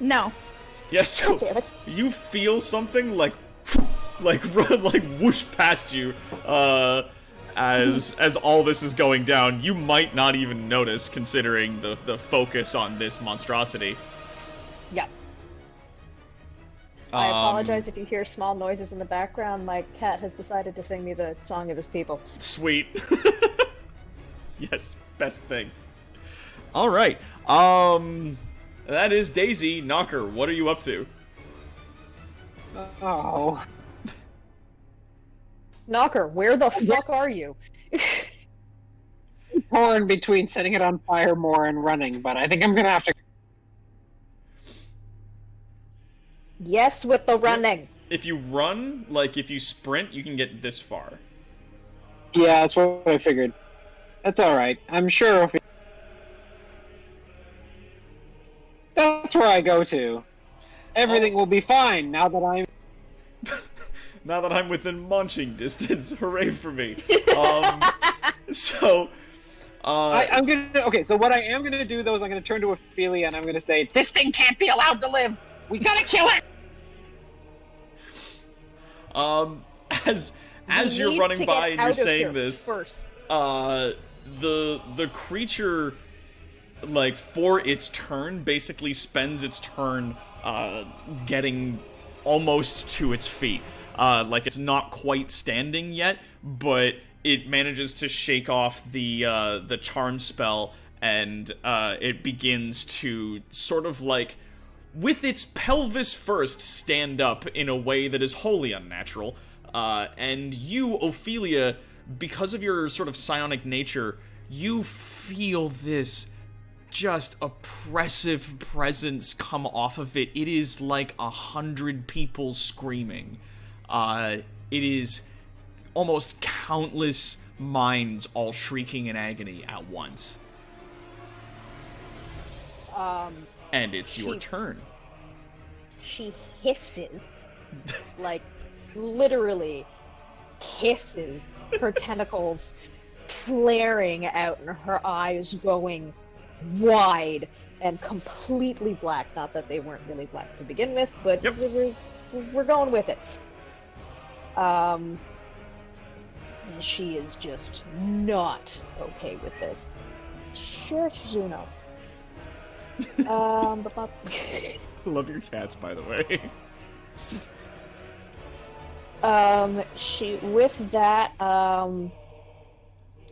No. Yes, so Damn it. you feel something like run, like whoosh past you, as all this is going down. You might not even notice, considering the focus on this monstrosity. Yep. I apologize if you hear small noises in the background. My cat has decided to sing me the song of his people. Sweet. Yes, best thing. All right. That is Daisy. Knocker, what are you up to? Oh. Knocker, where the fuck are you? Torn between setting it on fire more and running, but I think I'm gonna have to. Yes, with the running. If you run, like if you sprint, you can get this far. Yeah, that's what I figured. That's alright. I'm sure if that's where I go to. Everything will be fine now that I'm... Now that I'm within munching distance, hooray for me. So, I'm gonna... Okay, so what I am gonna do, though, is I'm gonna turn to Ophelia and I'm gonna say, this thing can't be allowed to live! We gotta kill it! As you're running by and you're saying this, first. the creature, like, for its turn, basically spends its turn, getting almost to its feet. Like, it's not quite standing yet, but it manages to shake off the charm spell, and, it begins to sort of, like, with its pelvis first, stand up in a way that is wholly unnatural. And you, Ophelia, because of your sort of psionic nature, you feel this just oppressive presence come off of it. It is like 100 people screaming. It is almost countless minds all shrieking in agony at once. And it's your turn. She hisses. Like, literally hisses. Her tentacles flaring out and her eyes going wide and completely black. Not that they weren't really black to begin with, but yep. we're going with it. She is just not okay with this. Sure, Juno. Love your cats, by the way.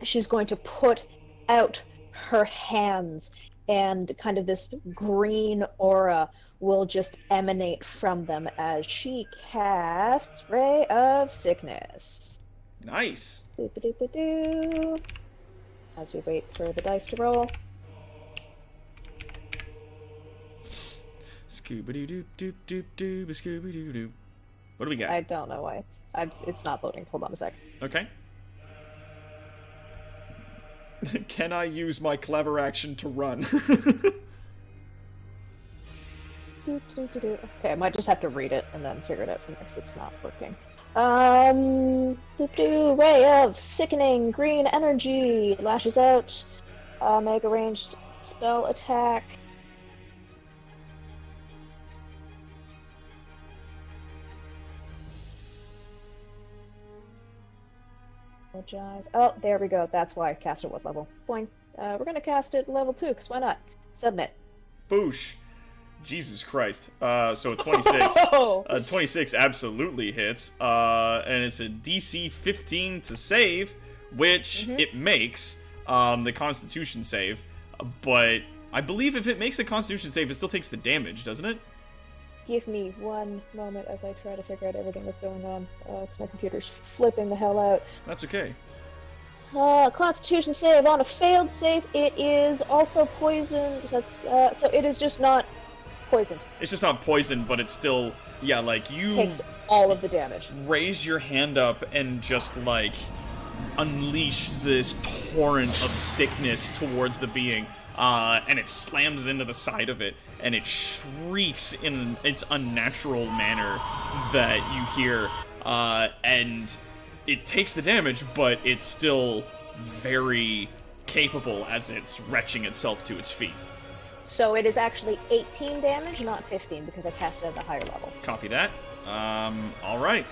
She's going to put out her hands, and kind of this green aura will just emanate from them as she casts Ray of Sickness. Nice. Doop-a-doop-a-doo. As we wait for the dice to roll. Scooby-doo-doop-doop-doop, Scooby-doo-doop. What do we got? I don't know why it's not loading. Hold on a sec. Okay. Can I use my clever action to run? Okay, I might just have to read it and then figure it out from there because it's not working. Ray of Sickening Green Energy lashes out. Mega ranged spell attack. Oh, there we go. That's why I cast it what level? Boing. We're gonna cast it level 2, because why not? Submit. Boosh. Jesus Christ. So 26. Oh! 26 absolutely hits. And it's a DC 15 to save, which it makes. the Constitution save, but I believe if it makes a Constitution save, it still takes the damage, doesn't it? Give me one moment as I try to figure out everything that's going on. Because my computer's flipping the hell out. That's okay. Constitution save on a failed save. It is also poisoned. That's so it is just not poisoned. It's just not poisoned, but it's still, yeah, like you Takes all of the damage. raise your hand up and just like unleash this torrent of sickness towards the being, and it slams into the side of it, and it shrieks in its unnatural manner that you hear, and it takes the damage, but it's still very capable as it's retching itself to its feet. So it is actually 18 damage, not 15, because I cast it at the higher level. Copy that. Alright.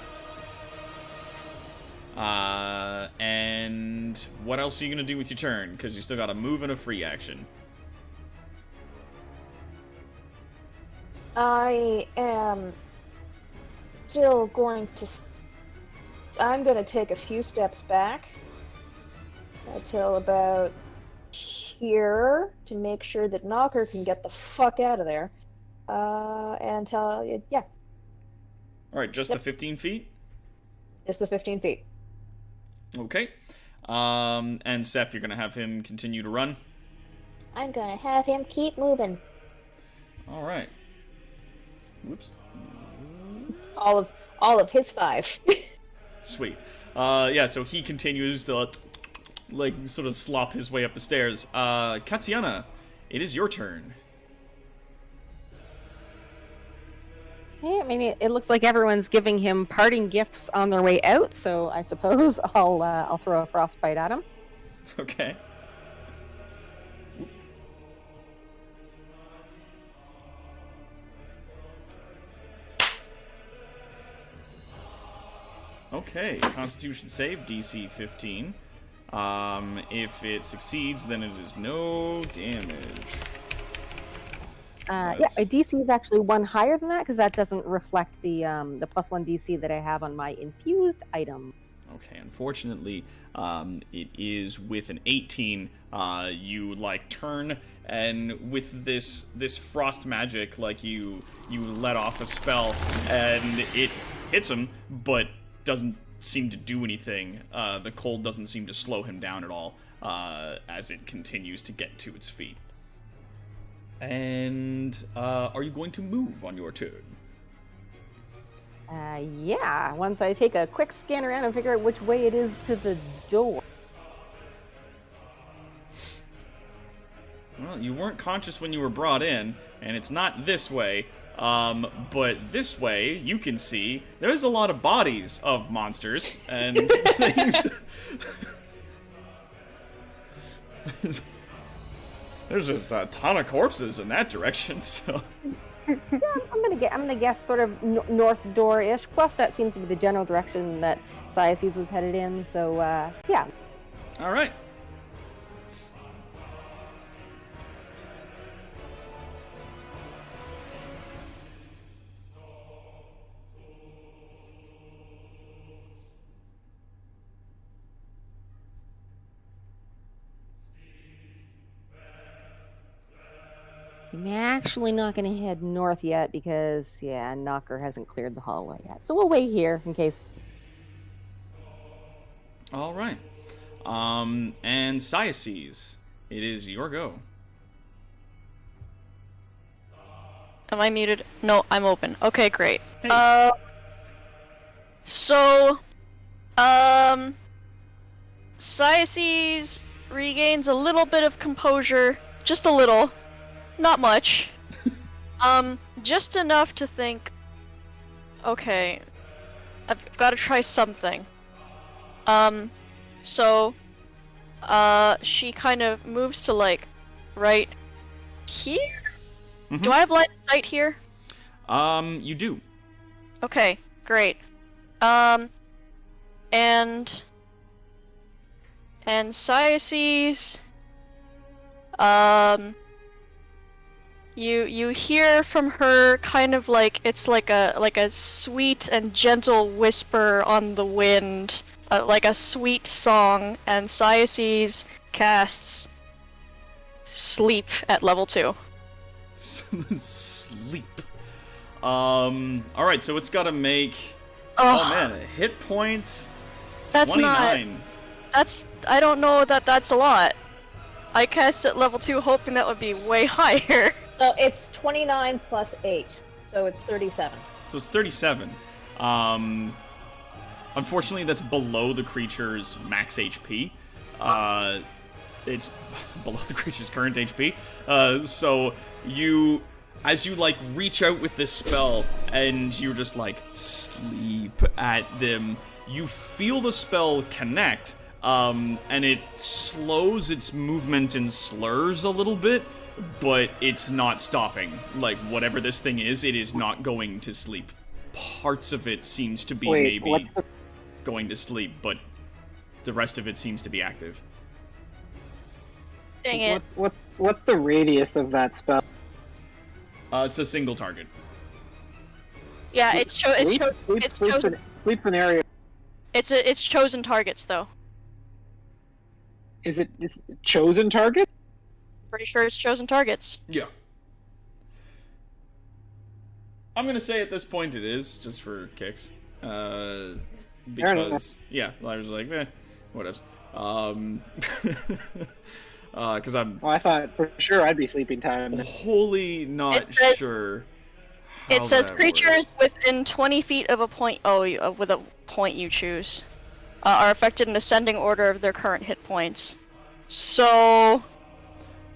And what else are you gonna do with your turn? Because you still got a move and a free action. I am still going to... I'm going to take a few steps back until about here to make sure that Knocker can get the fuck out of there. Until, yeah. Alright, just the 15 feet? Just the 15 feet. Okay. And Seth, you're gonna have him continue to run? I'm going to have him keep moving. Alright. Whoops. All of his 5. Sweet. Yeah, so he continues to, like, sort of slop his way up the stairs. Katsiana, it is your turn. Yeah, I mean, it looks like everyone's giving him parting gifts on their way out, so I suppose I'll throw a frostbite at him. Okay. Okay, Constitution save, DC 15. If it succeeds, then it is no damage. Yeah, my DC is actually one higher than that because that doesn't reflect the +1 DC that I have on my infused item. Okay, unfortunately, it is with an 18. You like turn, and with this frost magic, like you let off a spell, and it hits him, but doesn't seem to do anything. The cold doesn't seem to slow him down at all as it continues to get to its feet. And are you going to move on your turn? Yeah, once I take a quick scan around and figure out which way it is to the door. Well, you weren't conscious when you were brought in, and it's not this way. But this way, you can see there's a lot of bodies of monsters and things. There's just a ton of corpses in that direction, so... Yeah, I'm gonna guess sort of north door-ish. Plus, that seems to be the general direction that Sciaces was headed in, so, yeah. Alright. I'm actually not going to head north yet because, yeah, Knocker hasn't cleared the hallway yet. So we'll wait here in case. All right. And Sciaces, it is your go. Am I muted? No, I'm open. Okay, great. Hey. Sciaces regains a little bit of composure. Just a little. Not much. Just enough to think, okay, I've got to try something. She kind of moves to, like, right here? Mm-hmm. Do I have line of sight here? You do. Okay, great. And Sciaces, You hear from her kind of like it's like a sweet and gentle whisper on the wind, like a sweet song, and Sciaces casts sleep at level 2. Sleep. Alright, so it's gotta make... Oh, Oh man, hit points... that's 29. I don't know that that's a lot. I cast at level 2 hoping that would be way higher. So it's 29 plus 8, so it's 37. So it's 37. Unfortunately, that's below the creature's max HP. It's below the creature's current HP. So you, as you like reach out with this spell and you just like sleep at them, you feel the spell connect, and it slows its movement and slurs a little bit, but it's not stopping. Like, whatever this thing is, it is not going to sleep. Parts of it seems to be maybe going to sleep, but the rest of it seems to be active. Dang it. What's the radius of that spell? It's a single target. Yeah, it's Sleep's an area. It's chosen targets though. Is it chosen target? Pretty sure it's chosen targets. Yeah. I'm gonna say at this point it is, just for kicks. Because, yeah, I was like, whatever. Because I'm... Well, I thought for sure I'd be sleeping time. Wholly not sure. It says creatures within 20 feet of a point. Oh, with a point you choose, are affected in ascending order of their current hit points. So.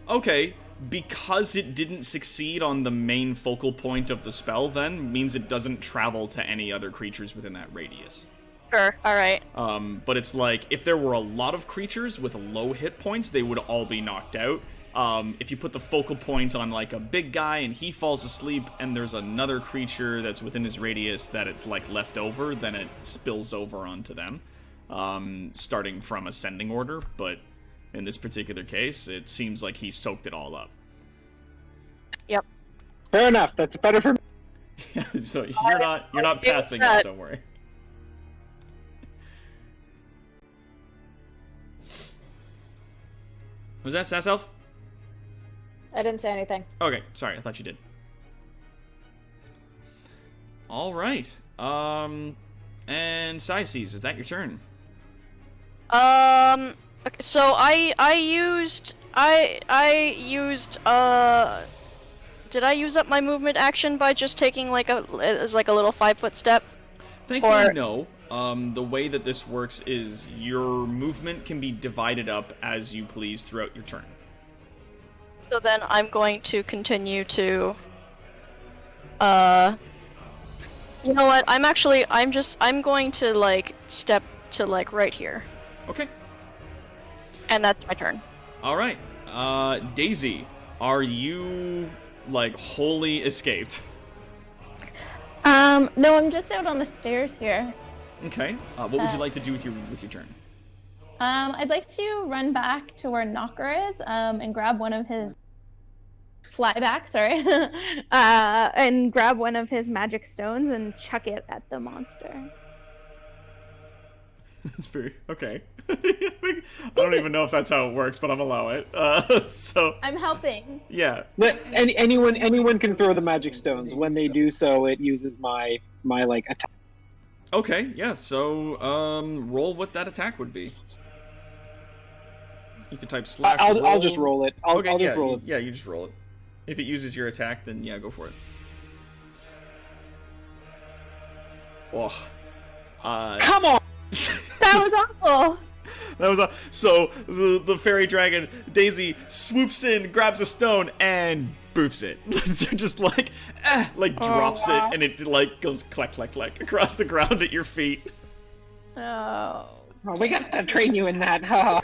Okay, because it didn't succeed on the main focal point of the spell, then means it doesn't travel to any other creatures within that radius. Sure. All right. But it's like if there were a lot of creatures with low hit points, they would all be knocked out. If you put the focal point on like a big guy and he falls asleep and there's another creature that's within his radius that it's like left over, then it spills over onto them, starting from ascending order. But in this particular case, it seems like he soaked it all up. Yep. Fair enough. That's better for me. So you're not passing it, don't worry. Was that Sasself? I didn't say anything. Okay, sorry, I thought you did. Alright. And Syces, is that your turn? Okay, so I used did I use up my movement action by just taking like a little 5-foot step? Thankfully, no. The way that this works is your movement can be divided up as you please throughout your turn. So then I'm going to continue to, you know what, I'm going to, like, step to, like, right here. Okay. And that's my turn. Alright. Daisy, are you, like, wholly escaped? No, I'm just out on the stairs here. Okay. What would you like to do with your turn? I'd like to run back to where Knocker is, and grab one of his and grab one of his magic stones and chuck it at the monster. That's very okay. I don't even know if that's how it works, but I'm allow it. So I'm helping. Yeah. Anyone can throw the magic stones. When they do so, it uses my like attack. Okay, yeah, so roll what that attack would be. You can type slash roll. I'll just roll it. I'll just roll it. Yeah, you just roll it. If it uses your attack, then yeah, go for it. Oh. Come on! That was awful! That was so the fairy dragon Daisy swoops in, grabs a stone, and boofs it. Just like drops it, and it like goes clack clack clack across the ground at your feet. Oh. Oh, we gotta train you in that. Huh?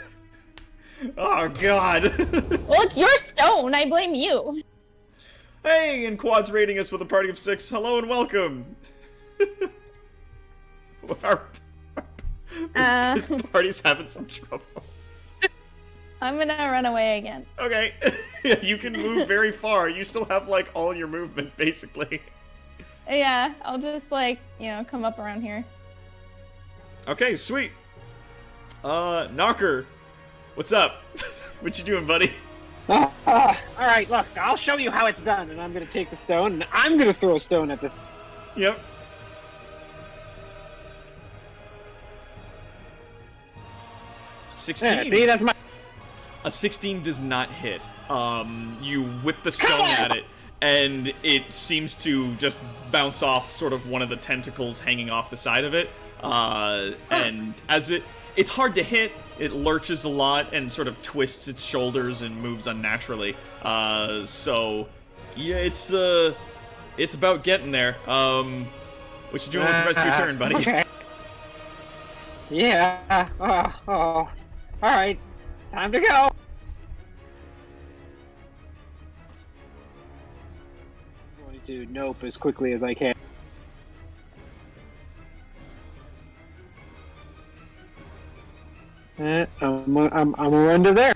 Oh god. Well, it's your stone. I blame you. Hey, and Quad's rating us with a party of 6. Hello and welcome. This party's having some trouble. I'm gonna run away again. Okay. You can move very far. You still have, like, all your movement, basically. Yeah, I'll just, like, come up around here. Okay, sweet. Knocker, What's up? What you doing, buddy? All right, look, I'll show you how it's done, and I'm going to take the stone, and I'm going to throw a stone at the... Yep. Yeah, see, that's my... A 16 does not hit. You whip the stone at it, and it seems to just bounce off sort of one of the tentacles hanging off the side of it. And as it's hard to hit, it lurches a lot and sort of twists its shoulders and moves unnaturally. So, yeah, it's about getting there. What you doing with the rest of your turn, buddy? Okay. Yeah, all right, time to go. I'm going to nope as quickly as I can. I'm gonna run to there.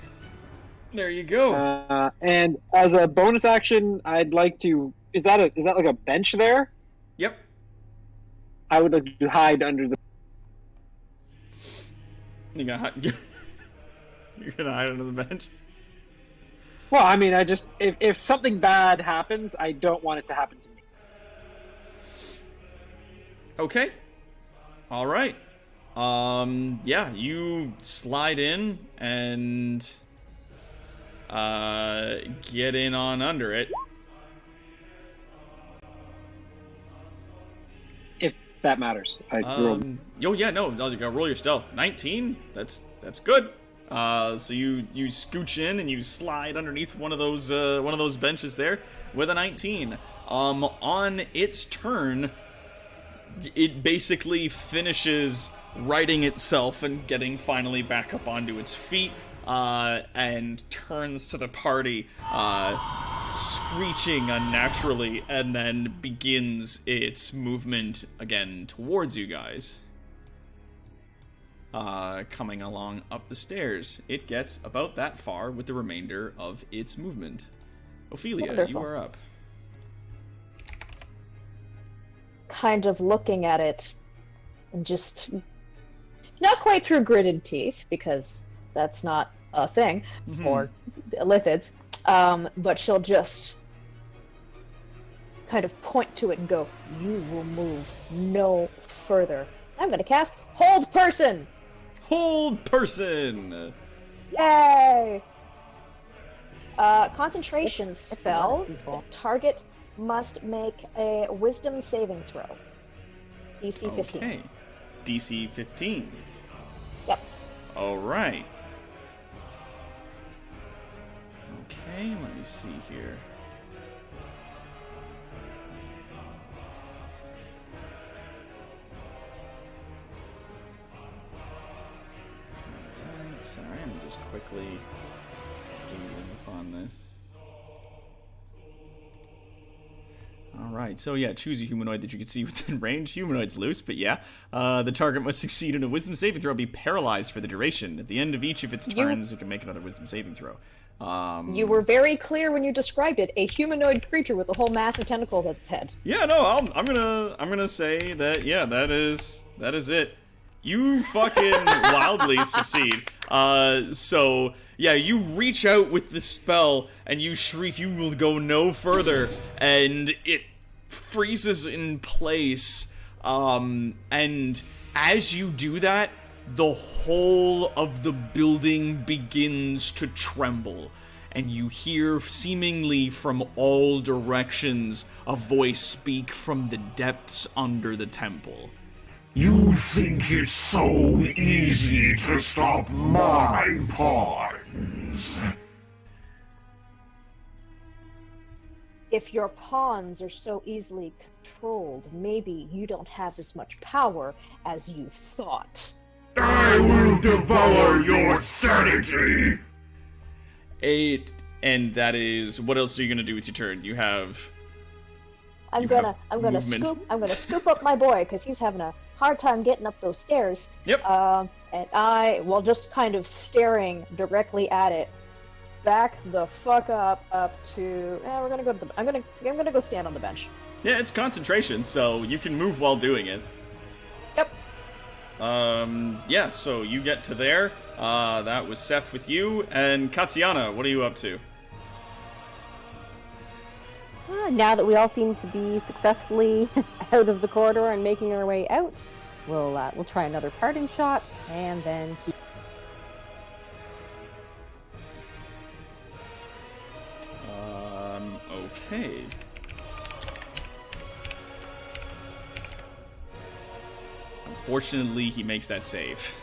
There you go. And as a bonus action, I'd like to. Is that like a bench there? Yep. I would like to hide under the. You gonna hide? You're gonna hide under the bench? Well, I mean, I just if something bad happens, I don't want it to happen to me. Okay. All right. Yeah, you slide in and get in on under it. If that matters. Oh yeah, no, you gotta roll your stealth. 19. That's good. So you scooch in and you slide underneath one of those benches there with a 19. On its turn, it basically finishes righting itself and getting finally back up onto its feet, and turns to the party, screeching unnaturally, and then begins its movement again towards you guys. Coming along up the stairs. It gets about that far with the remainder of its movement. Ophelia, Wonderful. you are up. Kind of looking at it and just not quite through gritted teeth, because that's not a thing for lithids, but she'll just kind of point to it and go, "You will move no further." I'm going to cast Hold Person! Hold Person! Yay! Concentration spell. Target must make a Wisdom saving throw. DC 15. Okay. DC 15. Yep. Alright. Okay, let me see here. Alright, sorry, I'm just quickly gazing upon this. Alright, so yeah, choose a humanoid that you can see within range. Humanoid's loose, but yeah. The target must succeed in a wisdom saving throw, be paralyzed for the duration. At the end of each of its turns, it can make another wisdom saving throw. You were very clear when you described it. A humanoid creature with a whole mass of tentacles at its head. Yeah, no, I'm gonna say that, yeah, that is it. You fucking wildly succeed. So, yeah, you reach out with the spell, and you shriek, "You will go no further," and it freezes in place, and as you do that, the whole of the building begins to tremble, and you hear, seemingly from all directions, a voice speak from the depths under the temple. You think it's so easy to stop my pawns? If your pawns are so easily controlled, maybe you don't have as much power as you thought. I will devour your sanity! And that is, what else are you gonna do with your turn? You have... I'm gonna scoop up my boy, because he's having a hard time getting up those stairs. Yep. And I will just kind of staring directly at it. Back the fuck up to. We're gonna go to the. I'm gonna go stand on the bench. Yeah, it's concentration, so you can move while doing it. Yep. Yeah, so you get to there. That was Seth with you. And Katsiana, what are you up to? Now that we all seem to be successfully out of the corridor and making our way out, we'll try another parting shot and then keep. Okay. Unfortunately, he makes that save.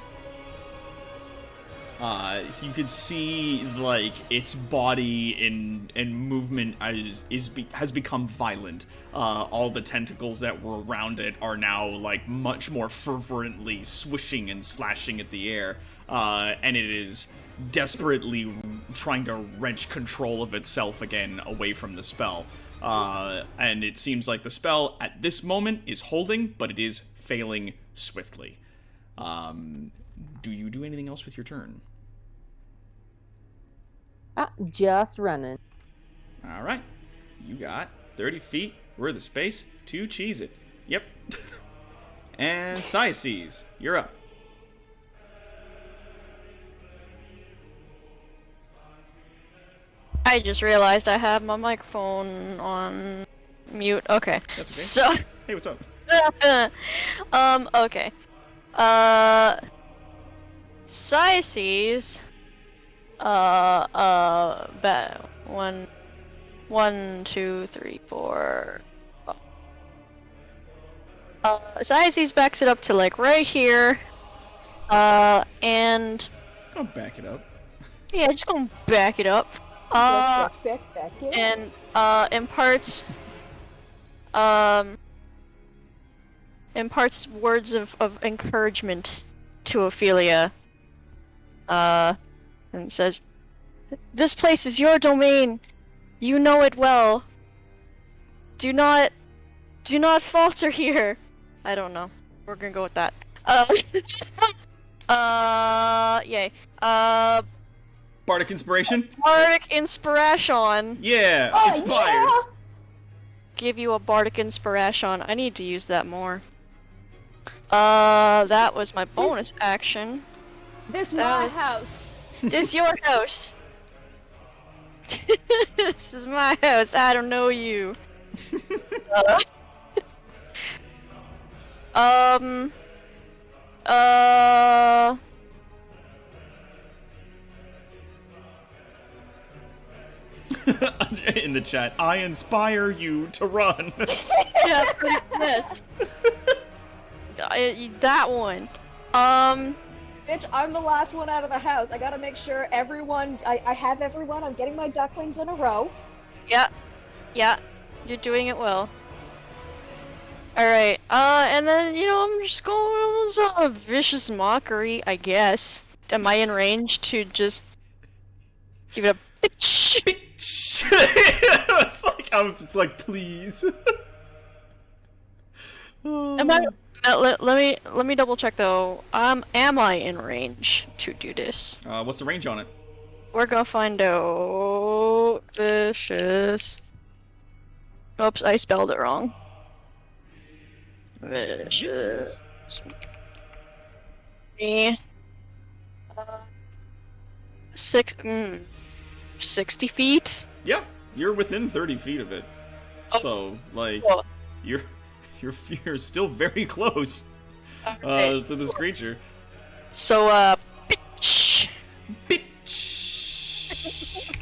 You could see, like, its body and movement has become violent. All the tentacles that were around it are now, like, much more fervently swishing and slashing at the air. And it is desperately trying to wrench control of itself again away from the spell. And it seems like the spell at this moment is holding, but it is failing swiftly. Do you do anything else with your turn? Just running. All right. You got 30 feet worth of space to cheese it. Yep. And Saices, you're up. I just realized I have my microphone on mute. Okay. That's okay. So. Hey, what's up? Okay. Saices. One, two, three, four. Saices backs it up to like right here. And. I'll back it up. Yeah, just gonna back it up. Back it. And imparts words of encouragement to Ophelia. And says, "This place is your domain. You know it well. Do not falter here." I don't know. We're gonna go with that. Yay. Bardic Inspiration? Bardic Inspiration. Yeah, inspired. Yeah. Give you a Bardic Inspiration. I need to use that more. That was my bonus action. This my house. This your house. This is my house. I don't know you. In the chat, I inspire you to run. Yeah, pretty much. That one. Bitch, I'm the last one out of the house. I gotta make sure everyone. I have everyone. I'm getting my ducklings in a row. Yeah. You're doing it well. Alright, and then, I'm just going with a vicious mockery, I guess. Am I in range to just give it a bitch? I was like, please. Am I? Let me double check though. Am I in range to do this? What's the range on it? We're gonna find out. Vicious. Oops, I spelled it wrong. Vicious. Me. 60 feet? Yeah, you're within 30 feet of it. So, like, Cool. you're still very close Okay, to this creature. So, bitch. Bitch.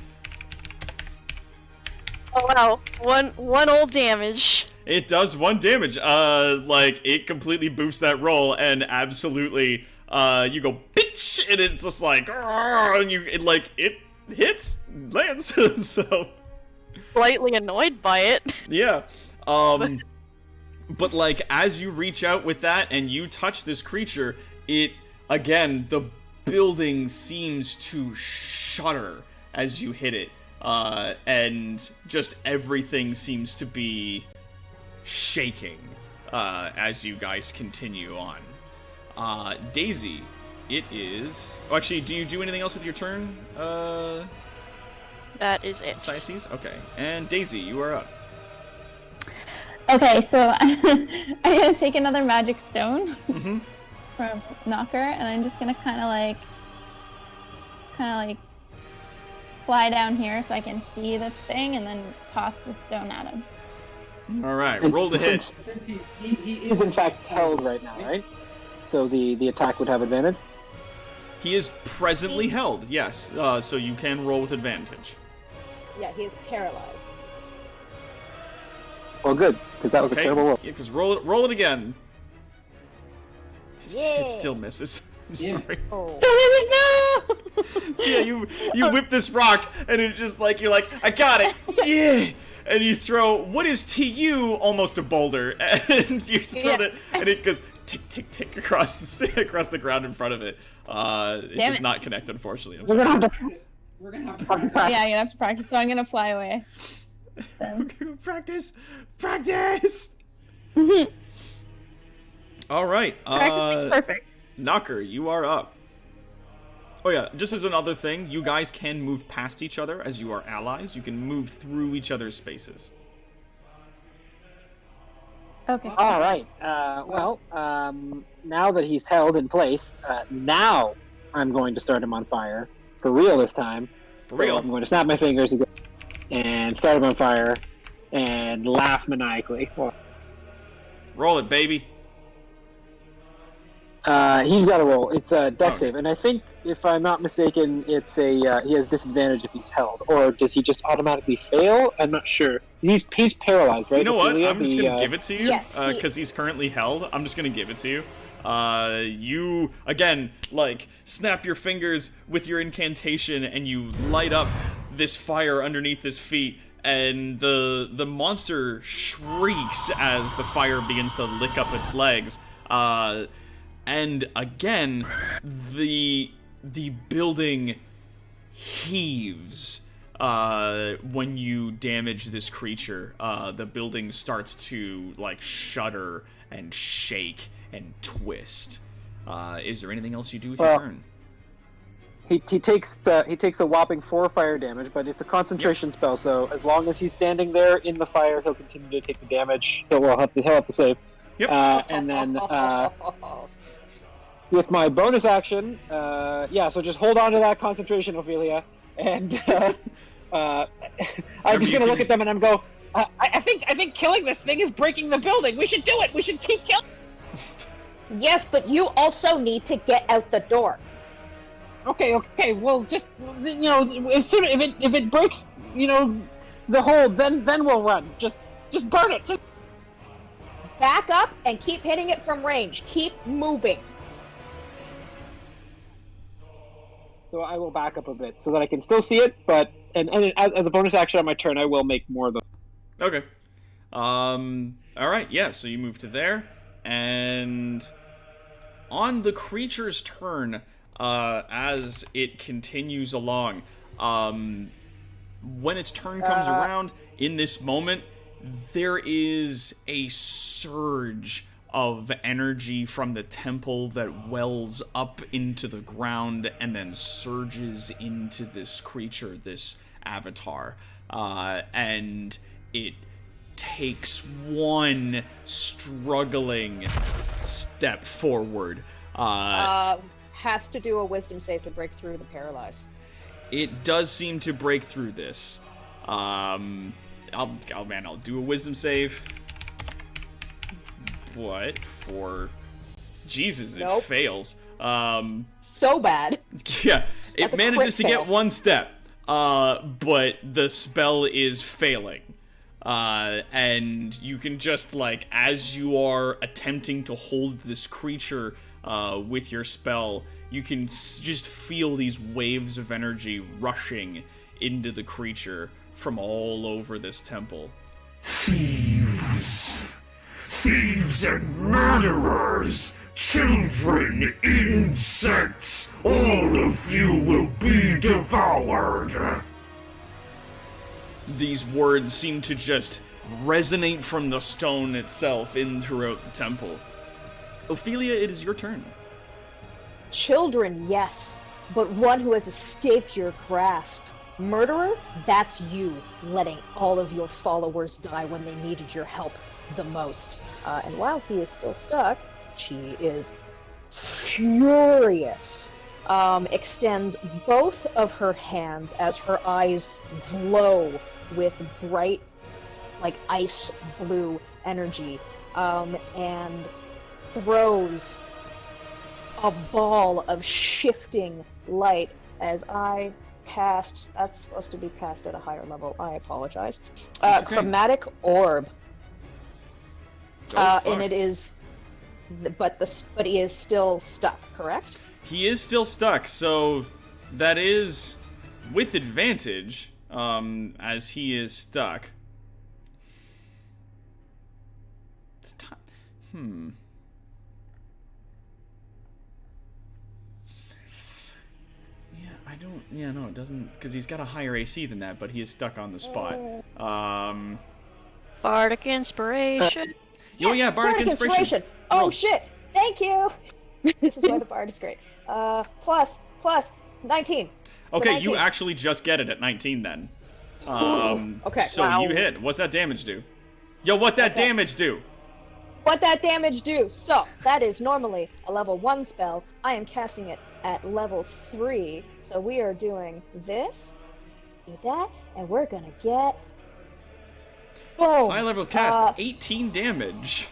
Oh wow, one old damage. It does 1 damage. Like, it completely boosts that roll, and absolutely, you go bitch, and it's just like, and it hits, lands. So Slightly annoyed by it. yeah. But like, as you reach out with that and you touch this creature, it again, the building seems to shudder as you hit it, and just everything seems to be shaking as you guys continue on. Daisy, it is. Oh, actually, do you do anything else with your turn? That is it. Saices? Okay. And Daisy, you are up. Okay, so I'm gonna take another magic stone. Mm-hmm. from Knocker, and I'm just gonna kind of like fly down here so I can see the thing, and then toss the stone at him. All right, roll the hit. Since he is in fact held right now, right? So the attack would have advantage. He is presently held, yes. So you can roll with advantage. Yeah, he is paralyzed. Well, good, because that was a terrible roll. Yeah, because roll it again. Yeah. It still misses. I'm sorry. Oh. So yeah, you whip this rock, and it just like you're like, I got it, yeah. And you throw what is to you almost a boulder, and you throw it, and it goes tick tick tick across the ground in front of it. It does not connect, unfortunately. We're gonna have to. We're gonna have to Yeah, I'm gonna have to practice. So I'm gonna fly away. Practice. All right. Perfect. Knocker, you are up. Oh yeah, just as another thing, you guys can move past each other as you are allies. You can move through each other's spaces. Okay. All right. Now that he's held in place, now I'm going to start him on fire for real this time. For real. I'm going to snap my fingers again and start him on fire and laugh maniacally. Roll it, baby. He's got to roll. It's a dex Okay. save, and I think, if I'm not mistaken, it's he has disadvantage if he's held, or does he just automatically fail? I'm not sure. He's paralyzed, right? You know what? Ophelia, I'm just gonna give it to you. Yes, he- Because he's currently held. I'm just gonna give it to you. You again, like, snap your fingers with your incantation, and you light up this fire underneath his feet, and the monster shrieks as the fire begins to lick up its legs. And again, the building heaves when you damage this creature. The building starts to like shudder and shake and twist. Is there anything else you do with your turn? He takes a whopping 4 fire damage, but it's a concentration spell. So as long as he's standing there in the fire, he'll continue to take the damage. He'll have to save. Yep. And then with my bonus action, so just hold on to that concentration, Ophelia, and I'm just gonna look at them and I'm go. I think killing this thing is breaking the building. We should do it. We should keep killing. Yes, but you also need to get out the door. Okay. Well, just as soon if it breaks, the hold, then we'll run. Just burn it. Just Back up and keep hitting it from range. Keep moving. So I will back up a bit so that I can still see it, but and as a bonus action on my turn, I will make more of them. Okay. All right. Yeah. So you move to there, and on the creature's turn, as it continues along, when its turn comes around, in this moment, there is a surge of energy from the temple that wells up into the ground and then surges into this creature, this avatar. And it takes one struggling step forward. Has to do a wisdom save to break through the paralyzed. It does seem to break through this. I'll do a wisdom save. What for? Jesus, it Nope. fails. So bad. Yeah, it That's a manages to crit get fail. one step, but the spell is failing. And you can just, like, as you are attempting to hold this creature with your spell, you can just feel these waves of energy rushing into the creature from all over this temple. Thieves! Thieves and murderers! Children, insects! All of you will be devoured! These words seem to just resonate from the stone itself in throughout the temple. Ophelia, it is your turn. Children, yes, but one who has escaped your grasp. Murderer, that's you, letting all of your followers die when they needed your help the most. And while he is still stuck, she is furious, extends both of her hands as her eyes glow with bright, like ice blue energy, and throws a ball of shifting light as I cast. That's supposed to be cast at a higher level. I apologize. That's okay. Chromatic orb. Go for And it is, but he is still stuck. Correct? He is still stuck, so that is with advantage, as he is stuck. It's time. Yeah, no, it doesn't, because he's got a higher AC than that, but he is stuck on the spot. Bardic Inspiration. Oh yeah, Bardic Inspiration. Oh Roll. shit! Thank you. This is why the bard is great. Plus 19. Okay, 19. you actually just get it at 19 then. Okay, So wow. you hit. What's that damage do? Yo, what that Okay. damage do? What that damage do? So that is normally a level 1 spell. I am casting it at level 3. So we are doing this, do that, and we're gonna get boom. High level cast, 18 damage.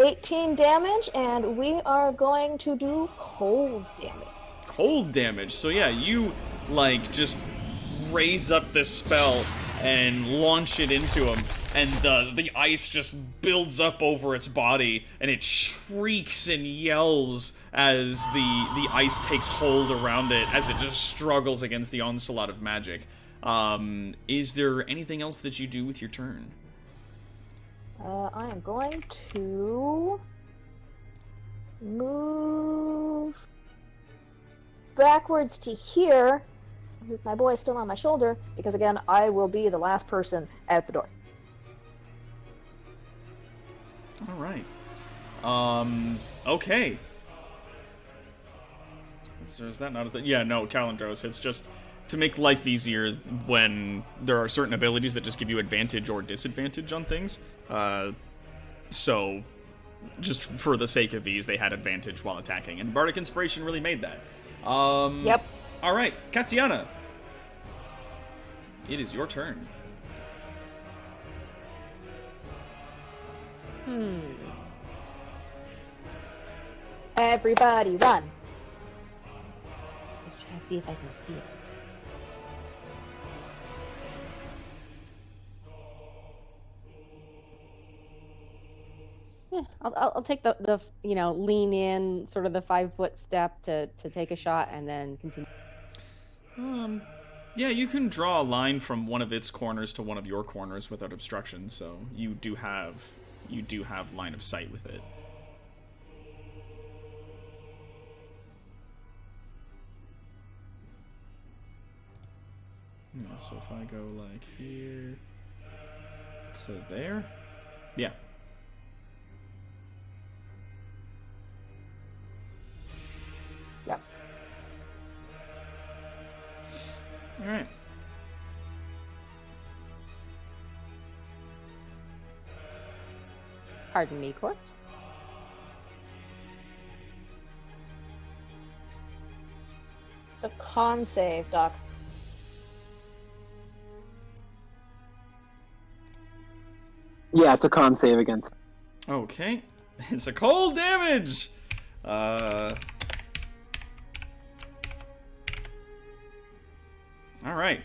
18 damage, and we are going to do cold damage. Cold damage. So yeah, you like just raise up this spell and launch it into him, and the ice just builds up over its body, and it shrieks and yells as the ice takes hold around it as it just struggles against the onslaught of magic. Is there anything else that you do with your turn? I am going to move backwards to here with my boy still on my shoulder, because again, I will be the last person out the door. All right. Okay. So is that not a thing? Yeah, no, Calendros. It's just to make life easier when there are certain abilities that just give you advantage or disadvantage on things. So, just for the sake of ease, they had advantage while attacking, and Bardic Inspiration really made that. Yep. All right, Katsiana. It is your turn. Everybody run. Just trying to see if I can see it. Yeah, I'll take the lean in, sort of the 5-foot step to take a shot and then continue. Yeah, you can draw a line from one of its corners to one of your corners without obstruction, so you do have line of sight with it. Yeah, so if I go like here to there, yeah. Yep. All right. Pardon me, corpse. It's a con save, Doc. Yeah, it's a con save against. Okay. It's a cold damage. All right.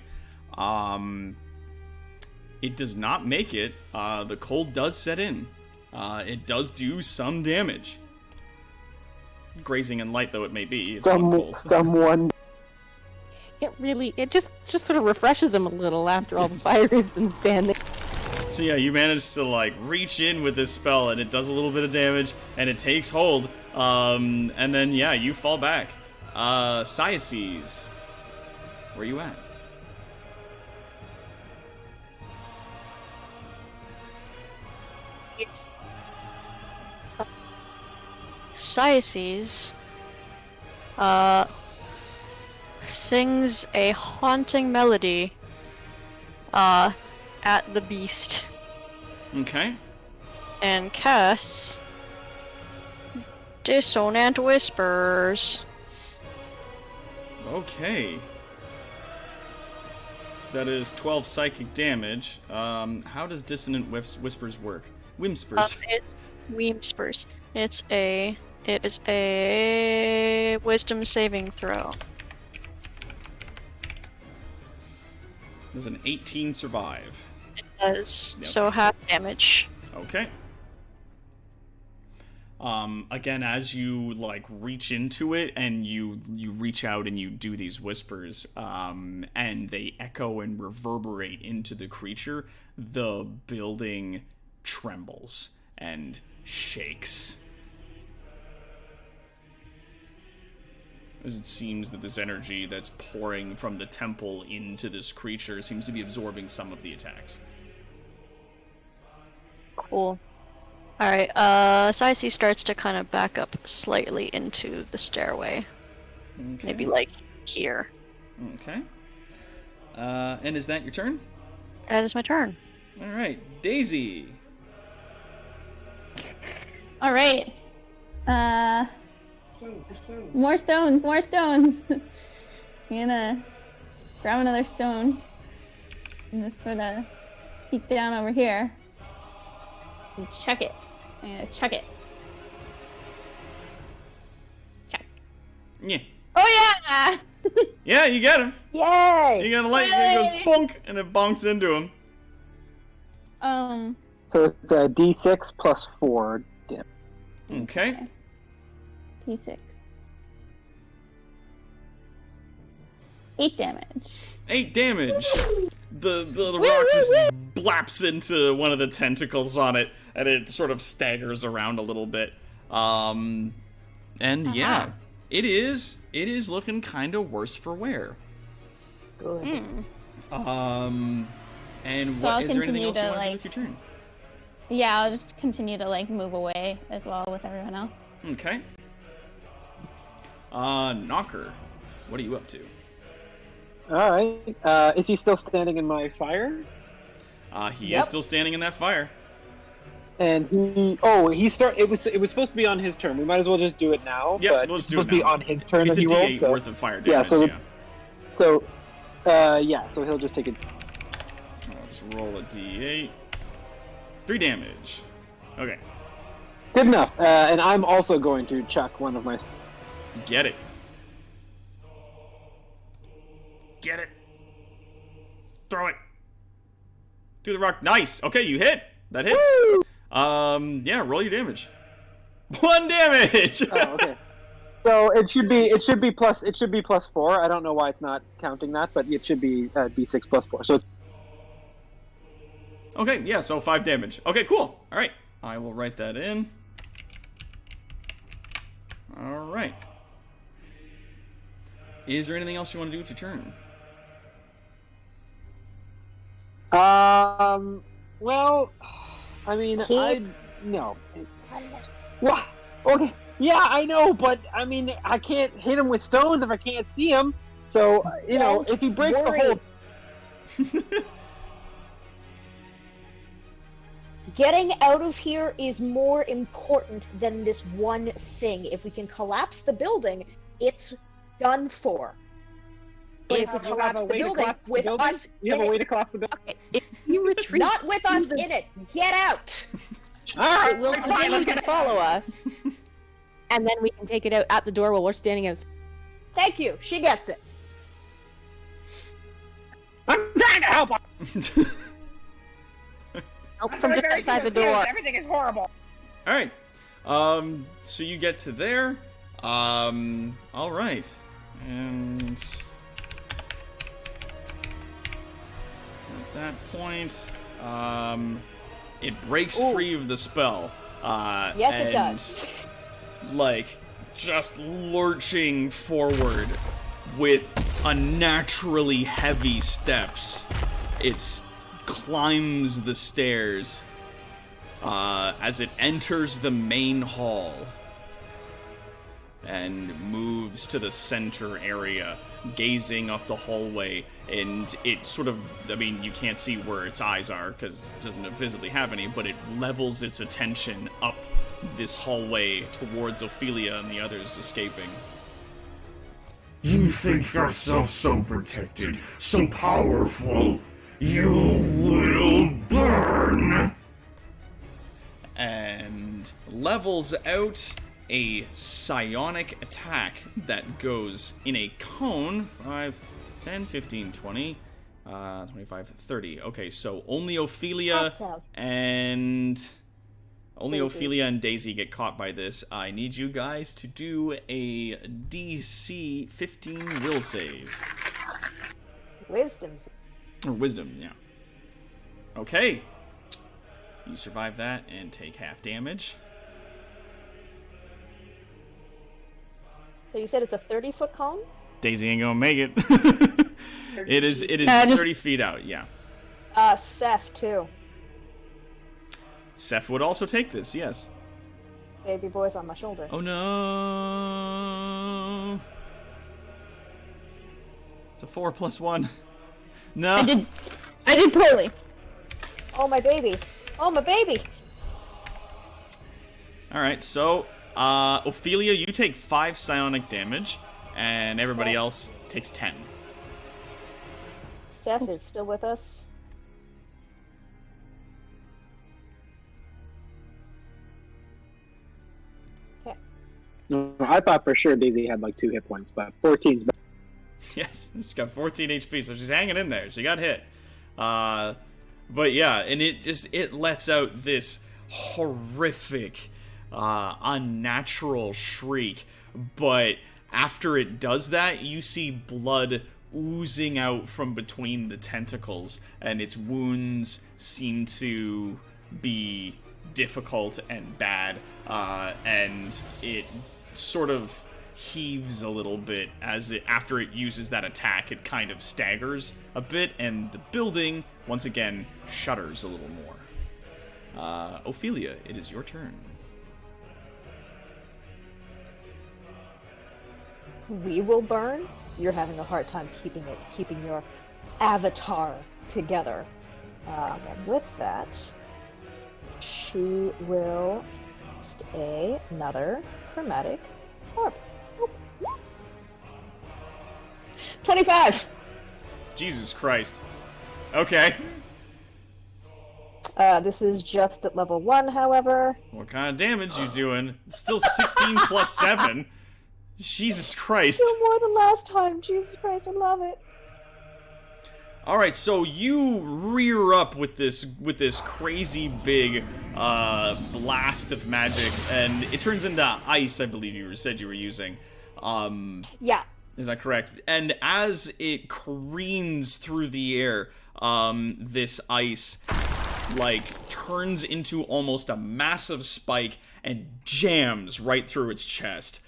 It does not make it. The cold does set in. It does do some damage. Grazing and light though it may be, it's one cold. Someone. It just sort of refreshes him a little after all the fire has been standing. So yeah, you manage to like reach in with this spell, and it does a little bit of damage, and it takes hold. And then yeah, you fall back. Syaces, where you at? It's Syaces sings a haunting melody at the beast Okay. and casts Dissonant Whispers. Okay. That is 12 psychic damage. How does Dissonant Whispers work? Whimspers. It's Whimspers. It is a wisdom saving throw. Does an 18 survive? It does. Yep. So half damage. Okay. Again, as you reach into it and you reach out and you do these whispers, and they echo and reverberate into the creature, the building trembles and shakes. As it seems that this energy that's pouring from the temple into this creature seems to be absorbing some of the attacks. Cool. Alright, Saisi starts to kind of back up slightly into the stairway. Okay. Maybe here. Okay. And is that your turn? That is my turn. All right, Daisy. All right. More stones, more stones. I'm gonna grab another stone and just sort of peek down over here and chuck it. I'm gonna chuck it. Chuck. Yeah. Oh yeah! Yeah, you get him. Yay! You gotta light. It goes bonk, and it bonks into him. So it's a D6 plus 4 damage. Okay. T6. 8 damage. 8 damage. The rock just blaps into one of the tentacles on it, and it sort of staggers around a little bit. And yeah, it is looking kind of worse for wear. Good. And So what I'll is there anything continue else you to, want to do with your turn? Yeah, I'll just continue to move away as well with everyone else. Okay. Knocker, what are you up to? All right. Is he still standing in my fire? He is still standing in that fire. And it was supposed to be on his turn. We might as well just do it now. Yep, but we'll it's just do it supposed to be now. on his turn It's that a he rolls. D8 So worth of fire damage. so he'll just take it. I'll just roll a D8. 3 damage. Okay, Good enough. And I'm also going to chuck one of my. get it. Get it. Throw it. Through the rock. Nice. Okay, you hit. That hits. Woo! Yeah, roll your damage. 1 damage. Oh, okay. So it should be plus 4. I don't know why it's not counting that, but it should be D6 plus 4. So it's Okay, yeah, so 5 damage. Okay, cool. All right, I will write that in. All right. Is there anything else you want to do with your turn? Well, I mean, Keep- no. What? Okay. Yeah, I know, but I mean, I can't hit him with stones if I can't see him. So, Don't if he breaks worry. the whole. Getting out of here is more important than this one thing. If we can collapse the building, it's done for. If we collapse the building with us You have in a way it, to collapse the building? Okay, if you retreat, not with us in it, get out! All it will continue to follow us, and then we can take it out at the door while we're standing outside. Thank you, she gets it. I'm trying to help. Help from just outside the door. Everything is horrible. All right. So you get to there. All right. And at that point, it breaks free of the spell. Yes, it does. Just lurching forward with unnaturally heavy steps. It climbs the stairs as it enters the main hall and moves to the center area, gazing up the hallway. And it sort of, you can't see where its eyes are because it doesn't visibly have any, but it levels its attention up this hallway towards Ophelia and the others escaping. You think yourself so protected, so powerful, you will burn! And levels out a psionic attack that goes in a cone, 5, 10, 15, 20, 25, 30. Okay, so only Ophelia That's out. and... Only Daisy. Ophelia and Daisy get caught by this. I need you guys to do a DC 15 will save. Wisdom. Or wisdom, yeah. Okay. You survive that and take half damage. So you said it's a 30-foot cone? Daisy ain't gonna make it. it is 30 feet out, yeah. Seth, too. Seth would also take this, yes. Baby boy's on my shoulder. Oh no. It's a 4 plus 1. No. I did poorly. Oh, my baby. Oh, my baby. Alright, so, Ophelia, you take 5 psionic damage, and everybody else takes 10. Seth is still with us. No, I thought for sure Daisy had like 2 hit points, but 14's better. Yes, she's got 14 HP, so she's hanging in there. She got hit. But yeah, and it lets out this horrific, unnatural shriek. But after it does that, you see blood oozing out from between the tentacles, and its wounds seem to be difficult and bad, and it sort of heaves a little bit as after it uses that attack, it kind of staggers a bit, and the building once again shudders a little more. Ophelia, it is your turn. We will burn. You're having a hard time keeping your avatar together. And with that, she will cast another chromatic orb. Oop. 25. Jesus Christ. Okay. This is just at level 1, however. What kind of damage you doing? It's still 16 plus 7. Jesus Christ. Do more than last time. Jesus Christ, I love it. Alright, so you rear up with this crazy big blast of magic, and it turns into ice, I believe you said you were using. Yeah. Is that correct? And as it careens through the air, this ice, like, turns into almost a massive spike and jams right through its chest,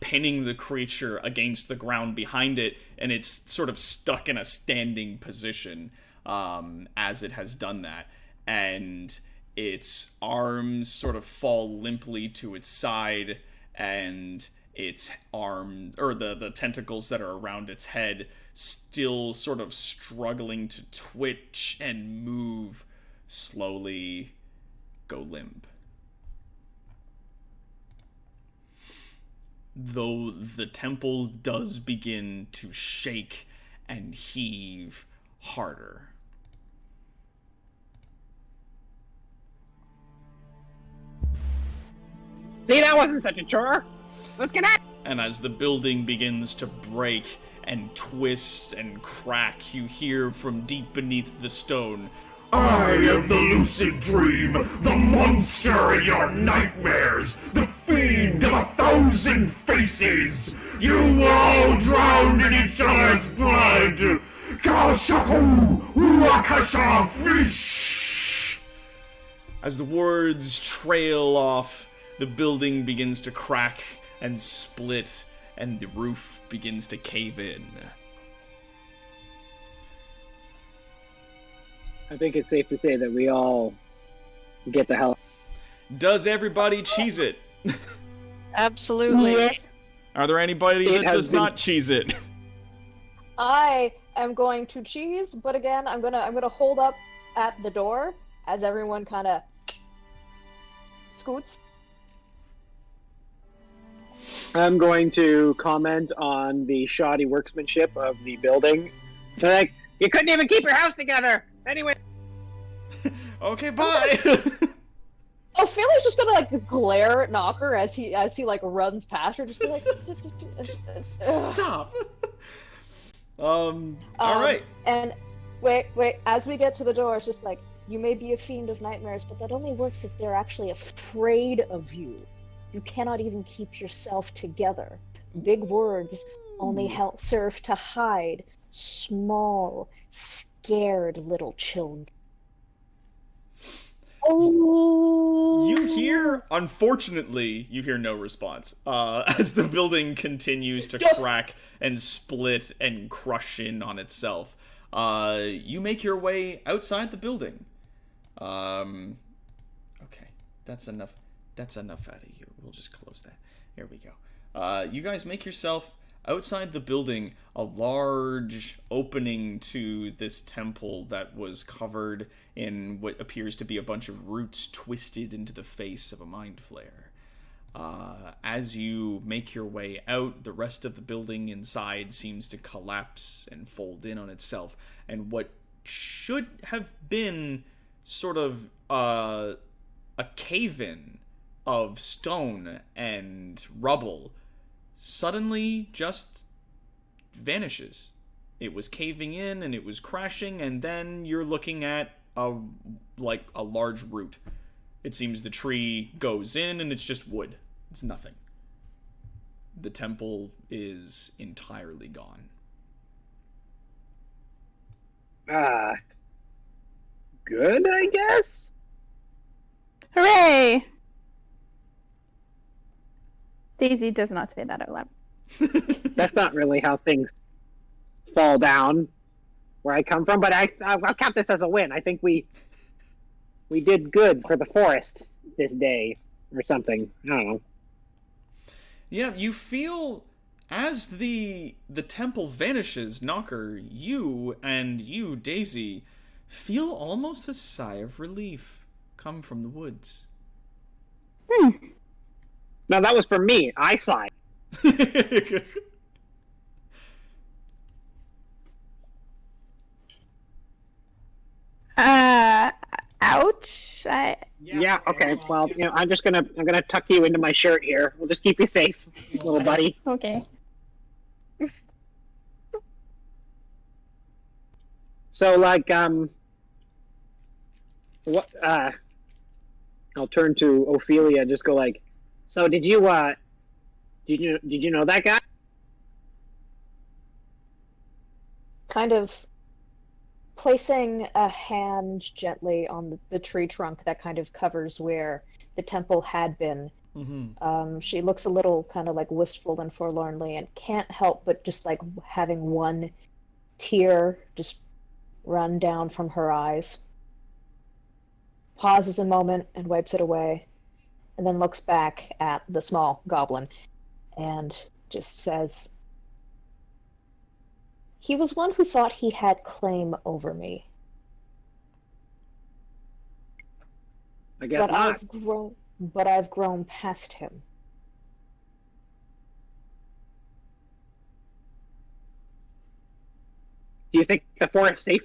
pinning the creature against the ground behind it, and it's sort of stuck in a standing position as it has done that. And its arms sort of fall limply to its side, and its arm, or the tentacles that are around its head, still sort of struggling to twitch and move, slowly go limp. Though the temple does begin to shake and heave harder. See, that wasn't such a chore. Let's get at it. And as the building begins to break and twist and crack, you hear from deep beneath the stone, I am the lucid dream, the monster in your nightmares, the fiend of 1,000 faces. You were all drowned in each other's blood. Kashaku Wakasha fish. As the words trail off, the building begins to crack and split, and the roof begins to cave in. I think it's safe to say that we all get the hell. Does everybody cheese it? Absolutely. Yes. Are there anybody It that has does been- not cheese it? I am going to cheese, but again, I'm gonna hold up at the door as everyone kind of scoots I'm going to comment on the shoddy workmanship of the building. They're like, you couldn't even keep your house together. Anyway. Okay, bye. Ophelia's just gonna like glare at Knocker as he like runs past her, just be like, Stop. All right. And wait, as we get to the door, it's just like, you may be a fiend of nightmares, but that only works if they're actually afraid of you. You cannot even keep yourself together. Big words only help serve to hide small, scared little children. You hear, unfortunately, you hear no response as the building continues to crack and split and crush in on itself. You make your way outside the building. Okay, that's enough. That's enough out of you. We'll just close that. There we go. You guys make yourself outside the building, a large opening to this temple that was covered in what appears to be a bunch of roots twisted into the face of a mind flayer. As you make your way out, the rest of the building inside seems to collapse and fold in on itself, and what should have been sort of a cave-in of stone and rubble suddenly just vanishes. It was caving in and it was crashing, and then you're looking at a large root. It seems the tree goes in and it's just wood. It's nothing. The temple is entirely gone. Good, I guess? Hooray! Daisy does not say that out loud. That's not really how things fall down where I come from, but I'll count this as a win. I think we did good for the forest this day, or something. I don't know. Yeah, you feel, as the temple vanishes, Knocker, you, Daisy, feel almost a sigh of relief come from the woods. No, that was for me. I sighed. Ouch. Yeah, okay. Well, I'm gonna tuck you into my shirt here. We'll just keep you safe, little buddy. Okay. So, like, what? I'll turn to Ophelia. And just go like, so did you know that guy? Kind of placing a hand gently on the tree trunk that kind of covers where the temple had been. Mm-hmm. She looks a little kind of like wistful and forlornly, and can't help but just like having one tear just run down from her eyes. Pauses a moment and wipes it away, and then looks back at the small goblin and just says, "He was one who thought he had claim over me. I guess not. But I've grown past him." Do you think the forest's safe?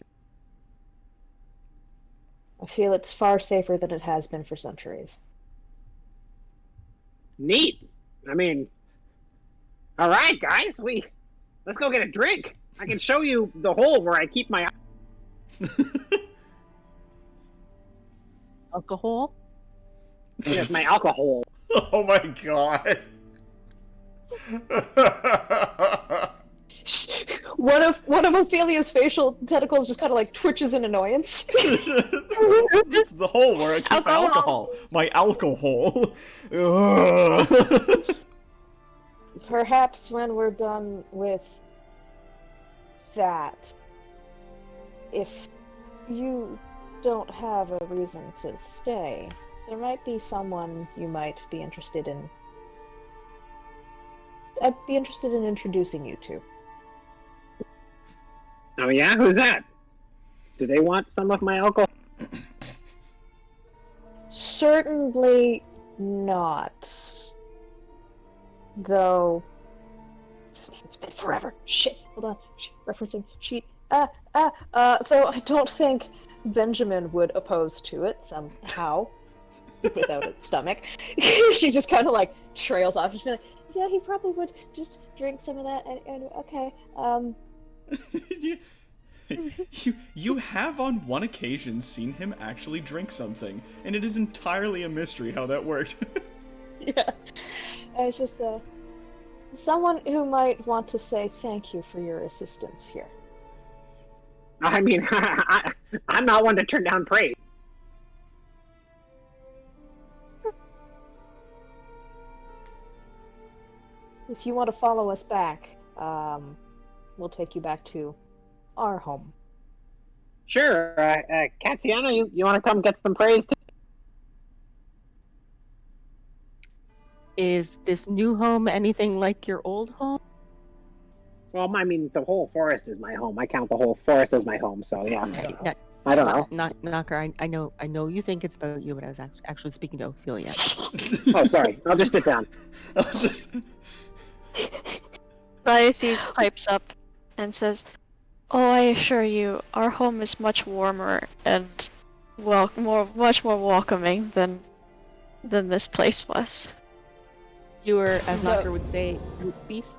I feel it's far safer than it has been for centuries. Neat. I mean, all right, guys, let's go get a drink. I can show you the hole where I keep my. Alcohol? Yes, my alcohol. Oh my god. One of Ophelia's facial tentacles just kind of like twitches in annoyance. It's the hole where I keep alcohol. My alcohol. Ugh. Perhaps when we're done with that, if you don't have a reason to stay, there might be someone you might be interested in. I'd be interested in introducing you to. Oh yeah, who's that? Do they want some of my alcohol? Certainly not. though. It's been forever. Shit. Hold on. Referencing sheet. Though I don't think Benjamin would oppose to it somehow. Without a stomach. She just kind of like trails off. She's like, yeah, he probably would just drink some of that. And okay. You have on one occasion seen him actually drink something, and it is entirely a mystery how that worked. Yeah. It's just someone who might want to say thank you for your assistance here. I mean, I'm not one to turn down praise. If you want to follow us back, we'll take you back to our home. Sure, Katsiana, you want to come get some praise too? Is this new home anything like your old home? Well, I mean, the whole forest is my home. I count the whole forest as my home, so yeah. I don't know. Knocker, I know you think it's about you, but I was actually speaking to Ophelia. Oh, sorry. I'll just sit down. I was just... Diocese pipes up and says, "Oh, I assure you, our home is much warmer and much more welcoming than this place was." You were, as Knocker would say, beast.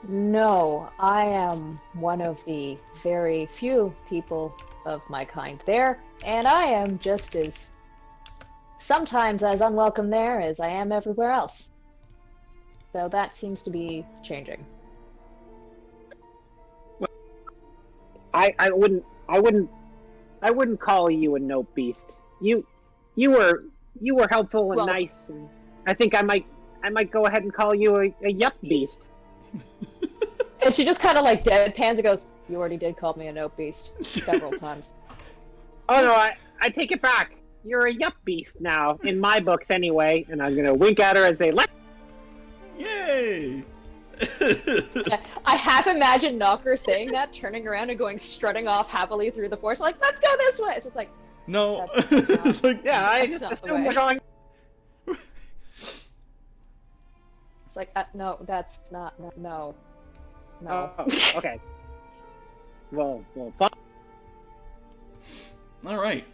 No, I am one of the very few people of my kind there, and I am just as sometimes as unwelcome there as I am everywhere else. So that seems to be changing. I wouldn't call you a note beast. You were helpful and nice, and I think I might go ahead and call you a yup beast. And she just kind of like deadpans and goes, "You already did call me a note beast several times." Oh no, I take it back. You're a yup beast now, in my books anyway, and I'm gonna wink at her and say, "Let's." Yay! I half imagine Knocker saying that, turning around and going strutting off happily through the forest, like, "Let's go this way!" It's just like, No. That's not- It's like, Yeah, I That's just not the assume way. we're going. it's like, no, that's not, no. Oh, okay. Well, fuck. all right.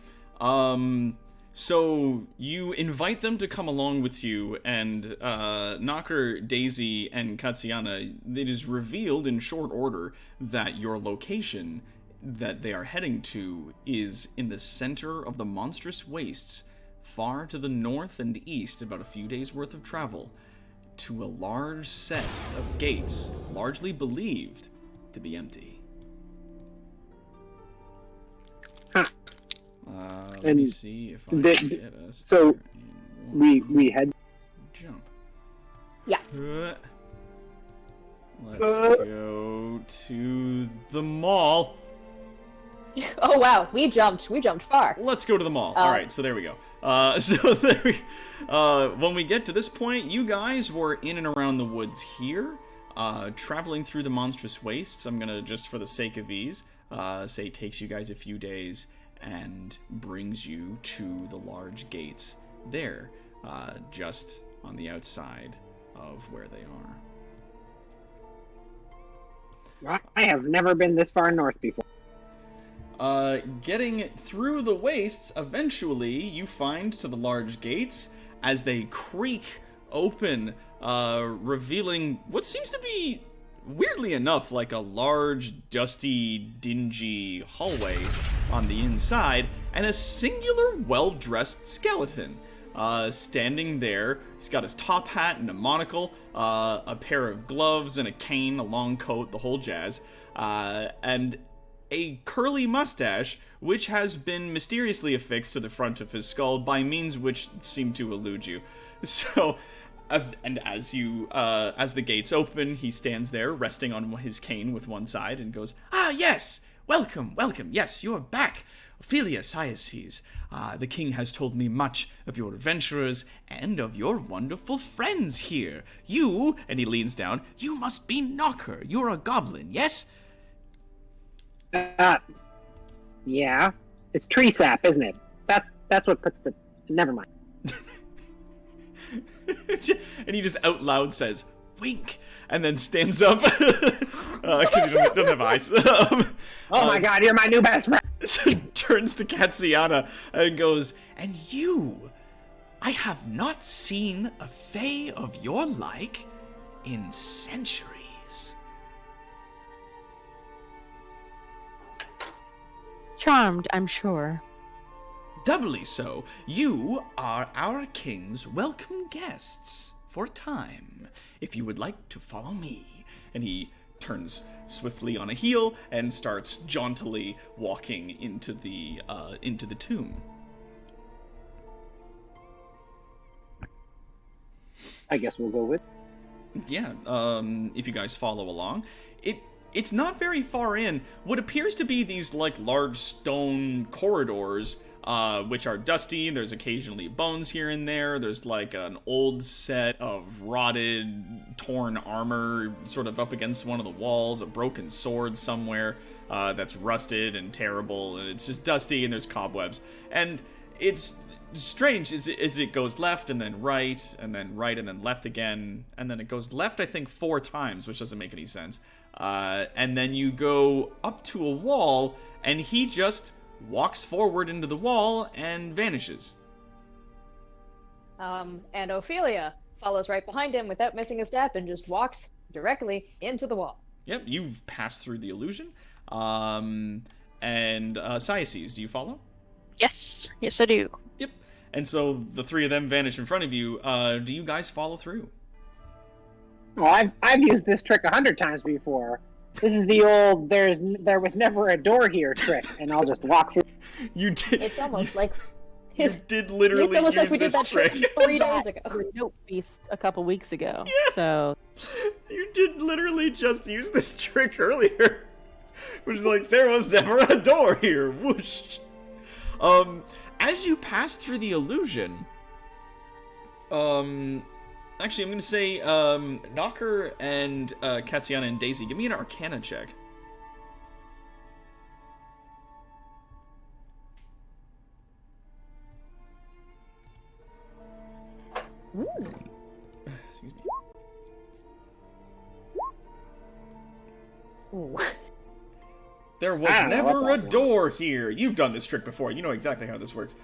So you invite them to come along with you, and Knocker, Daisy, and Katsiana, it is revealed in short order that your location that they are heading to is in the center of the monstrous wastes, far to the north and east, about a few days' worth of travel, to a large set of gates, largely believed to be empty. Huh. Let me And see if I can get us so there in one we had. jump. Yeah. Let's go to the mall. Oh wow, we jumped far. Let's go to the mall. All right, so there we go. When we get to this point, you guys were in and around the woods here, traveling through the monstrous wastes. I'm gonna, just for the sake of ease, say it takes you guys a few days and brings you to the large gates there, just on the outside of where they are. I have never been this far north before. Getting through the wastes, eventually you find to the large gates as they creak open, revealing what seems to be, weirdly enough, like a large, dusty, dingy hallway on the inside, and a singular, well-dressed skeleton. Standing there, he's got his top hat and a monocle, a pair of gloves and a cane, a long coat, the whole jazz, and a curly mustache, which has been mysteriously affixed to the front of his skull by means which seem to elude you. So, and as the gates open, he stands there, resting on his cane with one side, and goes, "Ah, yes! Welcome, welcome! Yes, you are back! Ophelia Sciaces. The king has told me much of your adventurers and of your wonderful friends here. You," and he leans down, "you must be Knocker. You're a goblin, yes?" Yeah. It's tree sap, isn't it? That's what puts the. Never mind. And he just out loud says, "Wink," and then stands up because he doesn't have eyes. Oh my god, you're my new best friend. Turns to Katsiana and goes, "And you, I have not seen a fae of your like in centuries." Charmed, I'm sure. Doubly so. You are our king's welcome guests for a time. If you would like to follow me. And he turns swiftly on a heel and starts jauntily walking into the tomb. I guess we'll go with. Yeah, if you guys follow along. It's not very far in. What appears to be these, like, large stone corridors, which are dusty. There's occasionally bones here and there. There's, like, an old set of rotted, torn armor sort of up against one of the walls. A broken sword somewhere that's rusted and terrible. And it's just dusty, and there's cobwebs. And it's strange as it goes left and then right and then right and then left again. And then it goes left, I think, 4 times, which doesn't make any sense. And then you go up to a wall, and he just walks forward into the wall and vanishes. And Ophelia follows right behind him without missing a step and just walks directly into the wall. Yep, you've passed through the illusion. And Cyaces, do you follow? Yes, I do. Yep. And so the 3 of them vanish in front of you. Do you guys follow through? Well, I've used this trick 100 times before. This is the old there was never a door here trick, and I'll just walk through. You did. It's almost like you did literally it's almost use like we did this that trick. trick 3 days ago. Note feast a couple weeks ago. Yeah. So You did literally just use this trick earlier. Which is like, there was never a door here. Whoosh. As you pass through the illusion, actually, I'm gonna say, Knocker and Katsiana and Daisy, give me an Arcana check. Excuse me. Ooh. There was I don't know never what a that was. door here. You've done this trick before. You know exactly how this works.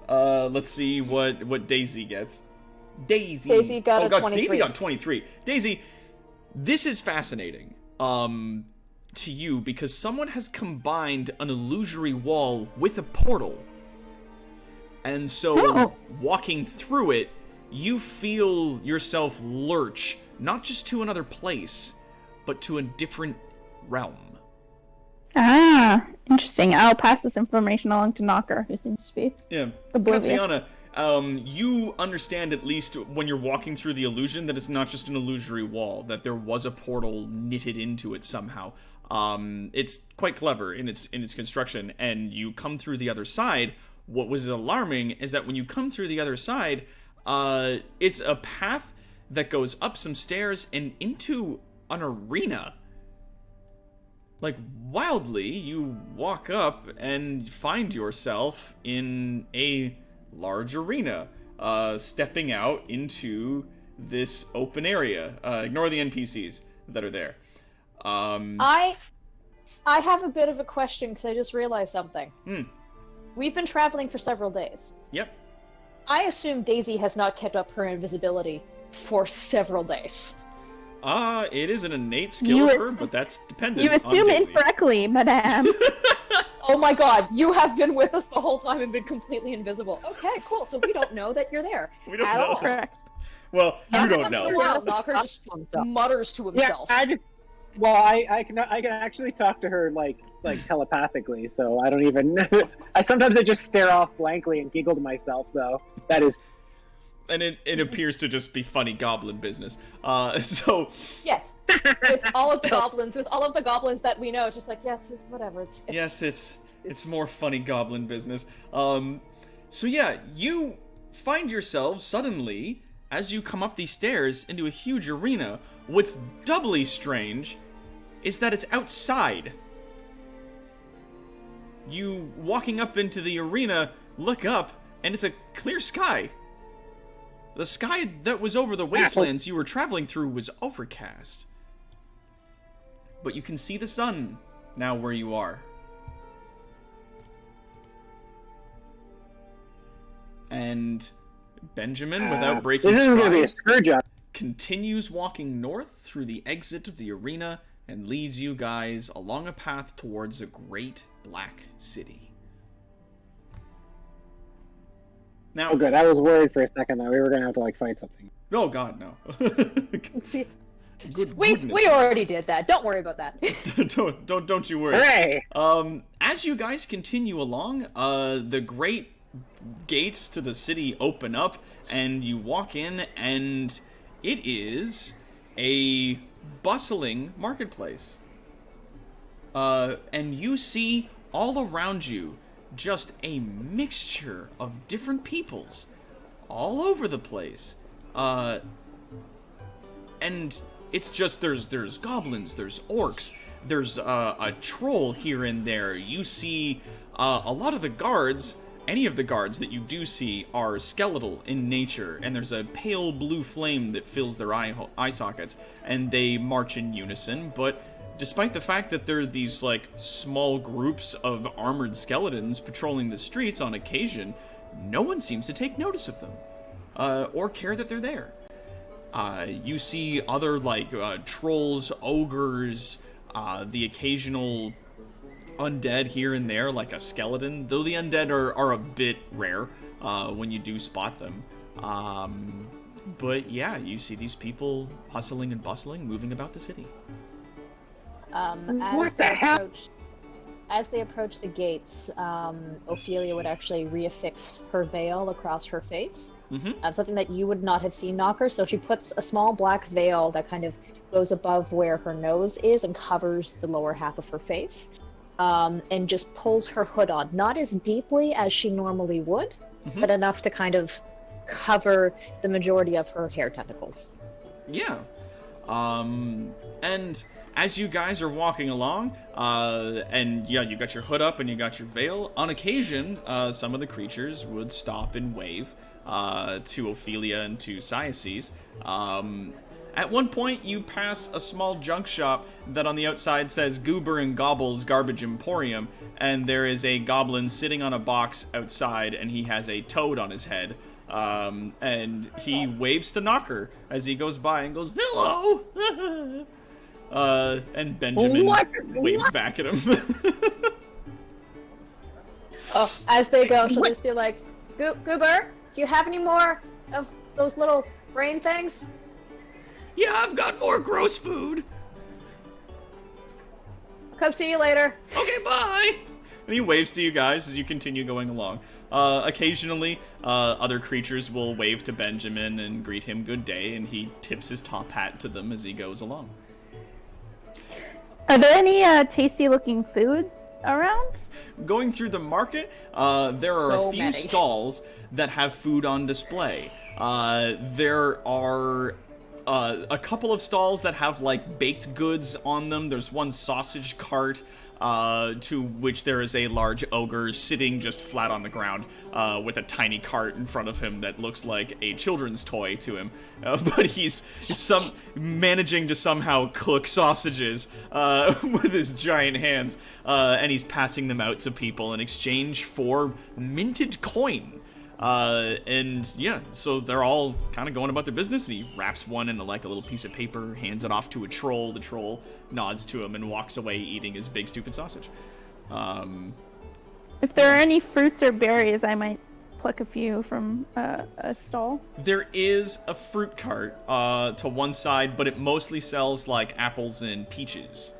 Let's see what Daisy gets. Daisy got oh a god, 23. Daisy got 23. Daisy, this is fascinating. To you because someone has combined an illusory wall with a portal. And so walking through it, you feel yourself lurch not just to another place, but to a different realm. Ah, interesting. I'll pass this information along to Knocker, who seems to be oblivious. Katsiana, you understand at least when you're walking through the illusion that it's not just an illusory wall, that there was a portal knitted into it somehow. It's quite clever in its construction, and you come through the other side. What was alarming is that when you come through the other side, it's a path that goes up some stairs and into an arena. Like, wildly, you walk up and find yourself in a large arena, stepping out into this open area. Ignore the NPCs that are there. I have a bit of a question because I just realized something. We've been traveling for several days. Yep. I assume Daisy has not kept up her invisibility for several days. It is an innate skill of her, but that's dependent You on assume Daisy. incorrectly, madame. Oh my god, you have been with us the whole time and been completely invisible. Okay, cool. So we don't know that you're there. We don't at know. all. Correct. Well, you don't Once in a know. while, Knocker just mutters to Yeah, himself. I can actually talk to her like telepathically, so I don't even. Sometimes I just stare off blankly and giggle to myself. Though that is. And it appears to just be funny goblin business. So Yes, with all of the goblins that we know, it's just like yes, it's whatever. yes, it's more funny goblin business. So yeah, you find yourselves suddenly as you come up these stairs into a huge arena. What's doubly strange is that it's outside. You walking up into the arena, look up, and it's a clear sky. The sky that was over the wastelands you were traveling through was overcast. But you can see the sun now where you are. And Benjamin, without breaking This is going to be a stride, screw job. continues walking north through the exit of the arena and leads you guys along a path towards a great black city. Now, Oh, good. I was worried for a second that we were going to have to, like, fight something. oh god, no. See, Good we goodness. already did that. Don't worry about that. don't you worry. Hooray! As you guys continue along, the great gates to the city open up, and you walk in, and it is a bustling marketplace. And you see all around you just a mixture of different peoples all over the place. And it's just, there's goblins, there's orcs, there's a troll here and there. You see a lot of the guards, any of the guards that you do see are skeletal in nature, and there's a pale blue flame that fills their eye sockets, and they march in unison. But despite the fact that there are these, like, small groups of armored skeletons patrolling the streets on occasion, no one seems to take notice of them, or care that they're there. You see other, like, trolls, ogres, the occasional undead here and there, like a skeleton, though the undead are a bit rare when you do spot them. But yeah, you see these people hustling and bustling, moving about the city. What the hell? As they approach the gates, Ophelia would actually reaffix her veil across her face. Mm-hmm. Something that you would not have seen, Knocker. So she puts a small black veil that kind of goes above where her nose is and covers the lower half of her face. And just pulls her hood on. Not as deeply as she normally would, but enough to kind of cover the majority of her hair tentacles. Yeah. And as you guys are walking along, and yeah, you got your hood up and you got your veil, on occasion, some of the creatures would stop and wave to Ophelia and to Cyaces. At one point, you pass a small junk shop that on the outside says Goober and Gobble's Garbage Emporium, and there is a goblin sitting on a box outside, and he has a toad on his head. And he waves to Knocker as he goes by and goes, "Hello!" And Benjamin waves back at him. Oh, as they go, she'll just be like, Goober, do you have any more of those little brain things? Yeah, I've got more gross food. Come see you later. Okay, bye! And he waves to you guys as you continue going along. Occasionally, other creatures will wave to Benjamin and greet him good day, and he tips his top hat to them as he goes along. Are there any tasty-looking foods around? Going through the market, there are So a few many. stalls that have food on display. There are a couple of stalls that have, like, baked goods on them. There's one sausage cart, to which there is a large ogre sitting just flat on the ground, with a tiny cart in front of him that looks like a children's toy to him. But he's managing to somehow cook sausages, with his giant hands, and he's passing them out to people in exchange for minted coin. And yeah, so they're all kind of going about their business, and he wraps one in like a little piece of paper, hands it off to a troll. The troll nods to him and walks away eating his big stupid sausage. If there are any fruits or berries, I might pluck a few from a stall. There is a fruit cart to one side, but it mostly sells like apples and peaches.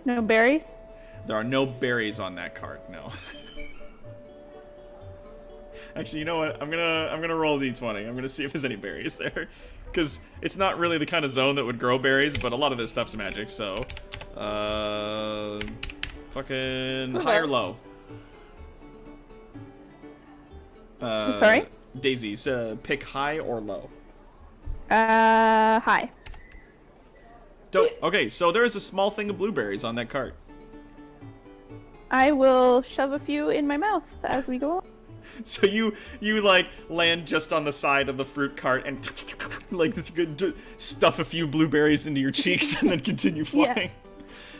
No berries? There are no berries on that cart, no. Actually, you know what? I'm gonna roll D20. I'm gonna see if there's any berries there, because it's not really the kind of zone that would grow berries, but a lot of this stuff's magic. So, fucking high or low? Sorry? Daisies, pick high or low. Hi. Okay, so there is a small thing of blueberries on that cart. I will shove a few in my mouth as we go on. So you like land just on the side of the fruit cart and like this, you could stuff a few blueberries into your cheeks and then continue flying. Yeah.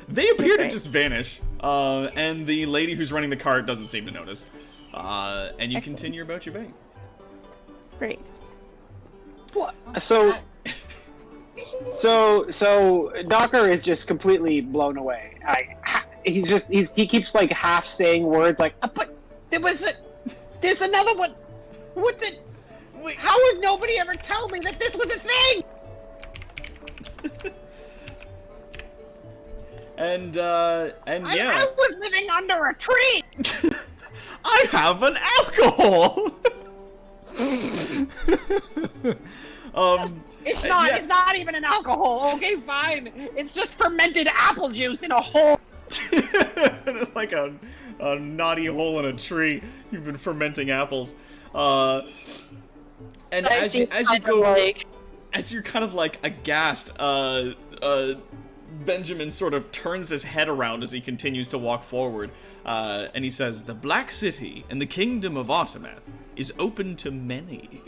They appear to just vanish, and the lady who's running the cart doesn't seem to notice. And you continue about your way. Great. What? So Docker is just completely blown away. He keeps like half saying words like, but there's another one. What the? Wait. How would nobody ever tell me that this was a thing? and yeah. I was living under a tree. I have an alcohol. It's not even an alcohol. Okay, fine. It's just fermented apple juice in a hole. Like a naughty hole in a tree. You've been fermenting apples. And as you go, as you're kind of like aghast, Benjamin sort of turns his head around as he continues to walk forward, and he says, "The Black City and the Kingdom of Artemeth is open to many."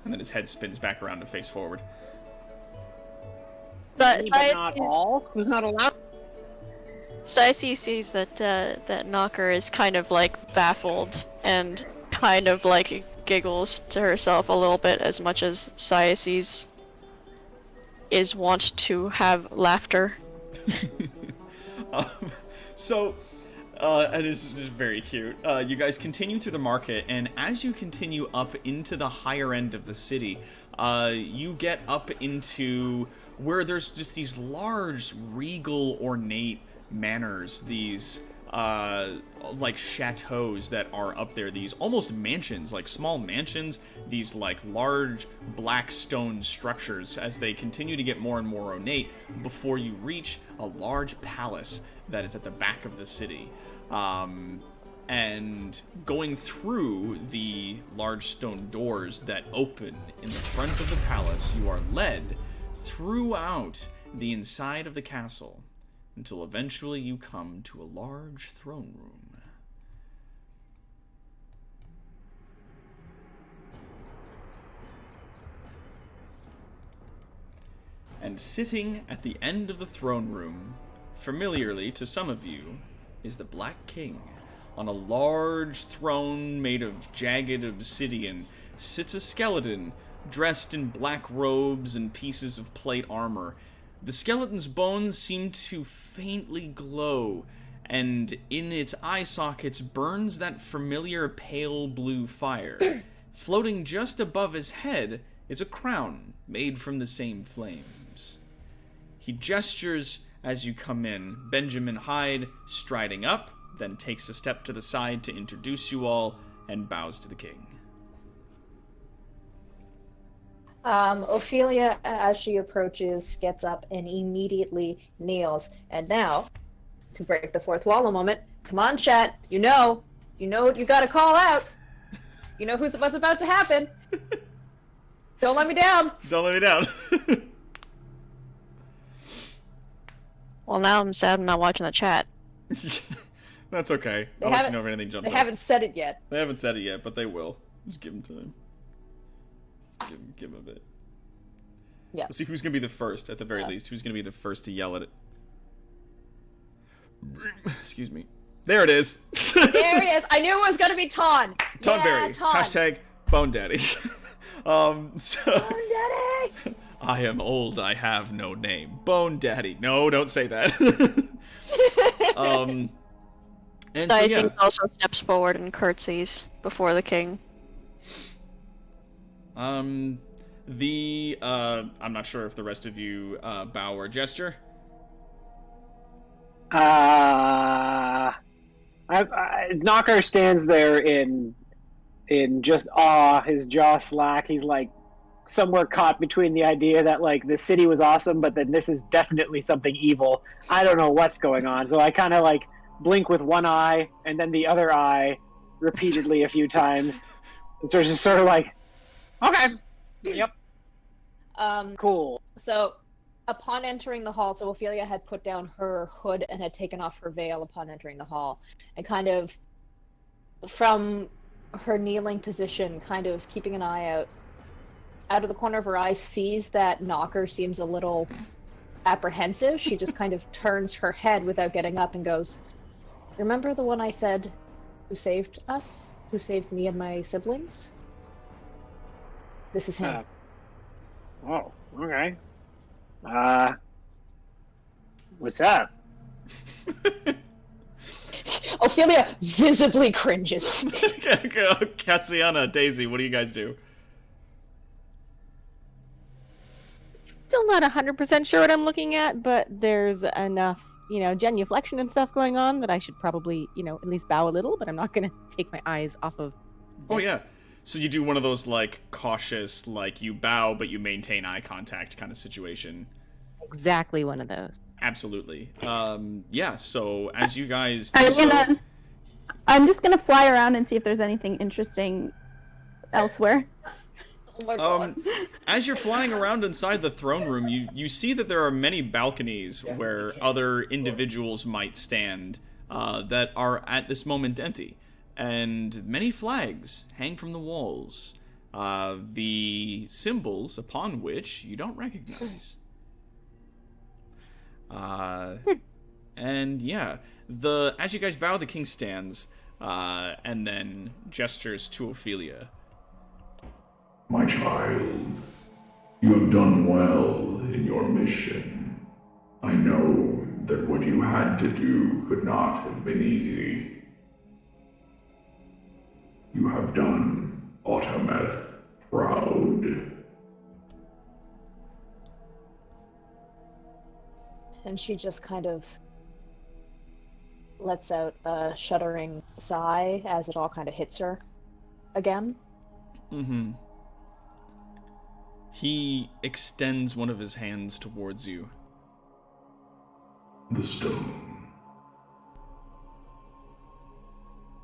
And then his head spins back around and face forward. But not all? Who's not allowed? Stacy sees that Knocker is kind of like baffled and kind of like giggles to herself a little bit, as much as Stacy is wont to have laughter. And it's just very cute. You guys continue through the market, and as you continue up into the higher end of the city, you get up into where there's just these large, regal, ornate manors, these like chateaus that are up there, these almost mansions, like small mansions, these like large black stone structures as they continue to get more and more ornate before you reach a large palace that is at the back of the city. And going through the large stone doors that open in the front of the palace, you are led throughout the inside of the castle until eventually you come to a large throne room. And sitting at the end of the throne room, familiarly to some of you, is the Black King. On a large throne made of jagged obsidian sits a skeleton dressed in black robes and pieces of plate armor. The skeleton's bones seem to faintly glow, and in its eye sockets burns that familiar pale blue fire. Floating just above his head is a crown made from the same flames. He gestures as you come in, Benjamin Hyde striding up, then takes a step to the side to introduce you all, and bows to the king. Ophelia, as she approaches, gets up and immediately kneels. And now, to break the fourth wall a moment, come on, chat. You know what you gotta call out. You know what's about to happen. Don't let me down. Don't let me down. Well, now I'm sad I'm not watching the chat. That's okay. I'll let you know if anything jumps up. They haven't said it yet. They haven't said it yet, but they will. Just give them time. Give them a bit. Yeah. Let's see who's going to be the first, at the very least. Who's going to be the first to yell at it. Excuse me. There it is. There he is. I knew it was going to be Ton. Tonberry. Yeah, Ton. Hashtag Bone Daddy. Bone Daddy. I am old. I have no name. Bone Daddy. No, don't say that. And so, yeah. also steps forward and curtsies before the king. I'm not sure if the rest of you bow or gesture. Knocker stands there in just awe, his jaw slack. He's like somewhere caught between the idea that like the city was awesome, but then this is definitely something evil. I don't know what's going on, so I kind of like blink with one eye and then the other eye repeatedly a few times. And so it's just sort of like, okay, yep, Cool. So upon entering the hall, so Ophelia had put down her hood and had taken off her veil upon entering the hall, and kind of from her kneeling position, kind of keeping an eye out of the corner of her eye, sees that Knocker seems a little apprehensive. She just kind of turns her head without getting up and goes, "Remember the one I said who saved us? Who saved me and my siblings? This is him." Oh, okay. What's up? Ophelia visibly cringes. Katsiana, Daisy, what do you guys do? Still not 100% sure what I'm looking at, but there's enough, genuflection and stuff going on that I should probably, at least bow a little, but I'm not going to take my eyes off of... Oh, yeah. So you do one of those, like, cautious, like, you bow, but you maintain eye contact kind of situation. Exactly one of those. Absolutely. Yeah, so as you guys I'm just gonna fly around and see if there's anything interesting elsewhere. Oh my god. As you're flying around inside the throne room, you see that there are many balconies where other individuals might stand that are at this moment empty. And many flags hang from the walls, the symbols upon which you don't recognize. And yeah, as you guys bow, the king stands, and then gestures to Ophelia. My child, you have done well in your mission. I know that what you had to do could not have been easy. You have done Autometh proud. And she just kind of lets out a shuddering sigh as it all kind of hits her again. Mm-hmm. He extends one of his hands towards you. The stone.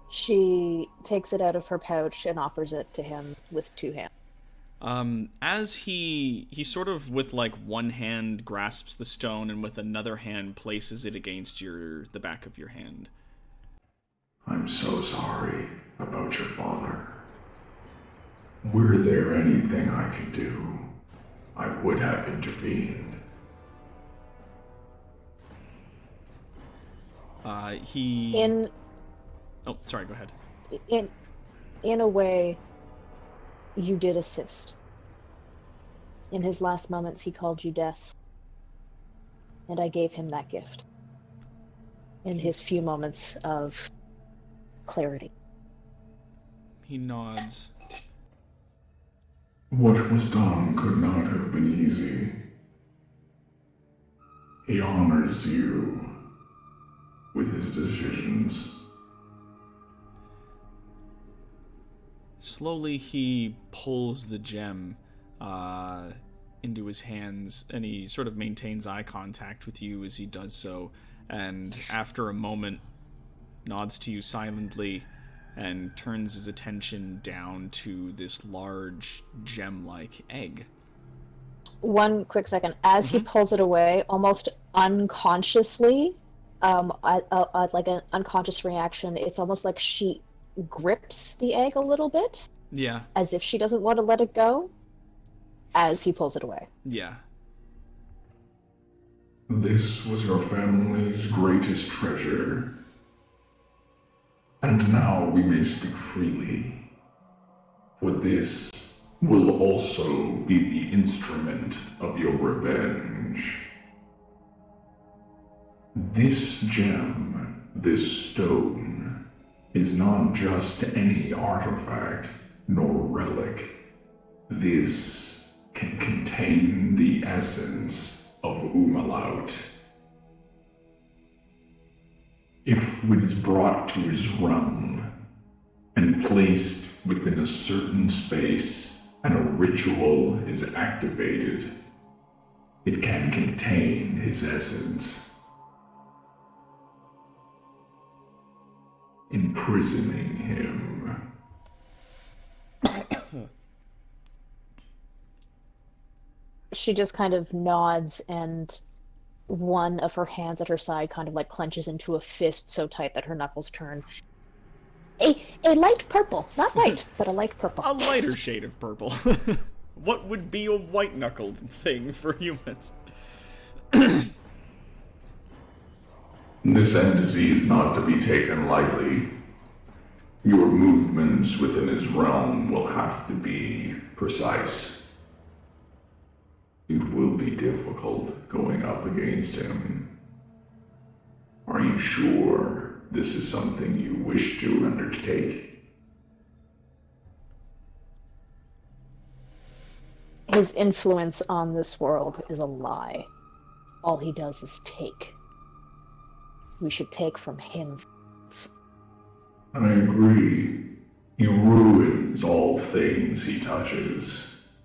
She takes it out of her pouch and offers it to him with two hands. As he sort of with like one hand grasps the stone and with another hand places it against the back of your hand. I'm so sorry about your father. Were there anything I could do, I would have intervened. Oh, sorry, go ahead. In a way, you did assist. In his last moments, he called you death. And I gave him that gift. In his few moments of clarity. He nods. What was done could not have been easy. He honors you with his decisions. Slowly he pulls the gem into his hands, and he sort of maintains eye contact with you as he does so, and after a moment nods to you silently and turns his attention down to this large gem-like egg. One quick second. As he pulls it away, almost unconsciously, like an unconscious reaction, it's almost like she grips the egg a little bit. Yeah. As if she doesn't want to let it go, as he pulls it away. Yeah. This was your family's greatest treasure. And now we may speak freely. For this will also be the instrument of your revenge. This gem, this stone, is not just any artifact nor relic. This can contain the essence of Umalaut. If it is brought to his realm and placed within a certain space and a ritual is activated, it can contain his essence, imprisoning him. she just kind of nods, and one of her hands at her side kind of like clenches into a fist so tight that her knuckles turn a light purple. Not white, but a light purple. A lighter shade of purple. What would be a white-knuckled thing for humans? This entity is not to be taken lightly. Your movements within his realm will have to be precise. It will be difficult going up against him. Are you sure this is something you wish to undertake? His influence on this world is a lie. All he does is take. We should take from him. I agree. He ruins all things he touches.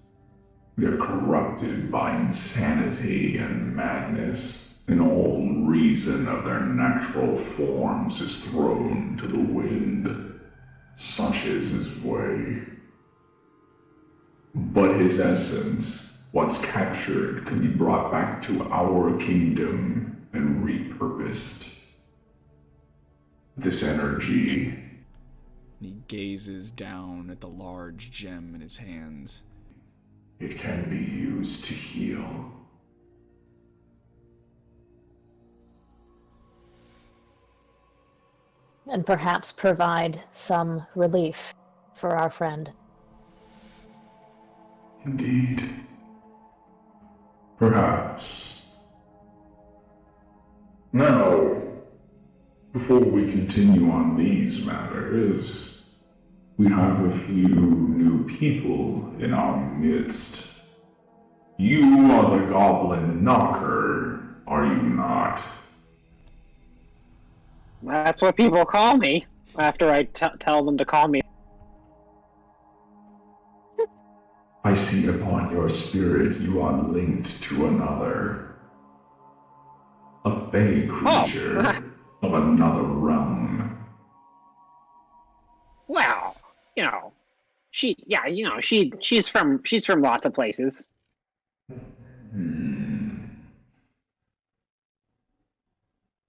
They're corrupted by insanity and madness, and all reason of their natural forms is thrown to the wind. Such is his way. But his essence, what's captured, can be brought back to our kingdom and repurposed. This energy... He gazes down at the large gem in his hands. It can be used to heal. And perhaps provide some relief for our friend. Indeed. Perhaps. Now, before we continue on these matters, we have a few new people in our midst. You are the Goblin Knocker, are you not? That's what people call me after I tell them to call me. I see upon your spirit you are linked to another. A fey creature of another realm. Well, she's from lots of places.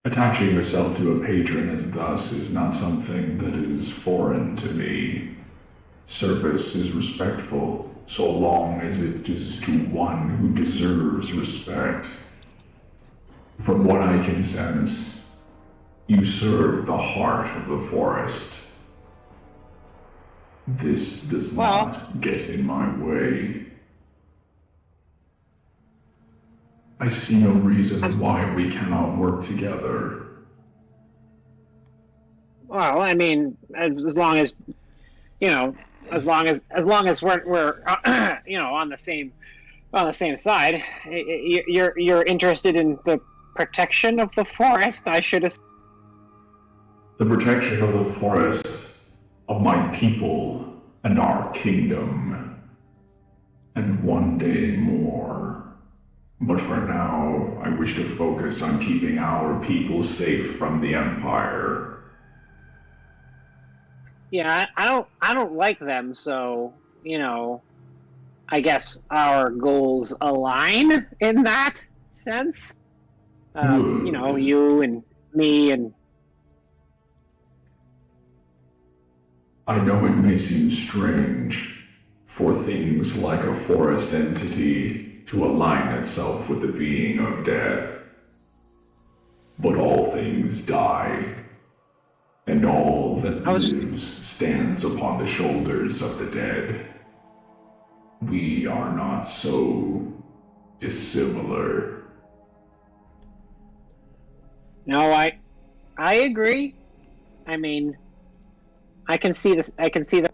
Attaching yourself to a patron as thus is not something that is foreign to me. Service is respectful, so long as it is to one who deserves respect. From what I can sense, you serve the heart of the forest. This does not get in my way. I see no reason why we cannot work together. Well, I mean, as long as as long as we're on the same side. You're interested in the protection of the forest. I should have. The protection of the forest, of my people, and our kingdom. And one day more. But for now, I wish to focus on keeping our people safe from the Empire. Yeah, I don't like them, so, I guess our goals align in that sense. You and me and... I know it may seem strange for things like a forest entity to align itself with the being of death. But all things die, and all that lives stands upon the shoulders of the dead. We are not so dissimilar. No, I agree. I mean, I can see this. I can see that.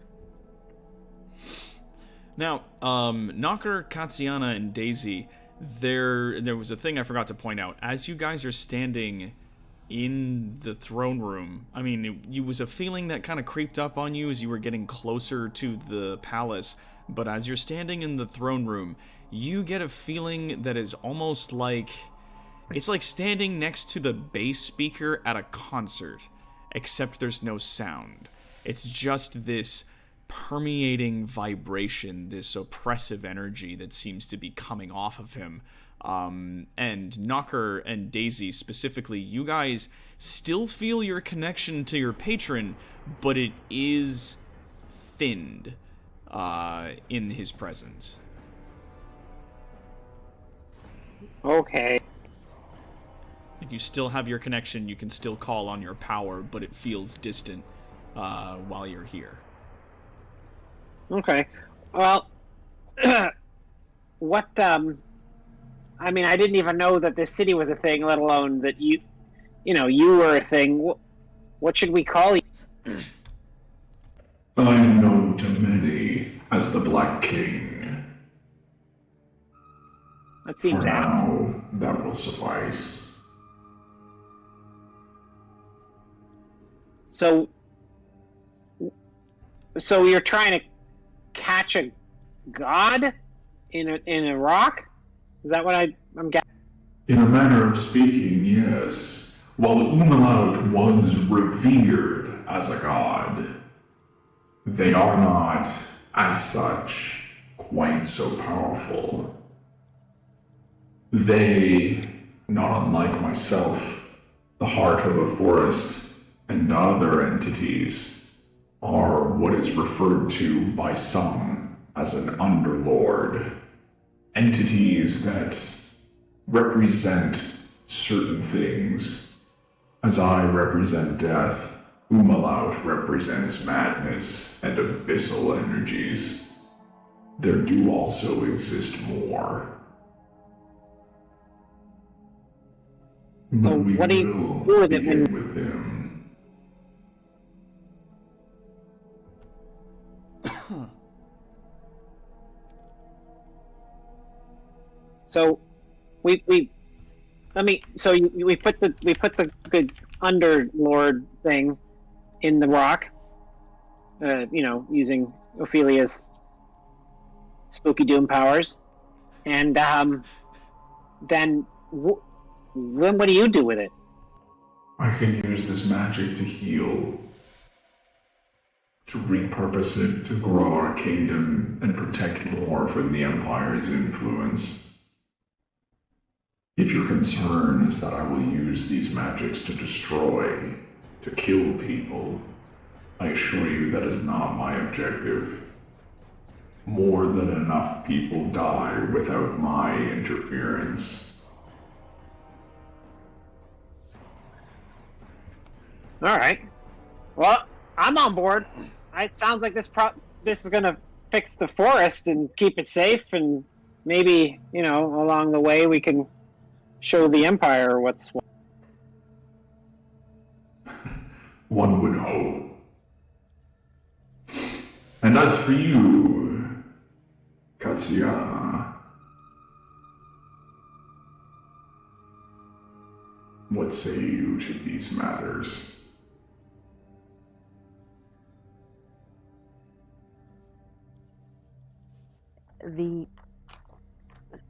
Now, Knocker, Katsiana, and Daisy, there was a thing I forgot to point out. As you guys are standing in the throne room, I mean, it was a feeling that kind of creeped up on you as you were getting closer to the palace, but as you're standing in the throne room, you get a feeling that is almost like... It's like standing next to the bass speaker at a concert, except there's no sound. It's just this permeating vibration, this oppressive energy that seems to be coming off of him. And Knocker and Daisy specifically, you guys still feel your connection to your patron, but it is thinned in his presence. Okay. Like, you still have your connection, you can still call on your power, but it feels distant while you're here. Okay. Well, what, I mean, I didn't even know that this city was a thing, let alone that you were a thing. What should we call you? I'm known to many as the Black King. That For seems apt. now, that will suffice. So you're trying to catch a god in a rock? Is that what I'm getting? In a manner of speaking, yes. While Umalaut was revered as a god, they are not, as such, quite so powerful. They, not unlike myself, the heart of a forest, and other entities, are what is referred to by some as an underlord. Entities that represent certain things. As I represent death, Umalaut represents madness and abyssal energies. There do also exist more. So But we what do you will do with it begin when- with him. So we put the underlord thing in the rock, using Ophelia's spooky doom powers, and then what do you do with it? I can use this magic to heal, to repurpose it to grow our kingdom and protect more from the Empire's influence. If your concern is that I will use these magics to destroy, to kill people, I assure you that is not my objective. More than enough people die without my interference. All right. Well, I'm on board. It sounds like this is gonna fix the forest and keep it safe, and maybe along the way we can show the Empire what's what. One would hope. And as for you, Katsiana, what say you to these matters?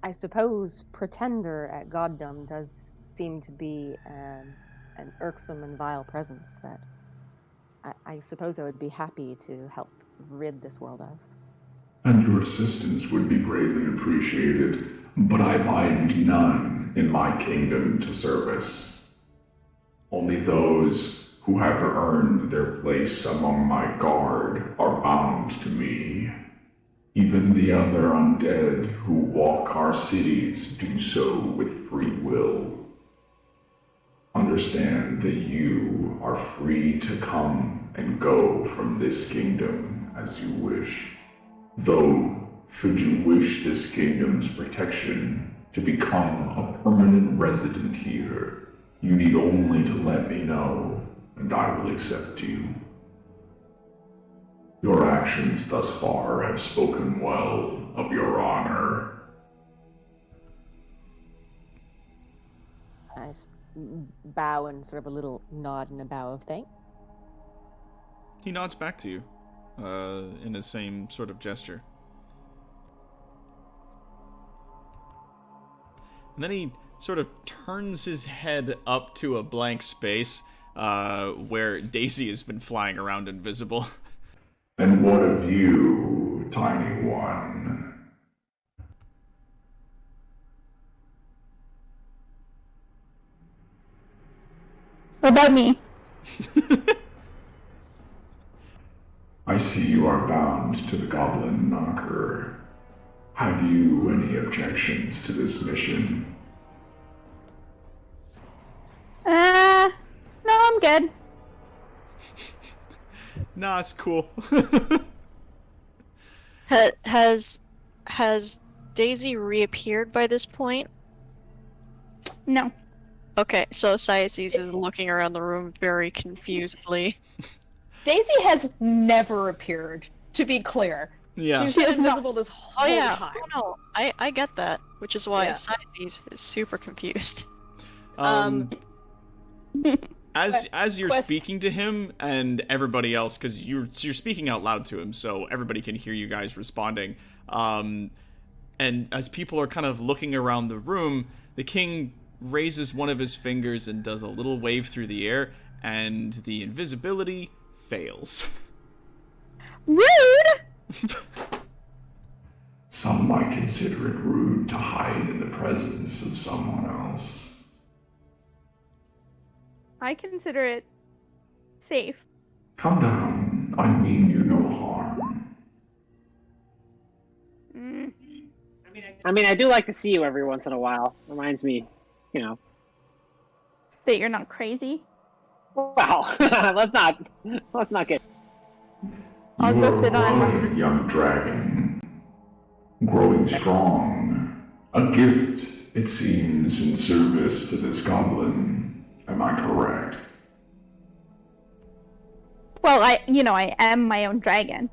I suppose, pretender at goddom does seem to be an irksome and vile presence that I suppose I would be happy to help rid this world of. And your assistance would be greatly appreciated, but I bind none in my kingdom to service. Only those who have earned their place among my guard are bound to me. Even the other undead who walk our cities do so with free will. Understand that you are free to come and go from this kingdom as you wish. Though, should you wish this kingdom's protection to become a permanent resident here, you need only to let me know, and I will accept you. Your actions thus far have spoken well of your honor. I bow and sort of a little nod and a bow of thanks. He nods back to you in the same sort of gesture. And then he sort of turns his head up to a blank space where Daisy has been flying around invisible. And what of you, tiny one? What about me? I see you are bound to the Goblin Knocker. Have you any objections to this mission? No, I'm good. Nah, it's cool. Has Daisy reappeared by this point? No. Okay, so Cyaces is looking around the room very confusedly. Daisy has never appeared, to be clear. Yeah. She's been invisible this whole time. Oh no, I get that, which is why Yeah. Cyaces is super confused. As you're Quest- speaking to him and everybody else, because you're speaking out loud to him, so everybody can hear you guys responding. And as people are kind of looking around the room, the king raises one of his fingers and does a little wave through the air, and the invisibility fails. Rude! Some might consider it rude to hide in the presence of someone else. I consider it safe. Calm down. I mean you no harm. Mm. I mean, I do like to see you every once in a while. Reminds me, you know. That you're not crazy. Wow, let's not get. I'll You go are sit on. growing, young dragon. Growing strong. A gift, it seems, in service to this goblin. Am I correct? Well, I am my own dragon.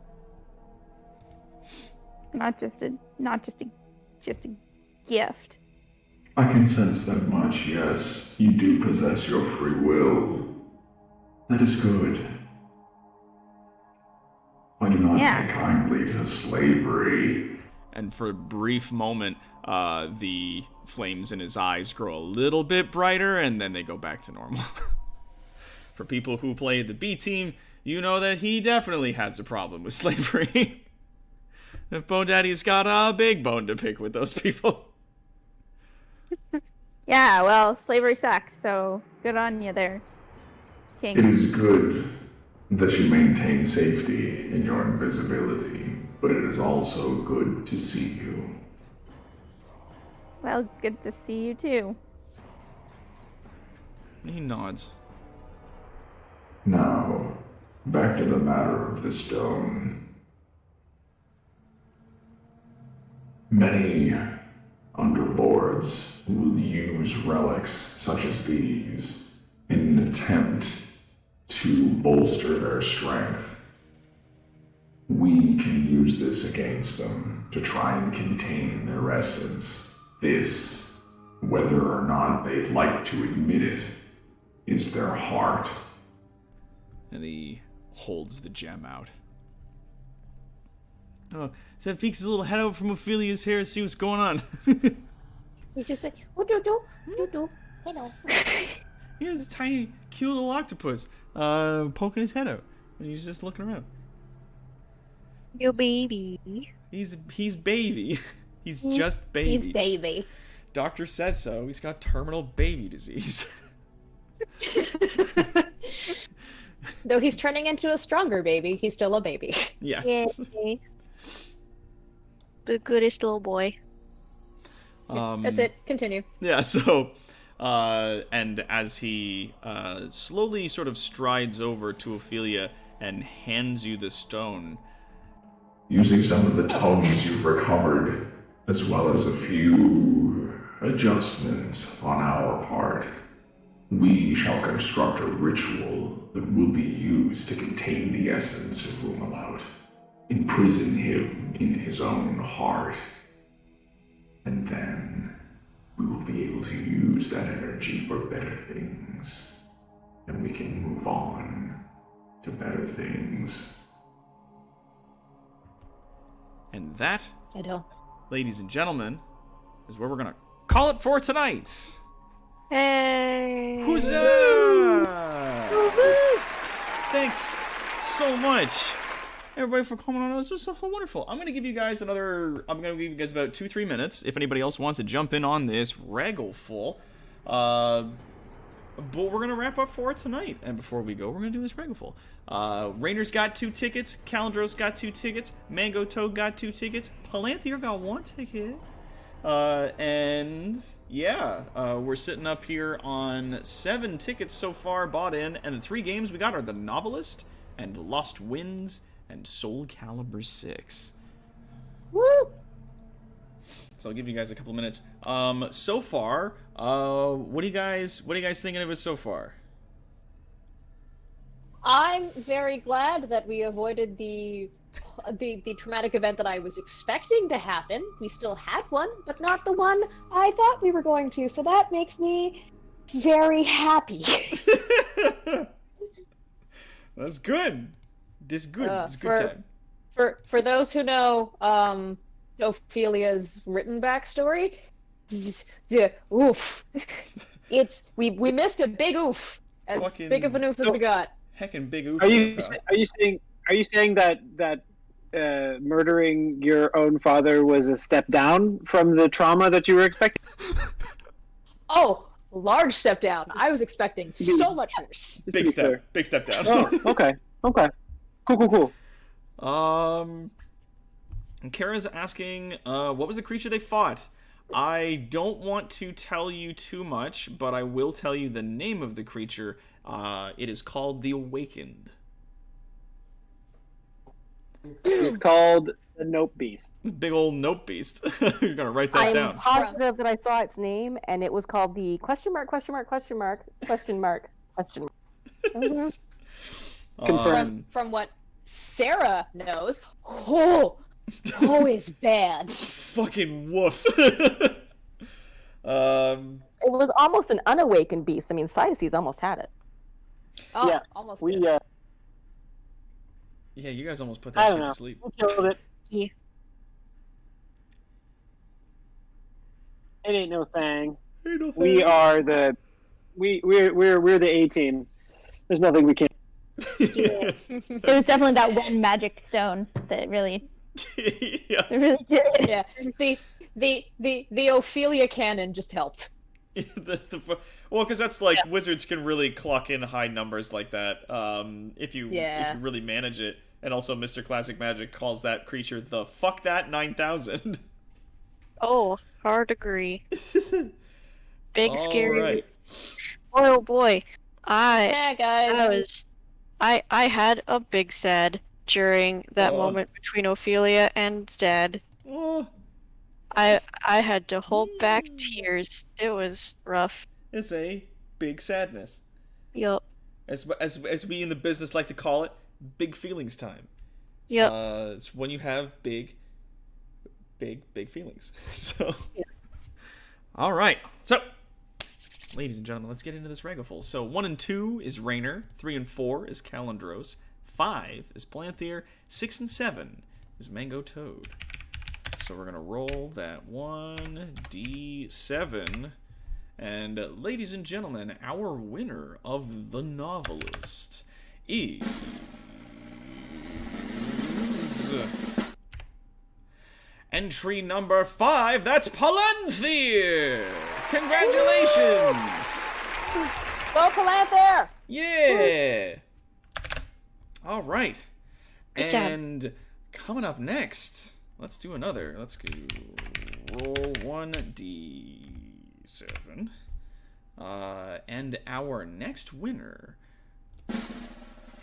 Not just a gift. I can sense that much, yes. You do possess your free will. That is good. I do not Yeah. take kindly to slavery. And for a brief moment, the flames in his eyes grow a little bit brighter, and then they go back to normal. For people who play the B team, you know that he definitely has a problem with slavery. If Bone Daddy's got a big bone to pick with those people. Yeah, well, slavery sucks, so good on you there, King. It is good that you maintain safety in your invisibility, but it is also good to see you. Well, good to see you too. He nods. Now, back to the matter of the stone. Many underlords will use relics such as these in an attempt to bolster their strength. We can use this against them to try and contain their essence. This, whether or not they'd like to admit it, is their heart. And he holds the gem out. Oh, Zeb peeks his little head out from Ophelia's hair to see what's going on. He's just like, oh, do, hello. He has this tiny, cute little octopus poking his head out. And he's just looking around. Your baby. He's baby. He's just baby. He's baby. Doctor says so. He's got terminal baby disease. Though he's turning into a stronger baby, he's still a baby. Yes. Yay. The goodest little boy. That's it. Continue. Yeah, so, and as he slowly sort of strides over to Ophelia and hands you the stone. Using some of the tomes you've recovered, as well as a few adjustments on our part, we shall construct a ritual that will be used to contain the essence of Rumalout, imprison him in his own heart, and then we will be able to use that energy for better things, and we can move on to better things. And that, I don't. ladies and gentlemen, is where we're going to call it for tonight. Hey. Huzzah! Thanks so much everybody for coming on. It was just so wonderful. I'm gonna give you guys about 2-3 minutes if anybody else wants to jump in on this Raggleful. But we're gonna wrap up for tonight. And before we go, we're gonna do this Raggleful. Rainer's got 2 tickets. Calandros got 2 tickets. Mango Toad got 2 tickets. Palanthir got 1 ticket. And yeah, we're sitting up here on 7 tickets so far bought in, and the 3 games we got are The Novelist and Lost Winds and Soul Calibur 6. Woo! So I'll give you guys a couple minutes. So far, what are you guys thinking of it so far? I'm very glad that we avoided the traumatic event that I was expecting to happen. We still had one, but not the one I thought we were going to. So that makes me very happy. That's good. This good. It's a good time. For those who know Ophelia's written backstory, oof. We missed a big oof. As Fucking big of an oof as we got. Heckin' big oof. Are you saying that murdering your own father was a step down from the trauma that you were expecting? Oh, large step down. I was expecting so much worse. Big step down. Oh, okay. Cool. And Kara's asking, what was the creature they fought? I don't want to tell you too much, but I will tell you the name of the creature. It is called the Awakened. It's called the Nope Beast. Big old Nope Beast. You're gonna write that down. I'm positive that I saw its name, and it was called the question mark. Confirmed. From what Sarah knows, is bad. Fucking woof. It was almost an unawakened beast. I mean, Siaces almost had it. Oh, Yeah, almost. We did. Yeah, you guys almost put I that don't shit know. to sleep. We killed it. Yeah. It ain't no thing. Ain't no We thing. are the we're the A team. There's nothing we can't. It was definitely that one magic stone that really, Yeah. that really did it. Yeah. The Ophelia cannon just helped. Well, because that's like wizards can really clock in high numbers like that. If you really manage it, and also Mr. Classic Magic calls that creature the fuck that 9000. Oh, hard agree. Big scary. Right. Oh boy, Yeah, guys. I had a big sad during that moment between Ophelia and Dad. Oh, I had to hold back tears. It was rough. it's a big sadness. Yup. As we in the business like to call it, big feelings time. Yep. It's when you have big feelings. So, all right. So, ladies and gentlemen, let's get into this Raggleful. So, 1 and 2 is Rainer, 3 and 4 is Calandros, 5 is Palanthir, 6 and 7 is Mango Toad. So we're gonna roll that 1d7, and ladies and gentlemen, our winner of the Novelist is entry number 5. That's Palanthir. Congratulations! Go Palanthir! Yeah. All right. Good job. And coming up next, let's do another. Let's go roll 1d7. And our next winner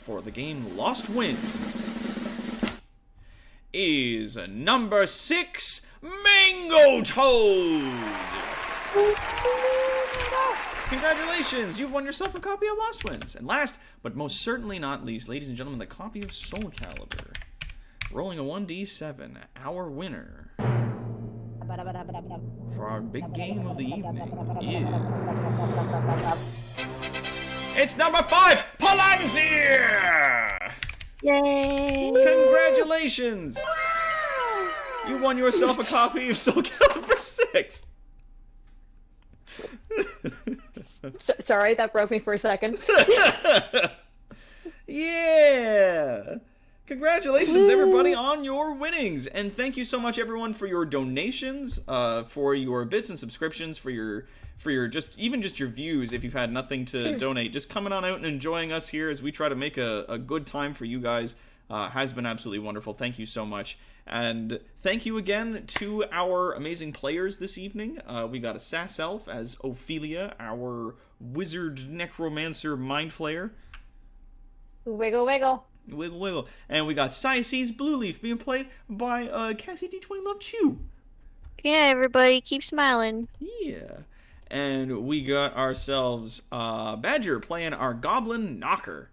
for the game Lost Winds is number 6, Mango Toad. Congratulations! You've won yourself a copy of Lost Winds. And last, but most certainly not least, ladies and gentlemen, the copy of Soul Calibur. Rolling a 1d7, our winner for our big game of the evening is... It's number 5, Palanthir! Yay! Congratulations! You won yourself a copy of Soul Calibur 6. Sorry, that broke me for a second. Yeah! Congratulations, everybody, on your winnings, and thank you so much, everyone, for your donations, for your bits and subscriptions, for your just your views. If you've had nothing to donate, just coming on out and enjoying us here as we try to make a good time for you guys has been absolutely wonderful. Thank you so much, and thank you again to our amazing players this evening. We got a Sass Elf as Ophelia, our wizard necromancer mind flayer. Wiggle, wiggle. Wiggle wiggle. And we got Cyace's Blue Leaf being played by Cassie D20 Love Chew. Yeah, everybody, keep smiling. Yeah. And we got ourselves Badger playing our Goblin Knocker.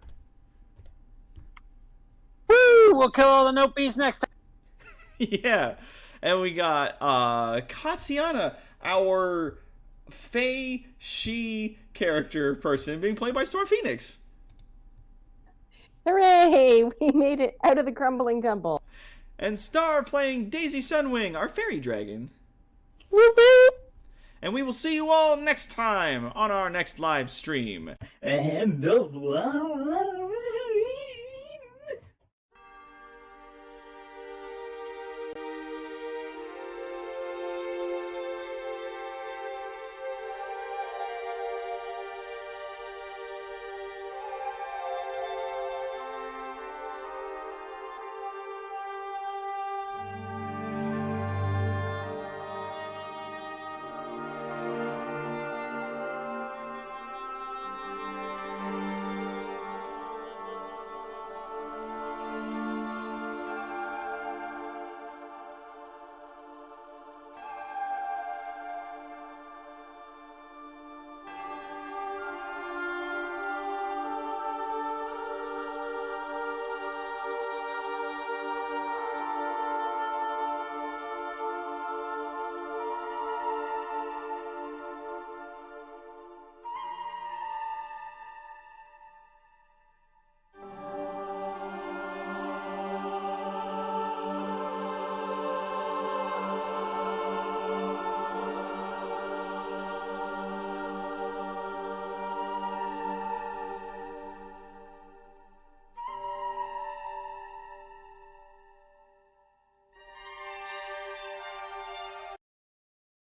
Woo! We'll kill all the note bees next time. Yeah. And we got Katsiana, our Fey She character person, being played by Storm Phoenix. Hooray! We made it out of the crumbling temple. And Star playing Daisy Sunwing, our fairy dragon. Woo-hoo! And we will see you all next time on our next live stream. End of live.